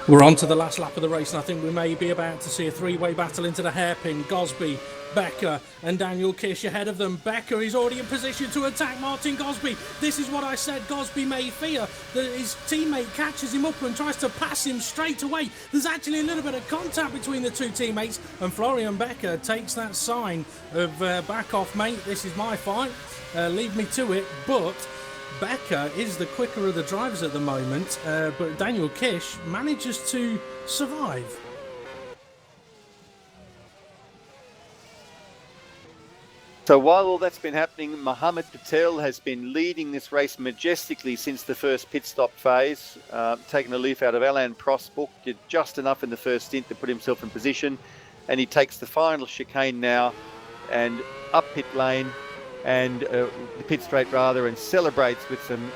We're on to the last lap of the race, and I think we may be about to see a 3-way battle into the hairpin. Gosby, Becker and Daniel Kish ahead of them. Becker is already in position to attack Martin Gosby. This is what I said Gosby may fear, that his teammate catches him up and tries to pass him straight away. There's actually a little bit of contact between the two teammates, and Florian Becker takes that sign of back off mate, this is my fight, leave me to it. But Becker is the quicker of the drivers at the moment, but Daniel Kish manages to survive. So while all that's been happening, Mohamed Patel has been leading this race majestically since the first pit stop phase, taking a leaf out of Alain Prost's book, did just enough in the first stint to put himself in position, and he takes the final chicane now and up pit lane, and the pit straight rather, and celebrates with some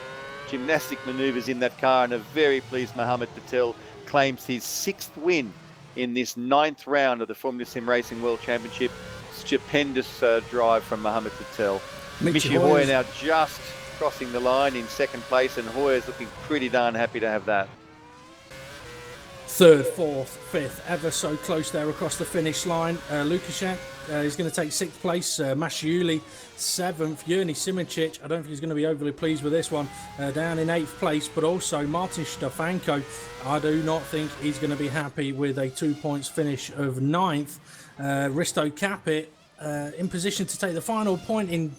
gymnastic manoeuvres in that car, and a very pleased Mohamed Patel claims his 6th win in this 9th round of the Formula Sim Racing World Championship. Stupendous drive from Mohamed Patel. Michi Hoyer now just crossing the line in 2nd place, and Hoyer's looking pretty darn happy to have that. 3rd, 4th, 5th, ever so close there across the finish line. Lukaszek is going to take 6th place. Masciuli 7th. Yerny Simoncic, I don't think he's going to be overly pleased with this one, down in 8th place. But also Martin Stefanko, I do not think he's going to be happy with a 2 points finish of 9th. Risto Capit in position to take the final point in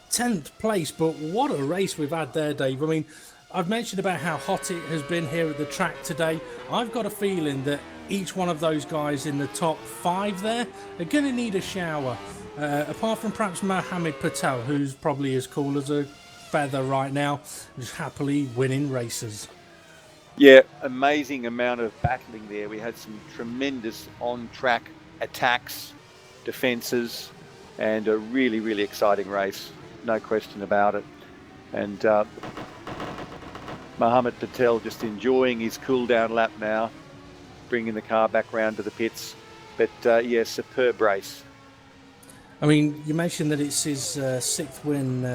10th place. But what a race we've had there, Dave. I mean, I've mentioned about how hot it has been here at the track today. I've got a feeling that each one of those guys in the top 5 there are going to need a shower. Apart from perhaps Mohamed Patel, who's probably as cool as a feather right now, just happily winning races. Yeah, amazing amount of battling there. We had some tremendous on-track attacks, defences, and a really, really exciting race. No question about it. And Mohammed Patel just enjoying his cool-down lap now, bringing the car back round to the pits. But yeah, superb race. I mean, you mentioned that it's his sixth win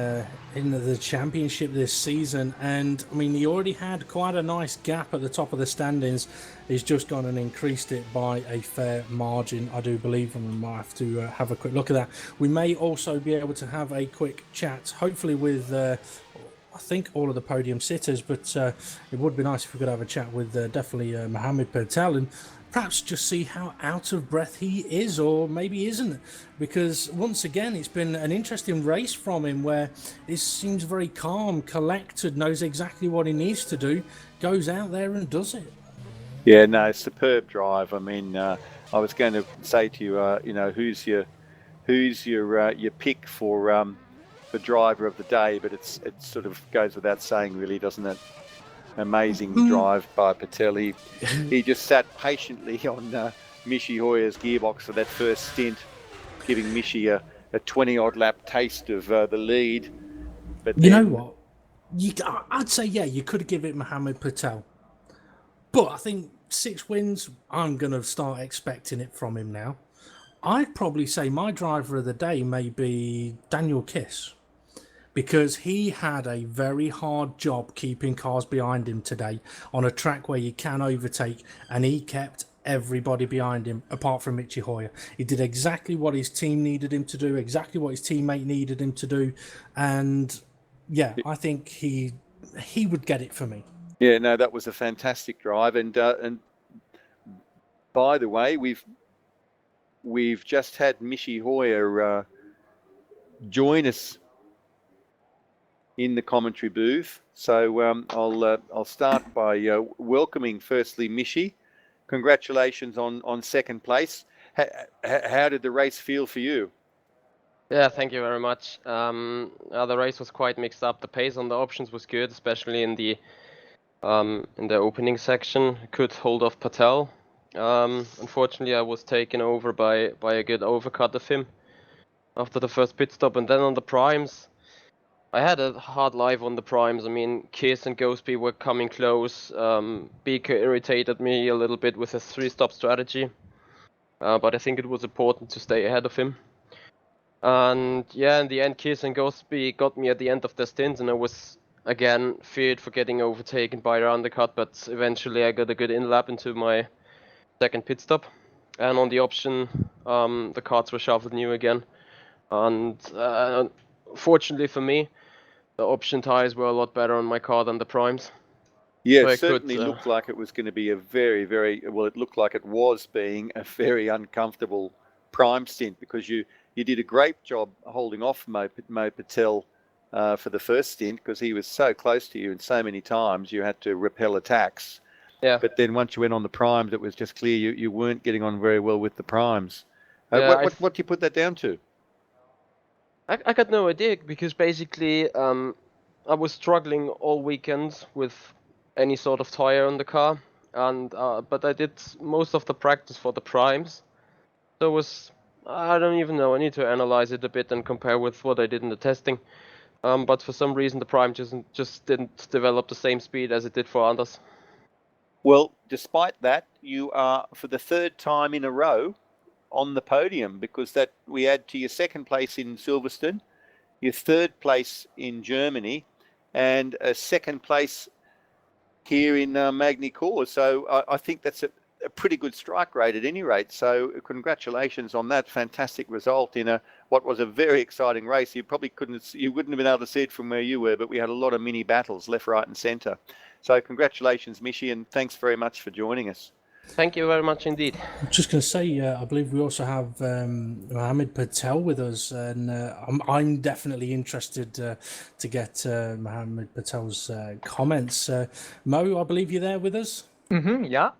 in the championship this season, and I mean, he already had quite a nice gap at the top of the standings. He's just gone and increased it by a fair margin, I do believe, and we might have to have a quick look at that. We may also be able to have a quick chat, hopefully with I think all of the podium sitters, but it would be nice if we could have a chat with definitely Mohammed Patel and perhaps just see how out of breath he is, or maybe isn't, because once again it's been an interesting race from him where he seems very calm, collected, knows exactly what he needs to do, goes out there and does it. Yeah, no, superb drive. I mean, I was going to say to you, you know, who's your pick for driver of the day, but it sort of goes without saying, really, doesn't it? Amazing drive by Patel. He just sat patiently on Michi Hoyer's gearbox for that first stint, giving Michi a 20-odd lap taste of the lead. But then, you know what? I'd say, yeah, you could give it Mohammed Patel. But I think 6 wins, I'm going to start expecting it from him now. I'd probably say my driver of the day may be Daniel Kiss, because he had a very hard job keeping cars behind him today on a track where you can overtake, and he kept everybody behind him apart from Michi Hoyer. He did exactly what his team needed him to do, exactly what his teammate needed him to do, and yeah, I think he would get it for me. Yeah, no, that was a fantastic drive, and by the way, we've just had Michi Hoyer join us in the commentary booth. So I'll start by welcoming firstly Michi. Congratulations on second place. How did the race feel for you? Yeah, thank you very much. The race was quite mixed up. The pace on the options was good, especially in the opening section. Could hold off Patel. Unfortunately, I was taken over by a good overcut of him after the first pit stop, and then on the primes, I had a hard life on the primes. I mean, Kiss and Ghostby were coming close. Beaker irritated me a little bit with his 3-stop strategy, but I think it was important to stay ahead of him. And yeah, in the end, Kiss and Ghostby got me at the end of their stints, and I was again feared for getting overtaken by their undercut, but eventually I got a good in-lap into my second pit stop. And on the option, the cards were shuffled new again. And fortunately for me, the option tires were a lot better on my car than the primes. Yeah, it certainly looked like it was going to be a very, very, well, it looked like it was being a very uncomfortable prime stint, because you did a great job holding off Mo Patel for the first stint, because he was so close to you and so many times you had to repel attacks. Yeah. But then once you went on the primes, it was just clear you weren't getting on very well with the primes. What do you put that down to? I got no idea, because basically I was struggling all weekend with any sort of tire on the car, and but I did most of the practice for the primes. So it was, I don't even know, I need to analyze it a bit and compare with what I did in the testing. But for some reason the prime just didn't develop the same speed as it did for others. Well, despite that, you are for the third time in a row on the podium, because that we add to your second place in Silverstone, your third place in Germany, and a second place here in Magny Cours. So I think that's a pretty good strike rate at any rate. So congratulations on that fantastic result in what was a very exciting race. You wouldn't have been able to see it from where you were, but we had a lot of mini battles left, right, and centre. So congratulations, Michi, and thanks very much for joining us. Thank you very much indeed. I'm just going to say, I believe we also have Mohammed Patel with us, and I'm definitely interested to get Mohammed Patel's comments. Mo, I believe you're there with us? Yeah.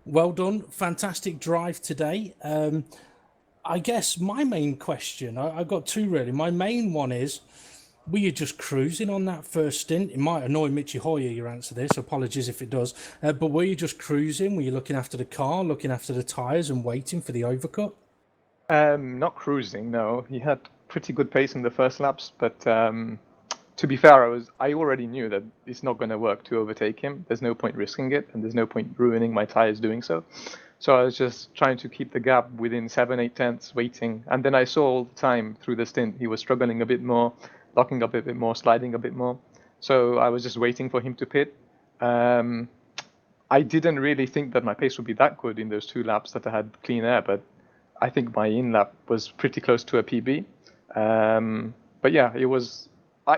Well done. Fantastic drive today. I guess my main question, I've got two really. My main one is, Were you just cruising on that first stint? It might annoy Mitchy Hoyer, your answer to this. Apologies if it does. But were you just cruising? Were you looking after the car, looking after the tyres and waiting for the overcut? Not cruising, no. He had pretty good pace in the first laps, but to be fair, I already knew that it's not going to work to overtake him. There's no point risking it, and there's no point ruining my tyres doing so. So I was just trying to keep the gap within 7-8 tenths, waiting. And then I saw all the time through the stint he was struggling a bit more, locking up a bit more, sliding a bit more. So I was just waiting for him to pit. I didn't really think that my pace would be that good in those 2 laps that I had clean air, but I think my in-lap was pretty close to a PB. But yeah, it was...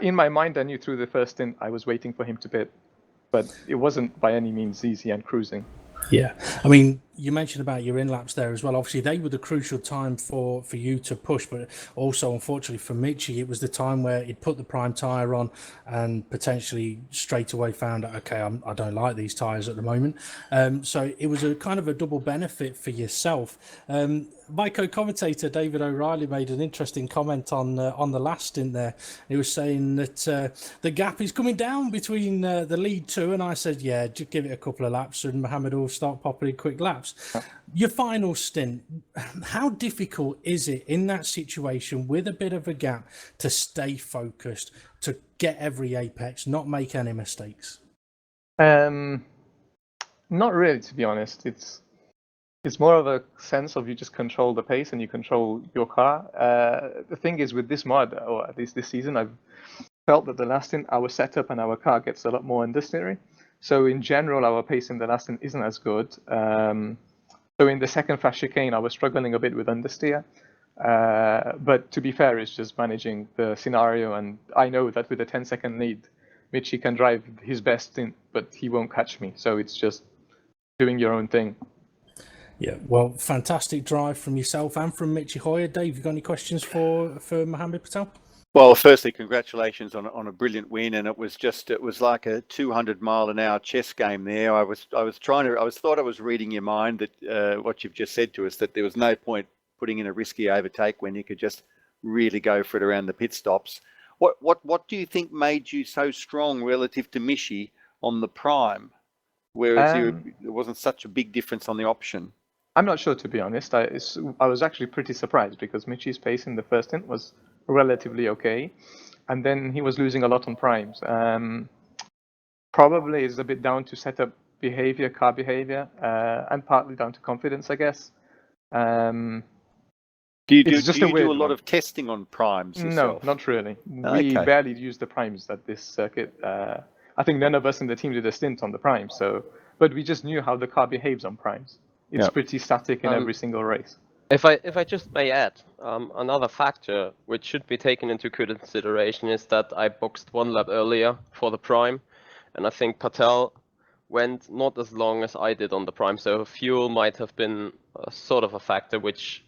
in my mind, I knew through the first stint I was waiting for him to pit, but it wasn't by any means easy and cruising. Yeah, I mean, you mentioned about your in-laps there as well. Obviously, they were the crucial time for you to push, but also, unfortunately, for Mitchy, it was the time where he'd put the prime tyre on and potentially straight away found out, okay, I don't like these tyres at the moment. So it was a kind of a double benefit for yourself. My co-commentator David O'Reilly made an interesting comment on the last stint there. He was saying that the gap is coming down between the lead 2, and I said, yeah, just give it a couple of laps and Mohammed will start popping in quick laps. Your final stint, how difficult is it in that situation with a bit of a gap to stay focused, to get every apex, not make any mistakes? Not really, to be honest. It's more of a sense of you just control the pace and you control your car. The thing is with this mod, or at least this season, I've felt that the last stint, our setup and our car gets a lot more understeery. So in general, our pace in the last stint isn't as good. So in the second fast chicane, I was struggling a bit with understeer. But to be fair, it's just managing the scenario. And I know that with a 10-second lead, Mitchy can drive his best stint, but he won't catch me. So it's just doing your own thing. Yeah, well, fantastic drive from yourself and from Mitchy Hoyer. Dave, you got any questions for Mohammed Patel? Well, firstly, congratulations on a brilliant win, and it was like a 200-mile-an-hour chess game there. I thought I was reading your mind that what you've just said to us, that there was no point putting in a risky overtake when you could just really go for it around the pit stops. What do you think made you so strong relative to Mitchy on the prime, whereas there wasn't such a big difference on the option? I'm not sure, to be honest. I was actually pretty surprised because Mitchy's pace in the first stint was relatively okay, and then he was losing a lot on primes. Probably is a bit down to setup behavior, car behavior, and partly down to confidence, I guess. Do you do a lot of testing on primes yourself? No, not really. We barely use the primes at this circuit. I think none of us in the team did a stint on the primes, but we just knew how the car behaves on primes. It's pretty static in every single race. If I just may add, another factor which should be taken into consideration is that I boxed 1 lap earlier for the prime, and I think Patel went not as long as I did on the prime, so fuel might have been sort of a factor which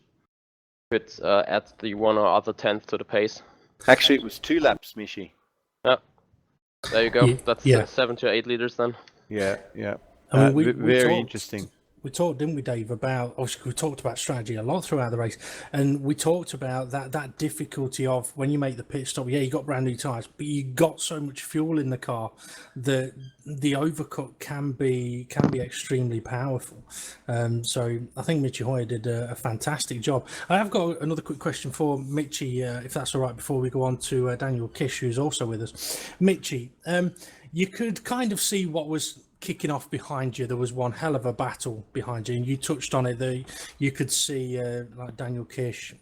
could add the 1 or other tenth to the pace. Actually, it was 2 laps, Mitchy. Yeah, there you go. That's 7 to 8 liters then. Yeah. I mean, very interesting. We talked, didn't we, Dave, about, obviously we talked about strategy a lot throughout the race, and we talked about that difficulty of when you make the pit stop, you got brand new tyres, but you got so much fuel in the car that the overcut can be extremely powerful. So I think Mitchy Hoyer did a fantastic job. I have got another quick question for Mitchy, if that's all right, before we go on to Daniel Kish, who's also with us. Mitchy, you could kind of see what was kicking off behind you. There was one hell of a battle behind you, and you touched on it. You could see like Daniel Kish,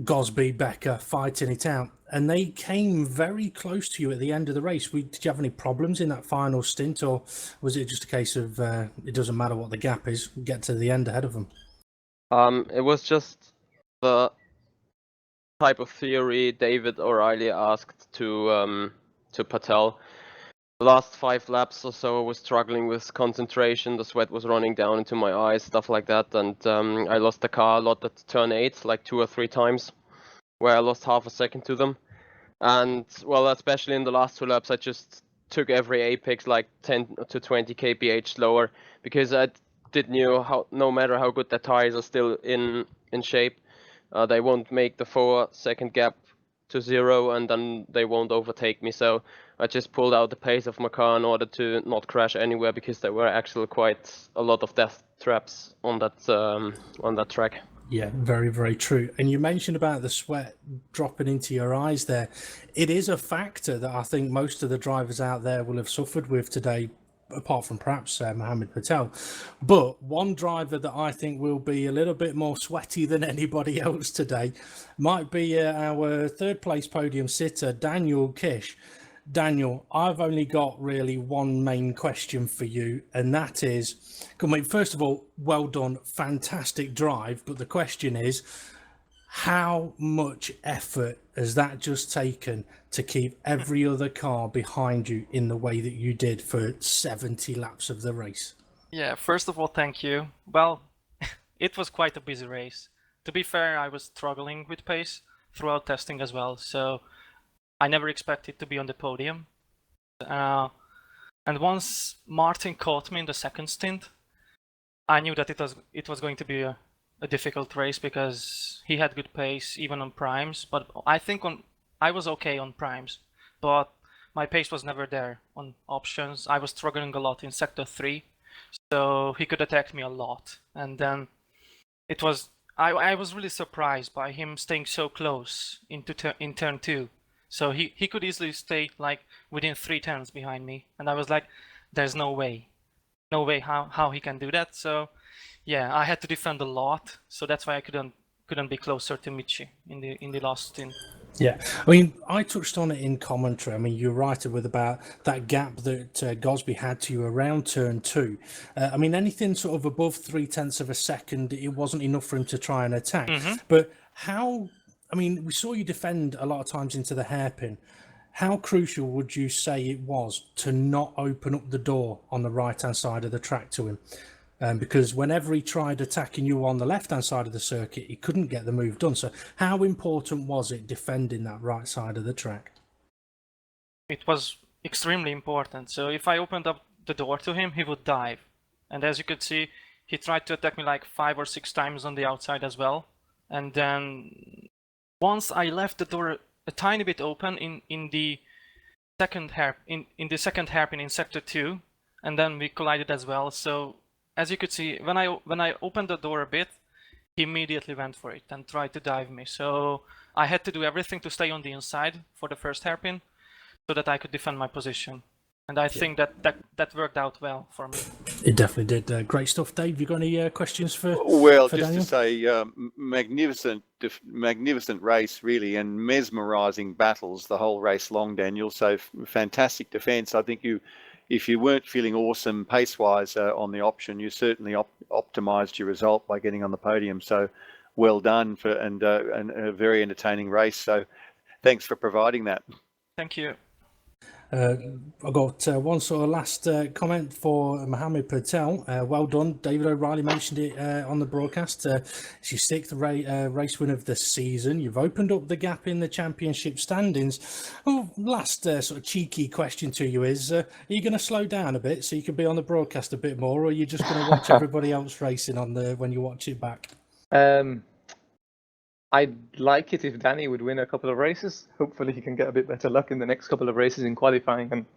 Gosby, Becker fighting it out, and they came very close to you at the end of the race. Did you have any problems in that final stint, or was it just a case of it doesn't matter what the gap is, get to the end ahead of them? It was just the type of theory David O'Reilly asked to Patel. The last 5 laps or so I was struggling with concentration, the sweat was running down into my eyes, stuff like that, and I lost the car a lot at turn 8, like 2 or 3 times, where I lost half a second to them. And, well, especially in the last 2 laps, I just took every apex like 10 to 20 kph slower, because I knew how, no matter how good the tires are still in shape, they won't make the 4-second gap to 0 and then they won't overtake me. So I just pulled out the pace of my car in order to not crash anywhere, because there were actually quite a lot of death traps on that track. Yeah, very, very true. And you mentioned about the sweat dropping into your eyes there. It is a factor that I think most of the drivers out there will have suffered with today, apart from perhaps Mohammed Patel. But one driver that I think will be a little bit more sweaty than anybody else today might be our third place podium sitter, Daniel Kish. Daniel, I've only got really one main question for you, and that is, first of all, well done, fantastic drive. But the question is, how much effort has that just taken to keep every other car behind you in the way that you did for 70 laps of the race? Yeah, first of all, thank you. Well, it was quite a busy race. To be fair, I was struggling with pace throughout testing as well, so I never expected to be on the podium. And once Martin caught me in the second stint, I knew that it was going to be a difficult race, because he had good pace even on primes. But I think I was okay on primes, but my pace was never there on options. I was struggling a lot in sector 3, so he could attack me a lot. And then I was really surprised by him staying so close in turn 2. So he could easily stay like within 3 turns behind me, and I was like, there's no way how he can do that. So yeah, I had to defend a lot, so that's why I couldn't be closer to Michi in the last stint. Yeah, I mean, I touched on it in commentary. I mean, you're right with about that gap that Gosby had to you around turn 2. I mean, anything sort of above 0.3 of a second, it wasn't enough for him to try and attack. Mm-hmm. But I mean, we saw you defend a lot of times into the hairpin. How crucial would you say it was to not open up the door on the right-hand side of the track to him? Because whenever he tried attacking you on the left-hand side of the circuit, he couldn't get the move done. So how important was it defending that right side of the track? It was extremely important. So if I opened up the door to him, he would dive. And as you could see, he tried to attack me like 5 or 6 times on the outside as well. And then once I left the door a tiny bit open in the second hairpin in sector 2, and then we collided as well. So as you could see, when I opened the door a bit, he immediately went for it and tried to dive me. So I had to do everything to stay on the inside for the first hairpin, so that I could defend my position. And I think that worked out well for me. It definitely did. Great stuff, Dave. You got any questions for? Well, for just Daniel? to say, magnificent race, really, and mesmerising battles the whole race long, Daniel. So fantastic defence. I think if you weren't feeling awesome pace-wise on the option, you certainly optimised your result by getting on the podium. So well done and a very entertaining race. So thanks for providing that. Thank you. I've got one sort of last comment for Mohammed Patel. Well done. David O'Reilly mentioned it on the broadcast. It's your 6th race win of the season. You've opened up the gap in the championship standings. Oh, last sort of cheeky question to you is, are you going to slow down a bit so you can be on the broadcast a bit more, or are you just going to watch everybody else racing when you watch it back? I'd like it if Danny would win a couple of races. Hopefully he can get a bit better luck in the next couple of races in qualifying and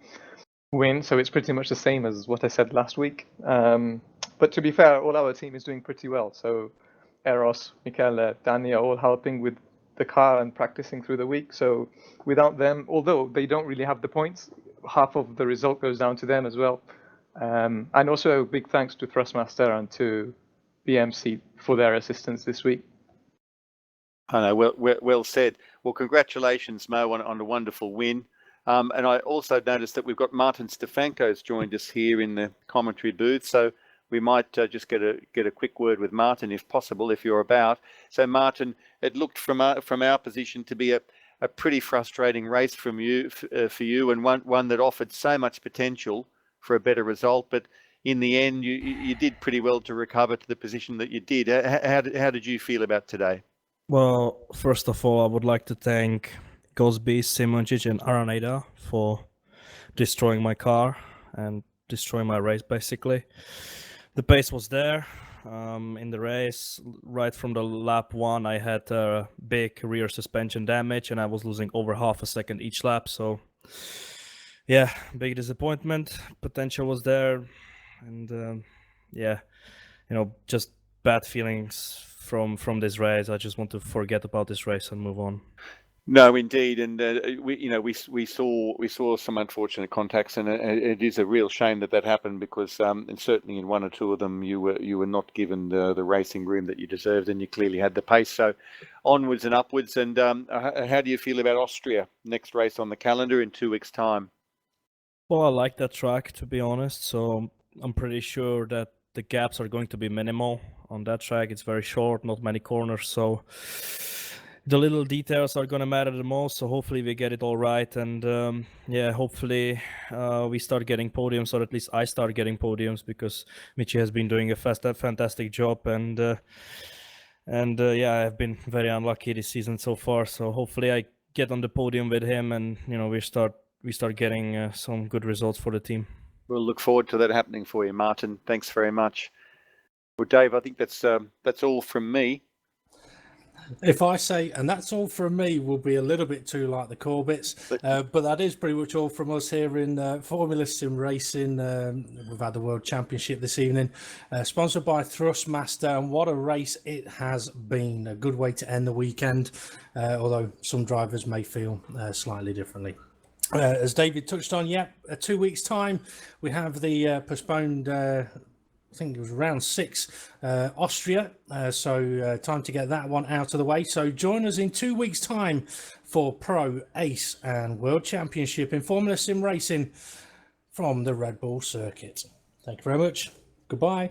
win. So it's pretty much the same as what I said last week. But to be fair, all our team is doing pretty well. So Eros, Michele, Danny are all helping with the car and practicing through the week. So without them, although they don't really have the points, half of the result goes down to them as well. And also a big thanks to Thrustmaster and to BMC for their assistance this week. I know, well said. Well, congratulations, Mo, on a wonderful win. And I also noticed that we've got Martin Stefanko's joined us here in the commentary booth, so we might just get a quick word with Martin, if possible, if you're about. So, Martin, it looked from our position to be a pretty frustrating race for you, and one that offered so much potential for a better result, but in the end, you did pretty well to recover to the position that you did. How did you feel about today? Well, first of all, I would like to thank Gosby, Simonjic, and Araneda for destroying my car and destroying my race, basically. The pace was there. in the race. Right from the lap 1, I had big rear suspension damage, and I was losing over half a second each lap. So, yeah, big disappointment. Potential was there, and yeah, just bad feelings from this race. I just want to forget about this race and move on. No, indeed, and we saw some unfortunate contacts, and it is a real shame that happened because, and certainly in one or two of them, you were not given the racing room that you deserved, and you clearly had the pace. So, onwards and upwards. And how do you feel about Austria, next race on the calendar in 2 weeks' time? Well, I like that track, to be honest. So I'm pretty sure that the gaps are going to be minimal on that track. It's very short, not many corners, so the little details are going to matter the most. So hopefully we get it all right, and yeah, hopefully we start getting podiums, or at least I start getting podiums, because Michi has been doing a fantastic job, and yeah, I've been very unlucky this season so far. So hopefully I get on the podium with him, and we start getting some good results for the team. We'll look forward to that happening for you, Martin. Thanks very much. Well, Dave, I think that's all from me. If I say, and that's all from me, will be a little bit too like the Corbetts, but that is pretty much all from us here in Formula Sim Racing. We've had the World Championship this evening, sponsored by Thrustmaster, and what a race it has been. A good way to end the weekend, although some drivers may feel slightly differently. As David touched on, 2 weeks' time, we have the postponed, I think it was round 6, Austria. So time to get that one out of the way. So join us in 2 weeks' time for Pro, Ace and World Championship in Formula Sim Racing from the Red Bull circuit. Thank you very much. Goodbye.